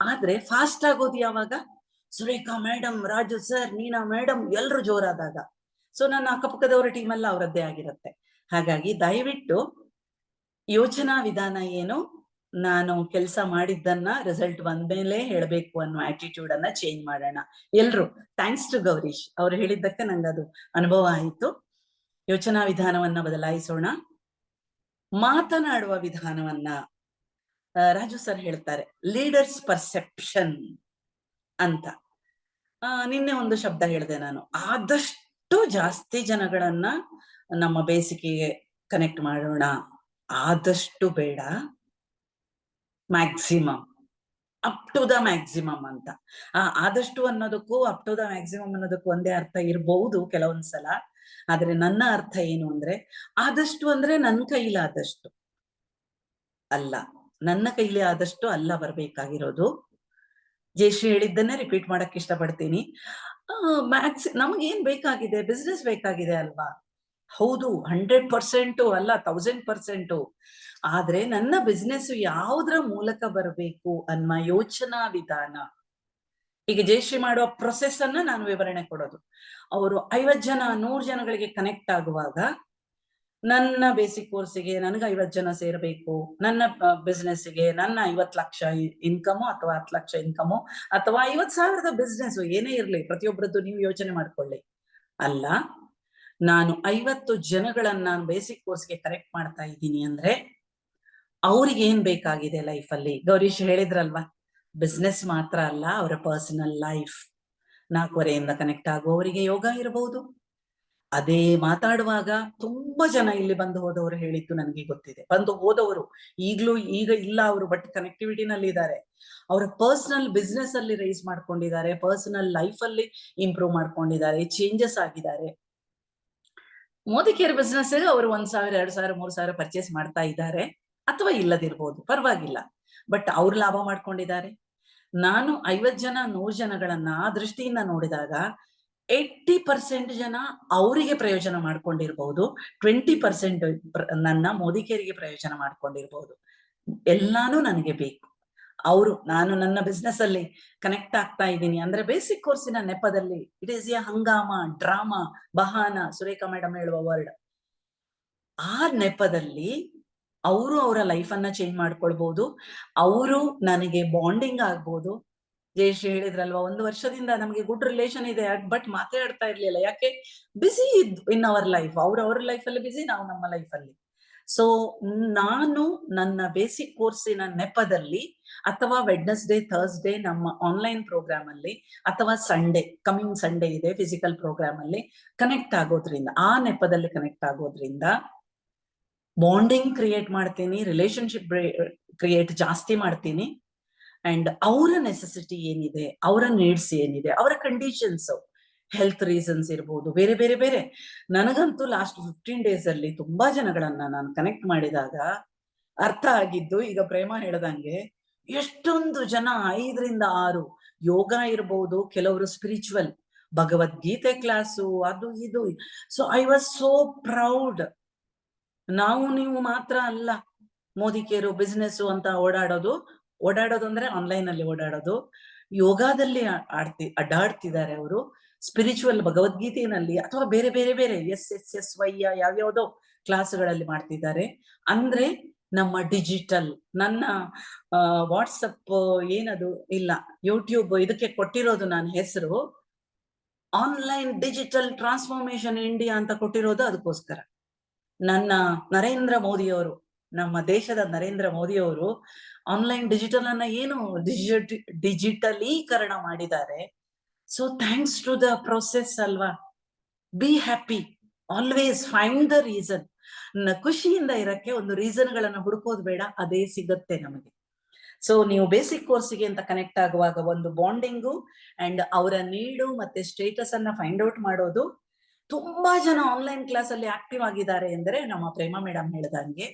ಆದ್ರೆ ಫಾಸ್ಟ್ ಆಗೋದು ಯಾವಾಗ, ಸುರೇಖಾ ಮೇಡಮ್, ರಾಜು ಸರ್, ನೀನಾ ಮೇಡಮ್ ಎಲ್ರು ಜೋರಾದಾಗ. ಸೊ ನನ್ನ ಅಕ್ಕಪಕ್ಕದವರ ಟೀಮ್ ಎಲ್ಲ ಅವರದ್ದೇ ಆಗಿರುತ್ತೆ. ಹಾಗಾಗಿ ದಯವಿಟ್ಟು ಯೋಚನಾ ವಿಧಾನ ಏನು, ನಾನು ಕೆಲಸ ಮಾಡಿದ್ದನ್ನ ರಿಸಲ್ಟ್ ಬಂದ್ಮೇಲೆ ಹೇಳ್ಬೇಕು ಅನ್ನೋ ಆಟಿಟ್ಯೂಡ್ ಅನ್ನ ಚೇಂಜ್ ಮಾಡೋಣ ಎಲ್ರು. ಥ್ಯಾಂಕ್ಸ್ ಟು ಗೌರೀಶ್, ಅವ್ರು ಹೇಳಿದ್ದಕ್ಕೆ ನಂಗದು ಅನುಭವ ಆಯಿತು. ಯೋಚನಾ ವಿಧಾನವನ್ನ ಬದಲಾಯಿಸೋಣ. ಮಾತನಾಡುವ ವಿಧಾನವನ್ನ ರಾಜು ಸರ್ ಹೇಳ್ತಾರೆ, ಲೀಡರ್ಸ್ ಪರ್ಸೆಪ್ಷನ್ ಅಂತ. ನಿನ್ನೆ ಒಂದು ಶಬ್ದ ಹೇಳಿದೆ ನಾನು, ಆದಷ್ಟು ಜಾಸ್ತಿ ಜನಗಳನ್ನ ನಮ್ಮ ಬೇಸಿಗೆಗೆ ಕನೆಕ್ಟ್ ಮಾಡೋಣ. ಆದಷ್ಟು ಬೇಡ, maximum, up to the maximum ಅಂತ. ಆದಷ್ಟು ಅನ್ನೋದಕ್ಕೂ ಅಪ್ ಟು ದ ಮ್ಯಾಕ್ಸಿಮಮ್ ಅನ್ನೋದಕ್ಕೂ ಒಂದೇ ಅರ್ಥ ಇರಬಹುದು ಕೆಲವೊಂದ್ಸಲ. ಆದ್ರೆ ನನ್ನ ಅರ್ಥ ಏನು ಅಂದ್ರೆ, ಆದಷ್ಟು ಅಂದ್ರೆ ನನ್ನ ಕೈಲಾದಷ್ಟು ಅಲ್ಲ, ನನ್ನ ಕೈಲಿ ಆದಷ್ಟು ಅಲ್ಲ ಬರ್ಬೇಕಾಗಿರೋದು. ಜಯಶ್ರೀ ಹೇಳಿದ್ದನ್ನೇ ರಿಪೀಟ್ ಮಾಡಕ್ ಇಷ್ಟಪಡ್ತೀನಿ. ನಮಗೇನ್ ಬೇಕಾಗಿದೆ, ಬಿಸ್ನೆಸ್ ಬೇಕಾಗಿದೆ ಅಲ್ವಾ. ಹೌದು, 100% ಅಲ್ಲ, 1000%. ಆದ್ರೆ ನನ್ನ ಬಿಸ್ನೆಸ್ ಯಾವುದ್ರ ಮೂಲಕ ಬರಬೇಕು ಅನ್ನೋ ಯೋಚನಾ ವಿಧಾನ. ಈಗ ಜಯಶ್ರೀ ಮಾಡುವ ಪ್ರೊಸೆಸ್ ಅನ್ನ ನಾನು ವಿವರಣೆ ಕೊಡೋದು. ಅವರು 50 ಜನ 100 ಜನಗಳಿಗೆ ಕನೆಕ್ಟ್ ಆಗುವಾಗ, ನನ್ನ ಬೇಸಿಕ್ ಕೋರ್ಸಿಗೆ ನನಗೆ 50 ಜನ ಸೇರ್ಬೇಕು, ನನ್ನ ಬಿಸ್ನೆಸ್ಗೆ ನನ್ನ 50 ಲಕ್ಷ ಇನ್ಕಮು ಅಥವಾ 10 ಲಕ್ಷ ಇನ್ಕಮು ಅಥವಾ 50,000 ಬಿಸ್ನೆಸ್ ಏನೇ ಇರ್ಲಿ, ಪ್ರತಿಯೊಬ್ಬರದ್ದು ನೀವು ಯೋಚನೆ ಮಾಡ್ಕೊಳ್ಳಿ. ಅಲ್ಲ, ನಾನು 50 ಜನಗಳನ್ನ ನಾನು ಬೇಸಿಕ್ ಕೋರ್ಸ್ಗೆ ಕರೆಕ್ಟ್ ಮಾಡ್ತಾ ಇದ್ದೀನಿ ಅಂದ್ರೆ ಅವ್ರಿಗೆ ಏನ್ ಬೇಕಾಗಿದೆ ಲೈಫ್ ಅಲ್ಲಿ. ಗೌರೀಶ್ ಹೇಳಿದ್ರಲ್ವಾ, ಬಿಸ್ನೆಸ್ ಮಾತ್ರ ಅಲ್ಲ, ಅವರ ಪರ್ಸನಲ್ ಲೈಫ್, 4:15 ಕನೆಕ್ಟ್ ಆಗುವವರಿಗೆ ಯೋಗ ಇರಬಹುದು. ಅದೇ ಮಾತಾಡುವಾಗ ತುಂಬಾ ಜನ ಇಲ್ಲಿ ಬಂದು ಹೋದವರು ಹೇಳಿದ್ದು ನನಗೆ ಗೊತ್ತಿದೆ. ಬಂದು ಹೋದವರು ಈಗ ಇಲ್ಲ ಅವರು, ಬಟ್ ಕನೆಕ್ಟಿವಿಟಿನಲ್ಲಿ ಇದ್ದಾರೆ. ಅವರ ಪರ್ಸನಲ್ ಬಿಸ್ನೆಸ್ ಅಲ್ಲಿ ರೈಸ್ ಮಾಡ್ಕೊಂಡಿದ್ದಾರೆ, ಪರ್ಸನಲ್ ಲೈಫ್ ಅಲ್ಲಿ ಇಂಪ್ರೂವ್ ಮಾಡ್ಕೊಂಡಿದ್ದಾರೆ, ಚೇಂಜಸ್ ಆಗಿದ್ದಾರೆ. ಮೋದಿ ಕೇರ್ ಬಿಸ್ನೆಸ್ ಅವರು 1,000, 2,000, 3,000 ಪರ್ಚೇಸ್ ಮಾಡ್ತಾ ಇದ್ದಾರೆ, ಅಥವಾ ಇಲ್ಲದಿರ್ಬೋದು, ಪರವಾಗಿಲ್ಲ. ಬಟ್ ಅವ್ರು ಲಾಭ ಮಾಡ್ಕೊಂಡಿದ್ದಾರೆ. ನಾನು 50 ಜನ 100 ಜನಗಳನ್ನ ಆ ದೃಷ್ಟಿಯಿಂದ ನೋಡಿದಾಗ 80% ಜನ ಅವರಿಗೆ ಪ್ರಯೋಜನ ಮಾಡ್ಕೊಂಡಿರ್ಬಹುದು, 20% ನನ್ನ ಮೋದಿ ಕೇರಿಗೆ ಪ್ರಯೋಜನ ಮಾಡ್ಕೊಂಡಿರ್ಬಹುದು. ಎಲ್ಲಾನು ನನಗೆ ಬೇಕು. ನಾನು ನನ್ನ ಬಿಸ್ನೆಸ್ ಅಲ್ಲಿ ಕನೆಕ್ಟ್ ಆಗ್ತಾ ಇದ್ದೀನಿ ಅಂದ್ರೆ ಬೇಸಿಕ್ ಕೋರ್ಸಿನ ನೆಪದಲ್ಲಿ ಇಟ್ ಈಸ್ ಎ ಹಂಗಾಮ, ಡ್ರಾಮಾ, ಬಹಾನ, ಸುರೇಖಾ ಮೇಡಮ್ ಹೇಳುವ ವರ್ಡ್. ಆ ನೆಪದಲ್ಲಿ ಅವರು ಅವರ ಲೈಫ್ ಅನ್ನ ಚೇಂಜ್ ಮಾಡ್ಕೊಳ್ಬಹುದು. ಅವರು ನನಗೆ ಬಾಂಡಿಂಗ್ ಆಗ್ಬೋದು. ಜಯಶ್ರೀ ಹೇಳಿದ್ರಲ್ವಾ, 1 ವರ್ಷದಿಂದ ನಮಗೆ ಗುಡ್ ರಿಲೇಷನ್ ಇದೆ, ಬಟ್ ಮಾತಾಡ್ತಾ ಇರ್ಲಿಲ್ಲ. ಯಾಕೆ? ಬಿಸಿ ಇನ್ ಅವರ್ ಲೈಫ್. ಅವ್ರ ಲೈಫ್ ಅಲ್ಲಿ ಬಿಸಿ, ನಾವು ನಮ್ಮ ಲೈಫ್ ಅಲ್ಲಿ. ಸೊ ನಾನು ನನ್ನ ಬೇಸಿಕ್ ಕೋರ್ಸಿನ ನೆಪದಲ್ಲಿ, ಅಥವಾ ವೆಡ್ನೆಸ್ಡೇ, ಥರ್ಸ್ಡೇ ನಮ್ಮ ಆನ್ಲೈನ್ ಪ್ರೋಗ್ರಾಮ್ ಅಲ್ಲಿ, ಅಥವಾ ಕಮಿಂಗ್ ಸಂಡೇ ಇದೆ ಫಿಸಿಕಲ್ ಪ್ರೋಗ್ರಾಮ್ ಅಲ್ಲಿ ಕನೆಕ್ಟ್ ಆಗೋದ್ರಿಂದ, ಆ ನೆಪದಲ್ಲಿ ಕನೆಕ್ಟ್ ಆಗೋದ್ರಿಂದ ಬಾಂಡಿಂಗ್ ಕ್ರಿಯೇಟ್ ಮಾಡ್ತೀನಿ, ರಿಲೇಶನ್ಶಿಪ್ ಕ್ರಿಯೇಟ್ ಜಾಸ್ತಿ ಮಾಡ್ತೀನಿ. ಅಂಡ್ ಅವರ ನೆಸೆಸಿಟಿ ಏನಿದೆ, ಅವರ ನೀಡ್ಸ್ ಏನಿದೆ, ಅವರ ಕಂಡೀಷನ್ಸ್, ಹೆಲ್ತ್ ರೀಸನ್ಸ್ ಇರ್ಬೋದು, ಬೇರೆ ಬೇರೆ ಬೇರೆ. ನನಗಂತೂ ಲಾಸ್ಟ್ 15 days ಅಲ್ಲಿ ತುಂಬಾ ಜನಗಳನ್ನ ನಾನು ಕನೆಕ್ಟ್ ಮಾಡಿದಾಗ ಅರ್ಥ ಆಗಿದ್ದು, ಈಗ ಪ್ರೇಮ ಹೇಳ್ದಂಗೆ ಎಷ್ಟೊಂದು ಜನ 5 ರಿಂದ 6 ಯೋಗ ಇರ್ಬೋದು, ಕೆಲವರು ಸ್ಪಿರಿಚುವಲ್, ಭಗವದ್ಗೀತೆ ಕ್ಲಾಸು, ಅದು ಇದು. So I was so proud. ನೀವು ಮಾತ್ರ ಅಲ್ಲ ಮೋದಿ ಕೇರು ಬಿಸ್ನೆಸ್ ಅಂತ ಓಡಾಡೋದು ಅಂದ್ರೆ ಆನ್ಲೈನ್ ಅಲ್ಲಿ ಓಡಾಡೋದು. ಯೋಗದಲ್ಲಿ ಅಡ್ಡಾಡ್ತಿದ್ದಾರೆ ಅವರು, ಸ್ಪಿರಿಚುವಲ್ ಭಗವದ್ಗೀತೆಯಲ್ಲಿ ಅಥವಾ ಬೇರೆ ಬೇರೆ ಬೇರೆ SSY ಯಾವ್ಯಾವ್ದೋ ಕ್ಲಾಸ್ಗಳಲ್ಲಿ ಮಾಡ್ತಿದ್ದಾರೆ. ಅಂದ್ರೆ ನಮ್ಮ ಡಿಜಿಟಲ್, ನನ್ನ ವಾಟ್ಸಪ್ ಏನದು ಇಲ್ಲ, ಯೂಟ್ಯೂಬ್ ಇದಕ್ಕೆ ಕೊಟ್ಟಿರೋದು ನಾನು ಹೆಸರು ಆನ್ಲೈನ್ ಡಿಜಿಟಲ್ ಟ್ರಾನ್ಸ್ಫಾರ್ಮೇಶನ್ ಇಂಡಿಯಾ ಅಂತ ಕೊಟ್ಟಿರೋದು ಅದಕ್ಕೋಸ್ಕರ. ನನ್ನ ನರೇಂದ್ರ ಮೋದಿಯವರು, ನಮ್ಮ ದೇಶದ ನರೇಂದ್ರ ಮೋದಿಯವರು ಆನ್ಲೈನ್ ಡಿಜಿಟಲ್ ಅನ್ನ ಏನು ಡಿಜಿಟಲೀಕರಣ ಮಾಡಿದ್ದಾರೆ. So thanks to the process ಅಲ್ವಾ. Be happy, always find the reason. ಖುಷಿಯಿಂದ ಇರಕ್ಕೆ ಒಂದು ರೀಸನ್ ಗಳನ್ನ ಹುಡುಕೋದು ಬೇಡ, ಅದೇ ಸಿಗುತ್ತೆ ನಮಗೆ. ಸೊ ನೀವು ಬೇಸಿಕ್ ಕೋರ್ಸಿಗೆ ಅಂತ ಕನೆಕ್ಟ್ ಆಗುವಾಗ ಒಂದು ಬಾಂಡಿಂಗು ಅಂಡ್ ಅವರ ನೀಡು ಮತ್ತೆ ಸ್ಟೇಟಸ್ ಅನ್ನ ಫೈಂಡ್ ಔಟ್ ಮಾಡೋದು. ತುಂಬಾ ಜನ ಆನ್ಲೈನ್ ಕ್ಲಾಸ್ ಅಲ್ಲಿ ಆಕ್ಟಿವ್ ಆಗಿದ್ದಾರೆ ಅಂದ್ರೆ ನಮ್ಮ ಪ್ರೇಮ ಮೇಡಮ್ ಹೇಳ್ದಂಗೆ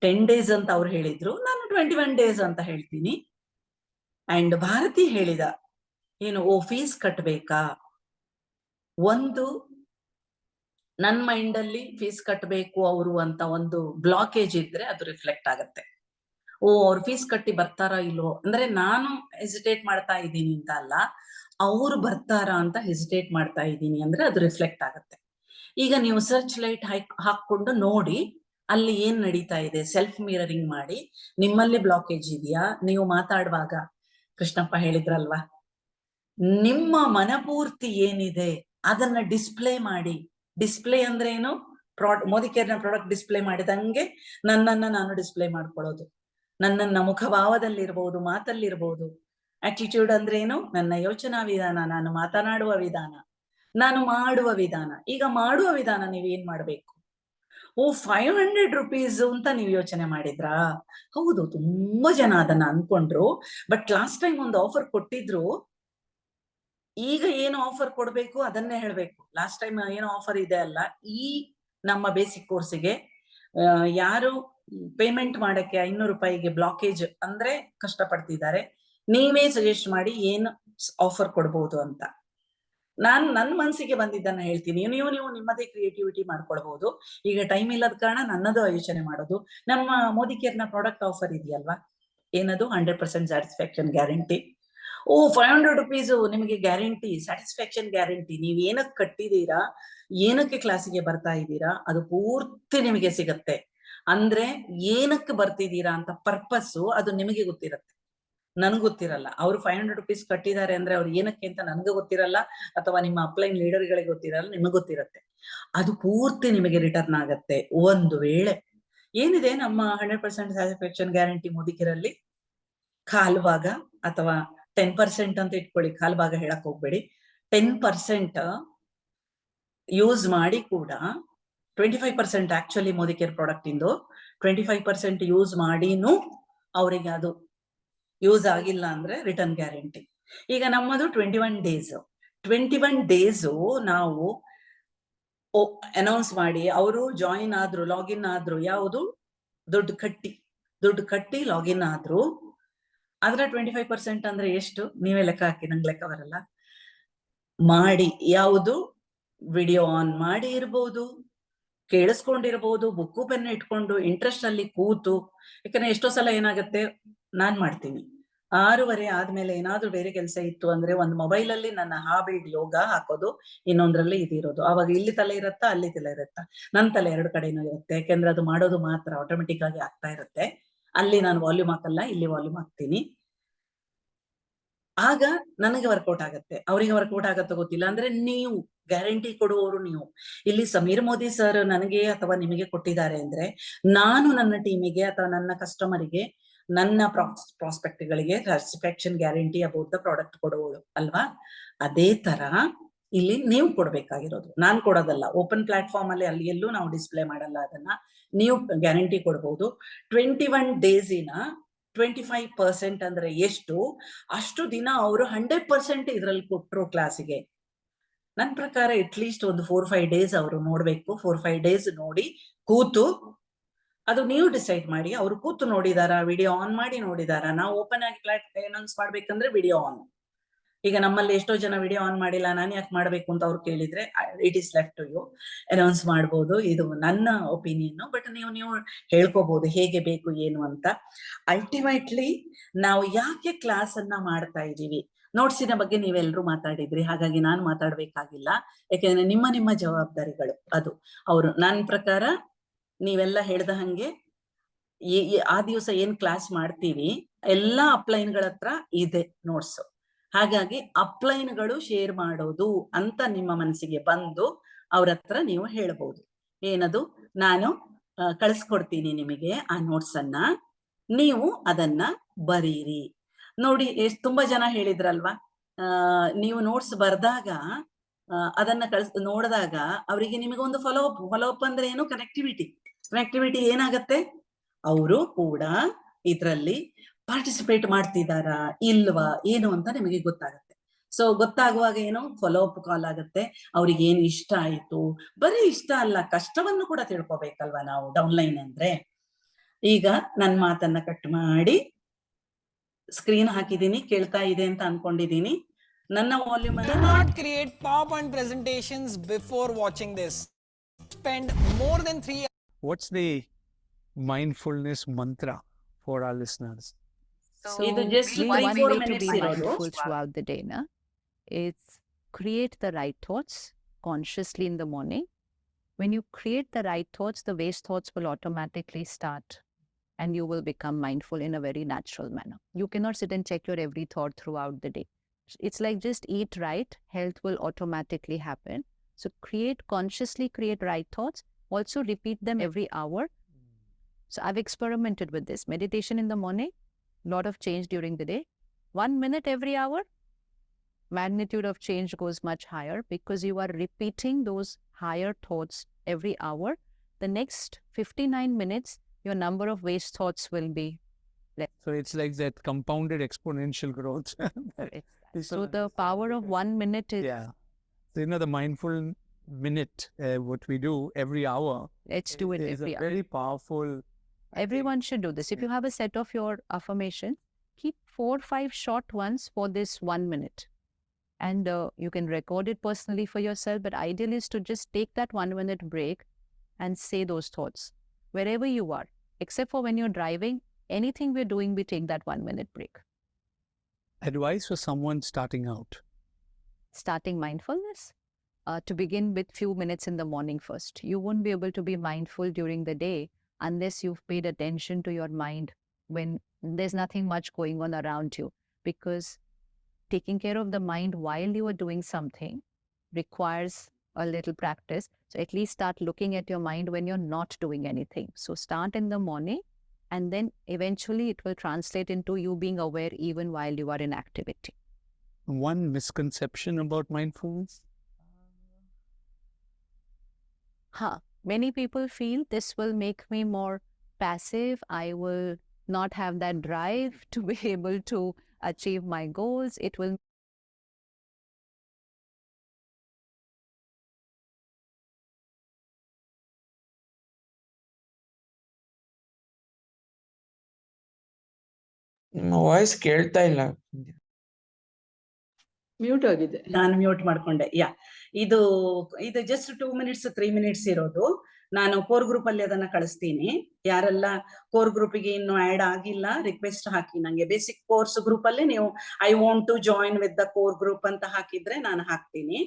10 days ಅಂತ ಅವ್ರು ಹೇಳಿದ್ರು, ನಾನು 21 days ಅಂತ ಹೇಳ್ತೀನಿ. ಅಂಡ್ ಭಾರತಿ ಹೇಳಿದ ಏನು, ಫೀಸ್ ಕಟ್ಬೇಕಾ? ಒಂದು ನನ್ನ ಮೈಂಡ್ ಅಲ್ಲಿ ಫೀಸ್ ಕಟ್ಟಬೇಕು ಅವರು ಅಂತ ಒಂದು ಬ್ಲಾಕೇಜ್ ಇದ್ರೆ ಅದು ರಿಫ್ಲೆಕ್ಟ್ ಆಗತ್ತೆ. ಅವ್ರು ಫೀಸ್ ಕಟ್ಟಿ ಬರ್ತಾರಾ ಇಲ್ವೋ ಅಂದ್ರೆ ನಾನು ಹೆಸಿಟೇಟ್ ಮಾಡ್ತಾ ಇದ್ದೀನಿ ಅಂತ ಅಲ್ಲ, ಅವ್ರು ಬರ್ತಾರಾ ಅಂತ ಹೆಸಿಟೇಟ್ ಮಾಡ್ತಾ ಇದ್ದೀನಿ ಅಂದ್ರೆ ಅದು ರಿಫ್ಲೆಕ್ಟ್ ಆಗತ್ತೆ. ಈಗ ನೀವು ಸರ್ಚ್ ಲೈಟ್ ಹಾಕೊಂಡು ನೋಡಿ ಅಲ್ಲಿ ಏನ್ ನಡೀತಾ ಇದೆ, ಸೆಲ್ಫ್ ಮಿರರಿಂಗ್ ಮಾಡಿ, ನಿಮ್ಮಲ್ಲಿ ಬ್ಲಾಕೇಜ್ ಇದೆಯಾ? ನೀವು ಮಾತಾಡುವಾಗ ಕೃಷ್ಣಪ್ಪ ಹೇಳಿದ್ರಲ್ವಾ, ನಿಮ್ಮ ಮನಪೂರ್ತಿ ಏನಿದೆ ಅದನ್ನ ಡಿಸ್ಪ್ಲೇ ಮಾಡಿ. ಡಿಸ್ಪ್ಲೇ ಅಂದ್ರೆ ಏನು? ಮೋದಿ ಕೇರ್ನ ಪ್ರಾಡಕ್ಟ್ ಡಿಸ್ಪ್ಲೇ ಮಾಡಿದಂಗೆ ನನ್ನನ್ನ ನಾನು ಡಿಸ್ಪ್ಲೇ ಮಾಡ್ಕೊಳ್ಳೋದು. ನನ್ನನ್ನ ಮುಖಭಾವದಲ್ಲಿರ್ಬಹುದು, ಮಾತಲ್ಲಿರ್ಬಹುದು. ಆಟಿಟ್ಯೂಡ್ ಅಂದ್ರೆ ಏನು? ನನ್ನ ಯೋಚನಾ ವಿಧಾನ, ನಾನು ಮಾತನಾಡುವ ವಿಧಾನ, ನಾನು ಮಾಡುವ ವಿಧಾನ. ಈಗ ಮಾಡುವ ವಿಧಾನ ನೀವು ಏನ್ ಮಾಡ್ಬೇಕು? 500 rupees ಅಂತ ನೀವು ಯೋಚನೆ ಮಾಡಿದ್ರಾ? ಹೌದು, ತುಂಬಾ ಜನ ಅದನ್ನ ಅನ್ಕೊಂಡ್ರು. ಬಟ್ ಲಾಸ್ಟ್ ಟೈಮ್ ಒಂದು ಆಫರ್ ಕೊಟ್ಟಿದ್ರು. ಈಗ ಏನು ಆಫರ್ ಕೊಡ್ಬೇಕು ಅದನ್ನೇ ಹೇಳ್ಬೇಕು. ಲಾಸ್ಟ್ ಟೈಮ್ ಏನೋ ಆಫರ್ ಇದೆ ಅಲ್ಲ, ಈ ನಮ್ಮ ಬೇಸಿಕ್ ಕೋರ್ಸಿಗೆ ಯಾರು ಪೇಮೆಂಟ್ ಮಾಡಕ್ಕೆ 500 ರೂಪಾಯಿಗೆ ಬ್ಲಾಕೇಜ್ ಅಂದ್ರೆ ಕಷ್ಟಪಡ್ತಿದ್ದಾರೆ, ನೀವೇ ಸಜೆಸ್ಟ್ ಮಾಡಿ ಏನು ಆಫರ್ ಕೊಡ್ಬೋದು ಅಂತ. ನನ್ನ ಮನಸ್ಸಿಗೆ ಬಂದಿದ್ದನ್ನ ಹೇಳ್ತೀನಿ. ನೀವು ನಿಮ್ಮದೇ ಕ್ರಿಯೇಟಿವಿಟಿ ಮಾಡ್ಕೊಳ್ಬಹುದು. ಈಗ ಟೈಮ್ ಇಲ್ಲದ ಕಾರಣ ನನ್ನದು ಯೋಚನೆ ಮಾಡೋದು. ನಮ್ಮ ಮೋದಿ ಕೇರ್ನ ಪ್ರಾಡಕ್ಟ್ ಆಫರ್ ಇದೆಯಲ್ವಾ, ಏನದು 100% ಸ್ಯಾಟಿಸ್ಫ್ಯಾಕ್ಷನ್ ಗ್ಯಾರಂಟಿ. 500 rupees ನಿಮಗೆ ಗ್ಯಾರಂಟಿ, ಸ್ಯಾಟಿಸ್ಫ್ಯಾಕ್ಷನ್ ಗ್ಯಾರಂಟಿ. ನೀವ್ ಏನಕ್ಕೆ ಕಟ್ಟಿದೀರಾ, ಏನಕ್ಕೆ ಕ್ಲಾಸಿಗೆ ಬರ್ತಾ ಇದ್ದೀರಾ, ಅದು ಪೂರ್ತಿ ನಿಮಗೆ ಸಿಗತ್ತೆ. ಅಂದ್ರೆ ಏನಕ್ಕೆ ಬರ್ತಿದ್ದೀರಾ ಅಂತ ಪರ್ಪಸ್ಸು ಅದು ನಿಮಗೆ ಗೊತ್ತಿರತ್ತೆ, ನನ್ಗೆ ಗೊತ್ತಿರಲ್ಲ. ಅವ್ರು 500 rupees ಕಟ್ಟಿದ್ದಾರೆ ಅಂದ್ರೆ ಅವ್ರು ಏನಕ್ಕೆ ಅಂತ ನನ್ಗೆ ಗೊತ್ತಿರಲ್ಲ, ಅಥವಾ ನಿಮ್ಮ ಅಪ್ಲೈನ್ ಲೀಡರ್ಗಳಿಗೆ ಗೊತ್ತಿರಲ್ಲ, ನಿಮಗೆ ಗೊತ್ತಿರತ್ತೆ. ಅದು ಪೂರ್ತಿ ನಿಮಗೆ ರಿಟರ್ನ್ ಆಗತ್ತೆ. ಒಂದು ವೇಳೆ ಏನಿದೆ ನಮ್ಮ 100% ಸ್ಯಾಟಿಸ್ಫ್ಯಾಕ್ಷನ್ ಗ್ಯಾರಂಟಿ ಮೋದಿ ಕೇರಲ್ಲಿ, ಕಾಲು ಭಾಗ ಅಥವಾ 10% ಅಂತ ಇಟ್ಕೊಳ್ಳಿ, ಕಾಲ್ ಭಾಗ ಹೇಳಕ್ ಹೋಗ್ಬೇಡಿ. 10% ಯೂಸ್ ಮಾಡಿ ಕೂಡ 25% ಆಕ್ಚುಲಿ ಮೋದಿ ಕೇರ್ ಪ್ರಾಡಕ್ಟ್ ಇಂದು 25% ಯೂಸ್ ಮಾಡಿನೂ ಅವರಿಗೆ ಅದು ಯೂಸ್ ಆಗಿಲ್ಲ ಅಂದ್ರೆ ರಿಟರ್ನ್ ಗ್ಯಾರಂಟಿ. ಈಗ ನಮ್ಮದು 21 ಡೇಸ್. 21 ಡೇಸು ನಾವು ಅನೌನ್ಸ್ ಮಾಡಿ ಅವರು ಜಾಯಿನ್ ಆದ್ರು, ಲಾಗಿನ್ ಆದ್ರು, ಯಾವುದು ದುಡ್ಡು ಕಟ್ಟಿ ಲಾಗಿನ್ ಆದ್ರು. ಅದ್ರ 25% ಅಂದ್ರೆ ಎಷ್ಟು ನೀವೇ ಲೆಕ್ಕ ಹಾಕಿ, ನಂಗೆ ಲೆಕ್ಕ ಬರಲ್ಲ. ಮಾಡಿ ಯಾವುದು ವಿಡಿಯೋ ಆನ್ ಮಾಡಿ ಇರ್ಬೋದು, ಕೇಳಿಸ್ಕೊಂಡಿರ್ಬೋದು, ಬುಕ್ಕು ಪೆನ್ ಇಟ್ಕೊಂಡು ಇಂಟ್ರೆಸ್ಟ್ ಅಲ್ಲಿ ಕೂತು. ಯಾಕಂದ್ರೆ ಎಷ್ಟೋ ಸಲ ಏನಾಗುತ್ತೆ, ನಾನ್ ಮಾಡ್ತೀನಿ 6:30 ಆದ್ಮೇಲೆ ಏನಾದ್ರೂ ಬೇರೆ ಕೆಲಸ ಇತ್ತು ಅಂದ್ರೆ ಒಂದು ಮೊಬೈಲ್ ಅಲ್ಲಿ ನನ್ನ ಹಾಬಿಟ್ ಯೋಗ ಹಾಕೋದು, ಇನ್ನೊಂದ್ರಲ್ಲಿ ಇದಿರೋದು. ಅವಾಗ ಇಲ್ಲಿ ತಲೆ ಇರತ್ತಾ ಅಲ್ಲಿ ತಲೆ ಇರತ್ತಾ? ನನ್ನ ತಲೆ 2 ಕಡೆನೂ ಇರುತ್ತೆ, ಯಾಕೆಂದ್ರೆ ಅದು ಮಾಡೋದು ಮಾತ್ರ ಆಟೋಮೆಟಿಕ್ ಆಗಿ ಆಗ್ತಾ ಇರುತ್ತೆ. ಅಲ್ಲಿ ನಾನು ವಾಲ್ಯೂಮ್ ಹಾಕಲ್ಲ, ಇಲ್ಲಿ ವಾಲ್ಯೂಮ್ ಹಾಕ್ತೀನಿ. ಆಗ ನನಗೆ ವರ್ಕೌಟ್ ಆಗತ್ತೆ, ಅವರಿಗೆ ವರ್ಕೌಟ್ ಆಗತ್ತೋ ಗೊತ್ತಿಲ್ಲ. ಅಂದ್ರೆ ನೀವು ಗ್ಯಾರಂಟಿ ಕೊಡುವವರು ನೀವು. ಇಲ್ಲಿ ಸಮೀರ್ ಮೋದಿ ಸರ್ ನನಗೆ ಅಥವಾ ನಿಮಗೆ ಕೊಟ್ಟಿದ್ದಾರೆ ಅಂದ್ರೆ, ನಾನು ನನ್ನ ಟೀಮಿಗೆ ಅಥವಾ ನನ್ನ ಕಸ್ಟಮರಿಗೆ, ನನ್ನ ಪ್ರಾಸ್ಪೆಕ್ಟ್ಗಳಿಗೆ satisfaction guarantee about the product ಕೊಡುವವಳು ಅಲ್ವಾ? ಅದೇ ತರ ಇಲ್ಲಿ ನೀವು ಕೊಡ್ಬೇಕಾಗಿರೋದು, ನಾನ್ ಕೊಡೋದಲ್ಲ. ಓಪನ್ ಪ್ಲಾಟ್ಫಾರ್ಮ್ ಅಲ್ಲಿ ಅಲ್ಲಿ ಎಲ್ಲೂ ನಾವು ಡಿಸ್ಪ್ಲೇ ಮಾಡಲ್ಲ ಅದನ್ನ. ನೀವು ಗ್ಯಾರಂಟಿ ಕೊಡ್ಬೋದು. 21 ಡೇಸಿನ 25% ಅಂದ್ರೆ ಎಷ್ಟು, ಅಷ್ಟು ದಿನ ಅವರು 100% ಇದ್ರಲ್ಲಿ ಕೊಟ್ರು ಕ್ಲಾಸಿಗೆ. ನನ್ನ ಪ್ರಕಾರ ಅಟ್ಲೀಸ್ಟ್ ಒಂದು 4-5 ಡೇಸ್ ಅವರು ನೋಡ್ಬೇಕು. 4-5 ಡೇಸ್ ನೋಡಿ ಕೂತು, ಅದು ನೀವು ಡಿಸೈಡ್ ಮಾಡಿ. ಅವ್ರು ಕೂತು ನೋಡಿದಾರಾ, ವಿಡಿಯೋ ಆನ್ ಮಾಡಿ ನೋಡಿದಾರಾ? ನಾವು ಓಪನ್ ಆಗಿ ಅನೌನ್ಸ್ ಮಾಡ್ಬೇಕಂದ್ರೆ ವಿಡಿಯೋ ಆನ್. ಈಗ ನಮ್ಮಲ್ಲಿ ಎಷ್ಟೋ ಜನ ವಿಡಿಯೋ ಆನ್ ಮಾಡಿಲ್ಲ, ನಾನು ಯಾಕೆ ಮಾಡ್ಬೇಕು ಅಂತ ಅವ್ರು ಕೇಳಿದ್ರೆ, it is left to you. Announce ಮಾಡ್ಬೋದು, ಇದು ನನ್ನ ಒಪಿನಿಯನ್. ಬಟ್ ನೀವು ಹೇಳ್ಕೋಬಹುದು ಹೇಗೆ ಬೇಕು ಏನು ಅಂತ. ಅಲ್ಟಿಮೇಟ್ಲಿ ನಾವು ಯಾಕೆ ಕ್ಲಾಸ್ ಅನ್ನ ಮಾಡ್ತಾ ಇದೀವಿ? ನೋಟ್ಸಿನ ಬಗ್ಗೆ ನೀವೆಲ್ಲರೂ ಮಾತಾಡಿದ್ರಿ, ಹಾಗಾಗಿ ನಾನು ಮಾತಾಡ್ಬೇಕಾಗಿಲ್ಲ. ಯಾಕೆಂದ್ರೆ ನಿಮ್ಮ ಜವಾಬ್ದಾರಿಗಳು ಅದು. ಅವರು ನನ್ನ ಪ್ರಕಾರ ನೀವೆಲ್ಲ ಹೇಳ್ದ ಹಂಗೆ ಆ ದಿವಸ ಏನ್ ಕ್ಲಾಸ್ ಮಾಡ್ತೀವಿ ಎಲ್ಲಾ ಅಪ್ಲೈನ್ಗಳ ಹತ್ರ ಇದೆ ನೋಟ್ಸ್. ಹಾಗಾಗಿ ಅಪ್ಲೈನ್ಗಳು ಶೇರ್ ಮಾಡೋದು ಅಂತ ನಿಮ್ಮ ಮನಸ್ಸಿಗೆ ಬಂದು ಅವ್ರ ಹತ್ರ ನೀವು ಹೇಳ್ಬೋದು. ಏನದು, ನಾನು ಕಳಿಸ್ಕೊಡ್ತೀನಿ ನಿಮಗೆ ಆ ನೋಟ್ಸ್ ಅನ್ನ, ನೀವು ಅದನ್ನ ಬರೀರಿ. ನೋಡಿ, ತುಂಬಾ ಜನ ಹೇಳಿದ್ರಲ್ವಾ, ನೀವು ನೋಟ್ಸ್ ಬರ್ದಾಗ ಅದನ್ನ ನೋಡಿದಾಗ ಅವರಿಗೆ ನಿಮಗೊಂದು ಫಾಲೋ ಅಪ್ ಅಂದ್ರೆ ಏನು, ಕನೆಕ್ಟಿವಿಟಿ ಏನಾಗತ್ತೆ, ಅವರು ಕೂಡ ಇದ್ರಲ್ಲಿ ಪಾರ್ಟಿಸಿಪೇಟ್ ಮಾಡ್ತಿದಾರಾ ಇಲ್ವಾ ಏನು ಅಂತ ನಿಮಗೆ ಗೊತ್ತಾಗತ್ತೆ. ಸೊ ಗೊತ್ತಾಗುವಾಗ ಏನು, ಫಾಲೋ ಅಪ್ ಕಾಲ್ ಆಗತ್ತೆ. ಅವ್ರಿಗೆ ಏನು ಇಷ್ಟ ಆಯ್ತು, ಬರೀ ಇಷ್ಟ ಅಲ್ಲ, ಕಷ್ಟವನ್ನು ಕೂಡ ತಿಳ್ಕೊಬೇಕಲ್ವಾ ನಾವು ಡೌನ್ಲೈನ್ ಅಂದ್ರೆ. ಈಗ ನನ್ನ ಮಾತನ್ನ ಕಟ್ ಮಾಡಿ ಸ್ಕ್ರೀನ್ ಹಾಕಿದೀನಿ, ಕೇಳ್ತಾ ಇದೆ ಅಂತ ಅನ್ಕೊಂಡಿದೀನಿ. ನನ್ನ volume Do not create PowerPoint presentations before watching this. Spend more than 3 hours. What's the mindfulness mantra for our listeners? ಇದು just one 3-4 way to minutes be ಇರೋದು. mindful throughout the day, na? It's create the right thoughts consciously in the morning. When you create the right thoughts, the waste thoughts will automatically start and you will become mindful in a very natural manner. You cannot sit and check your every thought throughout the day. It's like just eat right, health will automatically happen. So consciously create right thoughts. Also repeat them every hour. So I've experimented with this. Meditation in the morning, lot of change during the day. 1 minute every hour, magnitude of change goes much higher because you are repeating those higher thoughts every hour. The next 59 minutes, your number of waste thoughts will be less. So it's like that compounded exponential growth. So the power of 1 minute is... Yeah. So the mindful minute, what we do every hour. Let's do it is every a hour. very powerful... Everyone should do this. If you have a set of your affirmations, keep 4-5 short ones for this 1 minute. And you can record it personally for yourself, but ideal is to just take that 1 minute break and say those thoughts wherever you are, except for when you're driving. Anything we're doing, we take that 1 minute break. Advice for someone starting out? Starting mindfulness, to begin with few minutes in the morning first. You won't be able to be mindful during the day unless you've paid attention to your mind when there's nothing much going on around you, because taking care of the mind while you are doing something requires a little practice. So at least start looking at your mind when you're not doing anything. So start in the morning And then eventually it will translate into you being aware even while you are in activity. One misconception about mindfulness? Many people feel this will make me more passive. I will not have that drive to be able to achieve my goals. It will ನಿಮ್ಮ voice ಕೇಳ್ತಾ ಇಲ್ಲ. Mute ಆಗಿದೆ. ನಾನು mute ಮಾಡ್ಕೊಂಡೆ. ಇದು just 2 minutes 3 minutes ಇರೋದು. ನಾನು core group ಅಲ್ಲಿ ಅದನ್ನ ಕಳಿಸ್ತೀನಿ. ಯಾರೆಲ್ಲ ಕೋರ್ ಗ್ರೂಪಿಗೆ ಇನ್ನು ಆಡ್ ಆಗಿಲ್ಲ ರಿಕ್ವೆಸ್ಟ್ ಹಾಕಿ ನಂಗೆ. ಬೇಸಿಕ್ ಕೋರ್ಸ್ ಗ್ರೂಪ್ ಅಲ್ಲಿ ನೀವು I want to join with the core group ಅಂತ ಹಾಕಿದ್ರೆ ನಾನು ಹಾಕ್ತೀನಿ.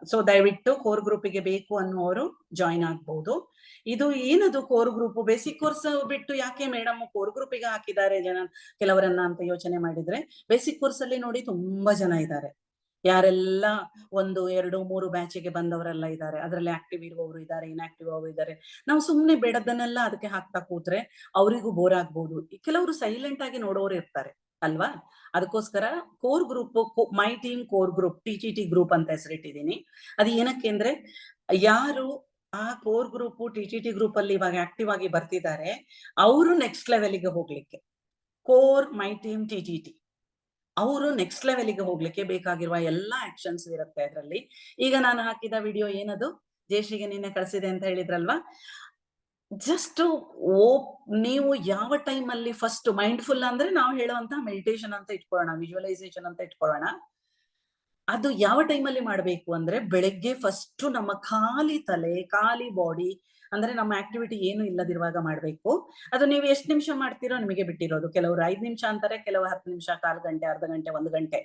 ಸೊ ದಯವಿಟ್ಟು ಕೋರ್ ಗ್ರೂಪಿಗೆ ಬೇಕು ಅನ್ನುವರು ಜಾಯಿನ್ ಆಗ್ಬಹುದು. ಇದು ಏನದು ಕೋರ್ ಗ್ರೂಪ್? ಬೇಸಿಕ್ ಕೋರ್ಸ್ ಬಿಟ್ಟು ಯಾಕೆ ಮೇಡಮ್ ಕೋರ್ ಗ್ರೂಪಿಗೆ ಹಾಕಿದ್ದಾರೆ ಕೆಲವರನ್ನ ಅಂತ ಯೋಚನೆ ಮಾಡಿದ್ರೆ, ಬೇಸಿಕ್ ಕೋರ್ಸ್ ಅಲ್ಲಿ ನೋಡಿ ತುಂಬಾ ಜನ ಇದ್ದಾರೆ. ಯಾರೆಲ್ಲ 1, 2, 3 ಬ್ಯಾಚಿಗೆ ಬಂದವರೆಲ್ಲ ಇದ್ದಾರೆ. ಅದರಲ್ಲಿ ಆಕ್ಟಿವ್ ಇರುವವರು ಇದ್ದಾರೆ, ಇನ್ಆಕ್ಟಿವ್ ಅವರು ಇದ್ದಾರೆ. ನಾವು ಸುಮ್ನೆ ಬೇಡದನ್ನೆಲ್ಲ ಅದಕ್ಕೆ ಹಾಕ್ತಾ ಕೂತ್ರೆ ಅವರಿಗೂ ಬೋರ್ ಆಗ್ಬಹುದು. ಕೆಲವರು ಸೈಲೆಂಟ್ ಆಗಿ ನೋಡೋರು ಇರ್ತಾರೆ ಅಲ್ವಾ? ಅದಕ್ಕೋಸ್ಕರ core group, my team core group, TTT group ಅಂತ ಹೆಸರಿಟ್ಟಿದ್ದೀನಿ. ಅದು ಏನಕ್ಕೆ ಅಂದ್ರೆ, ಯಾರು ಆ ಕೋರ್ ಗ್ರೂಪ್ TTT ಗ್ರೂಪ್ ಅಲ್ಲಿ ಇವಾಗ ಆಕ್ಟಿವ್ ಆಗಿ ಬರ್ತಿದ್ದಾರೆ ಅವರು ನೆಕ್ಸ್ಟ್ ಲೆವೆಲ್ಗೆ ಹೋಗ್ಲಿಕ್ಕೆ, ಕೋರ್ ಮೈ ಟೀಮ್ TTT ಅವರು ನೆಕ್ಸ್ಟ್ ಲೆವೆಲ್ಗೆ ಹೋಗ್ಲಿಕ್ಕೆ ಬೇಕಾಗಿರುವ ಎಲ್ಲಾ ಆಕ್ಷನ್ಸ್ ಇರುತ್ತೆ ಅದರಲ್ಲಿ. ಈಗ ನಾನು ಹಾಕಿದ ವಿಡಿಯೋ ಏನದು, ಜಯಶ್ರೀಗೆ ನಿನ್ನೆ ಕಳಿಸಿದೆ ಅಂತ ಹೇಳಿದ್ರಲ್ವಾ, ಜಸ್ಟ್ ನೀವು ಯಾವ ಟೈಮ್ ಅಲ್ಲಿ ಫಸ್ಟ್ ಮೈಂಡ್ಫುಲ್ ಅಂದ್ರೆ ನಾವು ಹೇಳುವಂತಹ ಮೆಡಿಟೇಷನ್ ಅಂತ ಇಟ್ಕೊಳ್ಳೋಣ, ವಿಜುವಲೈಸೇಷನ್ ಅಂತ ಇಟ್ಕೊಳ್ಳೋಣ. ಅದು ಯಾವ ಟೈಮ್ ಅಲ್ಲಿ ಮಾಡ್ಬೇಕು ಅಂದ್ರೆ, ಬೆಳಗ್ಗೆ ಫಸ್ಟ್ ನಮ್ಮ ಖಾಲಿ ತಲೆ, ಖಾಲಿ ಬಾಡಿ, ಅಂದ್ರೆ ನಮ್ಮ ಆಕ್ಟಿವಿಟಿ ಏನು ಇಲ್ಲದಿರುವಾಗ ಮಾಡ್ಬೇಕು. ಅದು ನೀವು ಎಷ್ಟು ನಿಮಿಷ ಮಾಡ್ತೀರೋ ನಿಮಗೆ ಬಿಟ್ಟಿರೋದು. ಕೆಲವರು 5 ನಿಮಿಷ ಅಂತಾರೆ, ಕೆಲವರು 10 ನಿಮಿಷ, 1/4 ಗಂಟೆ, ಅರ್ಧ ಗಂಟೆ, 1 ಗಂಟೆ.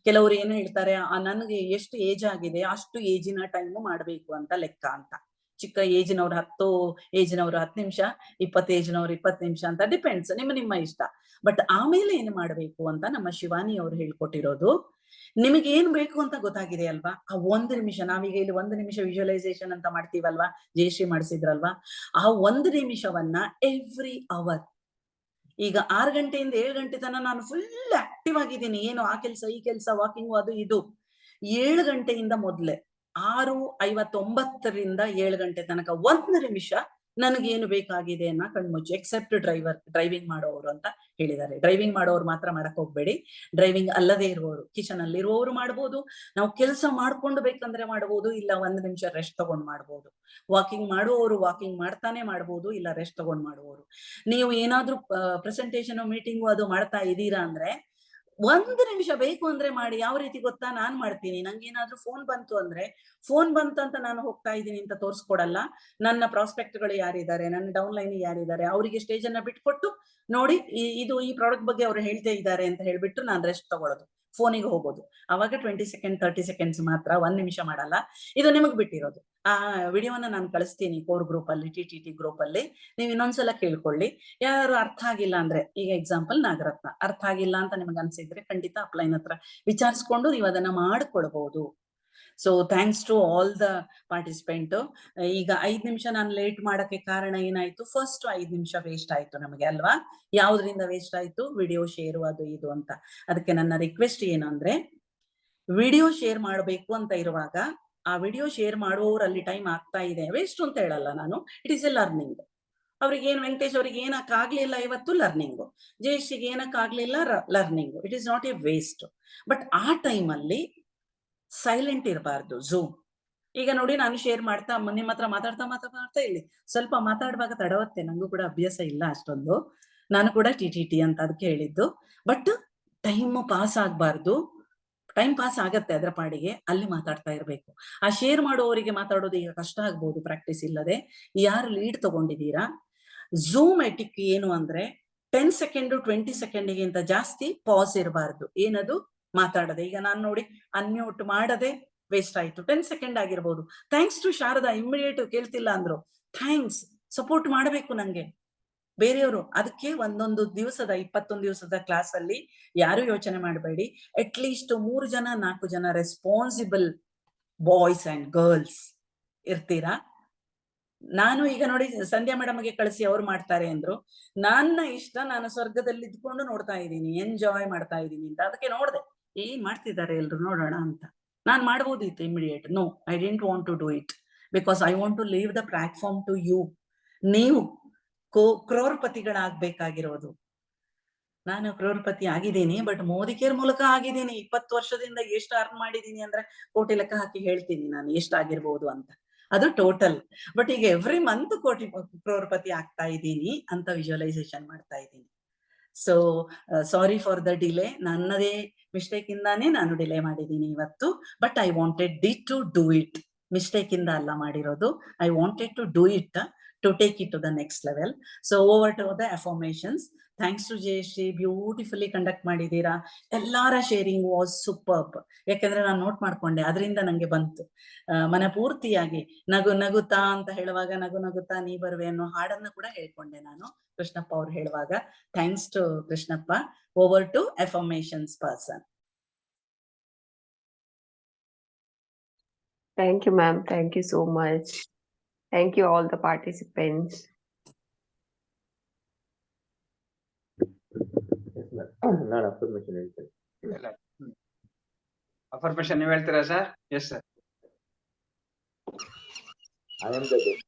ಕೆಲವರು ಏನು ಹೇಳ್ತಾರೆ, ನನಗೆ ಎಷ್ಟು ಏಜ್ ಆಗಿದೆ ಅಷ್ಟು ಏಜಿನ ಟೈಮ್ ಮಾಡ್ಬೇಕು ಅಂತ ಲೆಕ್ಕ ಅಂತ. ಚಿಕ್ಕ ಏಜಿನವ್ರು 10 ಏಜಿನವ್ರು 10 ನಿಮಿಷ, 20 ಏಜಿನವ್ರು 20 ನಿಮಿಷ ಅಂತ ಡಿಪೆಂಡ್ಸ್, ನಿಮ್ಮ ಇಷ್ಟ. ಬಟ್ ಆಮೇಲೆ ಏನು ಮಾಡ್ಬೇಕು ಅಂತ ನಮ್ಮ ಶಿವಾನಿ ಅವರು ಹೇಳ್ಕೊಟ್ಟಿರೋದು. ನಿಮಗೆ ಏನ್ ಬೇಕು ಅಂತ ಗೊತ್ತಾಗಿದೆ ಅಲ್ವಾ? ಆ 1 ನಿಮಿಷ, ನಾವೀಗ ಇಲ್ಲಿ 1 ನಿಮಿಷ ವಿಜುವಲೈಸೇಷನ್ ಅಂತ ಮಾಡ್ತೀವಲ್ವಾ, ಜಯಶ್ರೀ ಮಾಡಿಸಿದ್ರಲ್ವಾ, ಆ 1 ನಿಮಿಷವನ್ನ ಎವ್ರಿ ಅವರ್, ಈಗ 6 ಗಂಟೆಯಿಂದ 7 ಗಂಟೆ ತನಕ ನಾನು ಫುಲ್ ಆಕ್ಟಿವ್ ಆಗಿದ್ದೀನಿ, ಏನು ಆ ಕೆಲಸ ಈ ಕೆಲಸ, ವಾಕಿಂಗ್ ಅದು ಇದು. 7 ಗಂಟೆಯಿಂದ ಮೊದಲೇ 6:59ರಿಂದ 7 ಗಂಟೆ ತನಕ 1 ನಿಮಿಷ ನನಗೇನು ಬೇಕಾಗಿದೆ ಅನ್ನ ಕಣ್ಮುಚ್ಚು. ಎಕ್ಸೆಪ್ಟ್ ಡ್ರೈವಿಂಗ್ ಮಾಡೋರು ಅಂತ ಹೇಳಿದ್ದಾರೆ. ಡ್ರೈವಿಂಗ್ ಮಾಡೋರು ಮಾತ್ರ ಮಾಡಕ್ ಹೋಗ್ಬೇಡಿ. ಡ್ರೈವಿಂಗ್ ಅಲ್ಲದೆ ಇರುವವರು, ಕಿಚನ್ ಅಲ್ಲಿ ಇರುವವರು ಮಾಡ್ಬೋದು, ನಾವು ಕೆಲಸ ಮಾಡ್ಕೊಂಡು ಬೇಕಂದ್ರೆ ಮಾಡ್ಬೋದು, ಇಲ್ಲ 1 ನಿಮಿಷ ರೆಸ್ಟ್ ತಗೊಂಡ್ ಮಾಡ್ಬೋದು. ವಾಕಿಂಗ್ ಮಾಡುವವರು ವಾಕಿಂಗ್ ಮಾಡ್ತಾನೆ ಮಾಡ್ಬೋದು, ಇಲ್ಲ ರೆಸ್ಟ್ ತಗೊಂಡ್ ಮಾಡುವವರು. ನೀವು ಏನಾದ್ರೂ ಪ್ರೆಸೆಂಟೇಷನ್ ಮೀಟಿಂಗು ಅದು ಮಾಡ್ತಾ ಇದ್ದೀರಾ ಅಂದ್ರೆ 1 ನಿಮಿಷ ಬೇಕು ಅಂದ್ರೆ ಮಾಡಿ. ಯಾವ ರೀತಿ ಗೊತ್ತಾ, ನಾನ್ ಮಾಡ್ತೀನಿ. ನಂಗೇನಾದ್ರೂ ಫೋನ್ ಬಂತು ಅಂದ್ರೆ, ಫೋನ್ ಬಂತಂತ ನಾನು ಹೋಗ್ತಾ ಇದ್ದೀನಿ ಅಂತ ತೋರ್ಸ್ಕೊಡಲ್ಲ. ನನ್ನ ಪ್ರಾಸ್ಪೆಕ್ಟ್ಗಳು ಯಾರಿದ್ದಾರೆ, ನನ್ನ ಡೌನ್ ಲೈನ್ ಯಾರಿದ್ದಾರೆ, ಅವರಿಗೆ ಸ್ಟೇಜ್ ಅನ್ನ ಬಿಟ್ಕೊಟ್ಟು, ನೋಡಿ ಇದು ಈ ಪ್ರಾಡಕ್ಟ್ ಬಗ್ಗೆ ಅವ್ರು ಹೇಳ್ತಾ ಇದ್ದಾರೆ ಅಂತ ಹೇಳ್ಬಿಟ್ಟು ನಾನು ರೆಸ್ಟ್ ತಗೊಳ್ಳೋದು, ಫೋನಿಗೆ ಹೋಗೋದು. ಅವಾಗ 20 ಸೆಕೆಂಡ್ 30 ಸೆಕೆಂಡ್ಸ್ ಮಾತ್ರ, 1 ನಿಮಿಷ ಮಾಡಲ್ಲ. ಇದು ನಿಮಗ್ ಬಿಟ್ಟಿರೋದು. ಆ ವಿಡಿಯೋನ ನಾನು ಕಳಿಸ್ತೀನಿ ಕೋರ್ ಗ್ರೂಪ್ ಅಲ್ಲಿ, TTT ಗ್ರೂಪ್ ಅಲ್ಲಿ. ನೀವು ಇನ್ನೊಂದ್ಸಲ ಕೇಳ್ಕೊಳ್ಳಿ. ಯಾರು ಅರ್ಥ ಆಗಿಲ್ಲ ಅಂದ್ರೆ, ಈಗ ಎಕ್ಸಾಂಪಲ್ ನಾಗರತ್ನ, ಅರ್ಥ ಆಗಿಲ್ಲ ಅಂತ ನಿಮ್ಗೆ ಅನ್ಸಿದ್ರೆ ಖಂಡಿತ ಅಪ್ಲೈನ್ ಹತ್ರ ವಿಚಾರಿಸ್ಕೊಂಡು ನೀವು ಅದನ್ನ ಮಾಡ್ಕೊಳ್ಬಹುದು. So thanks to all the participant. ಈಗ 5 ನಿಮಿಷ ನಾನು ಲೇಟ್ ಮಾಡಕ್ಕೆ ಕಾರಣ ಏನಾಯ್ತು, ಫಸ್ಟ್ 5 ನಿಮಿಷ ವೇಸ್ಟ್ ಆಯ್ತು ನಮಗೆ ಅಲ್ವಾ? ಯಾವ್ದ್ರಿಂದ ವೇಸ್ಟ್ ಆಯ್ತು? ವಿಡಿಯೋ ಶೇರು ಅದು ಇದು ಅಂತ. ಅದಕ್ಕೆ ನನ್ನ ರಿಕ್ವೆಸ್ಟ್ ಏನು ಅಂದ್ರೆ, ವಿಡಿಯೋ ಶೇರ್ ಮಾಡಬೇಕು ಅಂತ ಇರುವಾಗ ಆ ವಿಡಿಯೋ ಶೇರ್ ಮಾಡುವವರಲ್ಲಿ ಟೈಮ್ ಆಗ್ತಾ ಇದೆ, ವೇಸ್ಟ್ ಅಂತ ಹೇಳಲ್ಲ ನಾನು. It is A learning. ಅವ್ರಿಗೆ ಏನ್, ವೆಂಕಟೇಶ್ ಅವ್ರಿಗೆ ಏನಕ್ ಆಗ್ಲಿಲ್ಲ ಇವತ್ತು, ಲರ್ನಿಂಗು. ಜಯಶ್ರೀಗೆ ಏನಕ್ ಆಗ್ಲಿಲ್ಲ, learning. It is not A waste. But ಆ ಟೈಮ್ ಅಲ್ಲಿ ಸೈಲೆಂಟ್ ಇರಬಾರ್ದು. ಝೂಮ್ ಈಗ ನೋಡಿ, ನಾನು ಶೇರ್ ಮಾಡ್ತಾ ನಿಮ್ಮ ಹತ್ರ ಮಾತಾಡ್ತಾ ಇಲ್ಲಿ ಸ್ವಲ್ಪ ಮಾತಾಡುವಾಗ ತಡವತ್ತೆ. ನಂಗೂ ಕೂಡ ಅಭ್ಯಾಸ ಇಲ್ಲ ಅಷ್ಟೊಂದು. ನಾನು ಕೂಡ TTT ಅಂತ ಅದಕ್ಕೆ ಹೇಳಿದ್ದು. ಬಟ್ ಟೈಮ್ ಪಾಸ್ ಆಗ್ಬಾರ್ದು. ಟೈಮ್ ಪಾಸ್ ಆಗತ್ತೆ ಅದರ ಪಾಡಿಗೆ, ಅಲ್ಲಿ ಮಾತಾಡ್ತಾ ಇರ್ಬೇಕು. ಆ ಶೇರ್ ಮಾಡುವವರಿಗೆ ಮಾತಾಡೋದು ಈಗ ಕಷ್ಟ ಆಗ್ಬಹುದು ಪ್ರಾಕ್ಟೀಸ್ ಇಲ್ಲದೆ. ಯಾರು ಲೀಡ್ ತಗೊಂಡಿದ್ದೀರಾ, ಝೂಮ್ ಎಟಿಕ್ ಏನು ಅಂದ್ರೆ 10 ಸೆಕೆಂಡ್ 20 ಸೆಕೆಂಡ್ಗಿಂತ ಜಾಸ್ತಿ ಪಾಸ್ ಇರಬಾರ್ದು. ಏನದು, ಮಾತಾಡದೆ. ಈಗ ನಾನು ನೋಡಿ ಅನ್ಮ್ಯೂಟ್ ಮಾಡದೆ ವೇಸ್ಟ್ ಆಯ್ತು, 10 ಸೆಕೆಂಡ್ ಆಗಿರ್ಬೋದು. ಥ್ಯಾಂಕ್ಸ್ ಟು ಶಾರದಾ, ಇಮಿಡಿಯೇಟ್ ಕೇಳ್ತಿಲ್ಲ ಅಂದ್ರು, ಥ್ಯಾಂಕ್ಸ್. ಸಪೋರ್ಟ್ ಮಾಡಬೇಕು ನಂಗೆ ಬೇರೆಯವರು. ಅದಕ್ಕೆ 21 ದಿವಸದ 21 ದಿವಸದ ಕ್ಲಾಸ್ ಅಲ್ಲಿ ಯಾರು ಯೋಚನೆ ಮಾಡಬೇಡಿ, ಅಟ್ಲೀಸ್ಟ್ 3 ಜನ 4 ಜನ ರೆಸ್ಪಾನ್ಸಿಬಲ್ ಬಾಯ್ಸ್ ಅಂಡ್ ಗರ್ಲ್ಸ್ ಇರ್ತೀರಾ. ನಾನು ಈಗ ನೋಡಿ ಸಂಧ್ಯಾ ಮೇಡಮ್ಗೆ ಕಳಿಸಿ ಅವ್ರು ಮಾಡ್ತಾರೆ ಅಂದ್ರು. ನನ್ನ ಇಷ್ಟ, ನಾನು ಸ್ವರ್ಗದಲ್ಲಿ ಇದ್ಕೊಂಡು ನೋಡ್ತಾ ಇದ್ದೀನಿ, ಎಂಜಾಯ್ ಮಾಡ್ತಾ ಇದ್ದೀನಿ ಅಂತ. ಅದಕ್ಕೆ ನೋಡ್ದೆ ಏನ್ ಮಾಡ್ತಿದ್ದಾರೆ ಎಲ್ರು ನೋಡೋಣ ಅಂತ. ನಾನ್ ಮಾಡ್ಬೋದಿತ್ತು immediate. No, I didn't want to do it because I want to leave the platform to you. ನೀವು ಕ್ರೋರ್ಪತಿಗಳಾಗ್ಬೇಕಾಗಿರೋದು. ನಾನು ಕ್ರೋರ್ಪತಿ ಆಗಿದ್ದೀನಿ, ಬಟ್ ಮೋದಿ ಕೇರ್ ಮೂಲಕ ಆಗಿದ್ದೀನಿ. 20 ವರ್ಷದಿಂದ ಎಷ್ಟು ಅರ್ನ್ ಮಾಡಿದೀನಿ ಅಂದ್ರೆ ಕೋಟಿ ಲೆಕ್ಕ ಹಾಕಿ ಹೇಳ್ತೀನಿ ನಾನು ಎಷ್ಟಾಗಿರ್ಬೋದು ಅಂತ. ಅದು ಟೋಟಲ್. ಬಟ್ ಈಗ ಎವ್ರಿ ಮಂತ್ ಕ್ರೋರ್ಪತಿ ಆಗ್ತಾ ಇದ್ದೀನಿ ಅಂತ ವಿಜುವಲೈಸೇಷನ್ ಮಾಡ್ತಾ ಇದ್ದೀನಿ. So sorry for the delay. ನನ್ನದೇ ಮಿಸ್ಟೇಕ್ ಇಂದಾನೇ ನಾನು ಡಿಲೇ ಮಾಡಿದ್ದೀನಿ ಇವತ್ತು. But I wanted to do it. Mistake ಇಂದ ಅಲ್ಲ ಮಾಡಿರೋದು. I wanted to do it to take it to the next level. So over to the affirmations. Thanks to Jayashree, beautifully conduct ಮಾಡಿದೀರಾ. ಎಲ್ಲಾರ sharing was superb. ಯಾಕಂದ್ರೆ ನಾನು note ಮಾಡ್ಕೊಂಡೆ, ಅದರಿಂದ ನಂಗೆ ಬಂತು. ಮನ ಪೂರ್ತಿಯಾಗಿ ನಗು ನಗುತ್ತಾ ಅಂತ ಹೇಳುವಾಗ ನಗು ನಗುತ್ತಾ ನೀ ಬರುವೆ ಅನ್ನೋ ಹಾಡನ್ನ ಕೂಡ ಹೇಳ್ಕೊಂಡೆ ನಾನು ಕೃಷ್ಣಪ್ಪ ಅವ್ರು ಹೇಳುವಾಗ. Thanks to Krishnappa. Over to affirmations person. Thank you, ma'am. Thank you so much. Thank you all the participants. ನಾನು ಅಫರ್ಮೇಷನ್ ಹೇಳ್ತೇನೆ. ಅಫರ್ಮೇಷನ್ ನೀವು ಹೇಳ್ತೀರಾ sir? Yes sir. I am the best.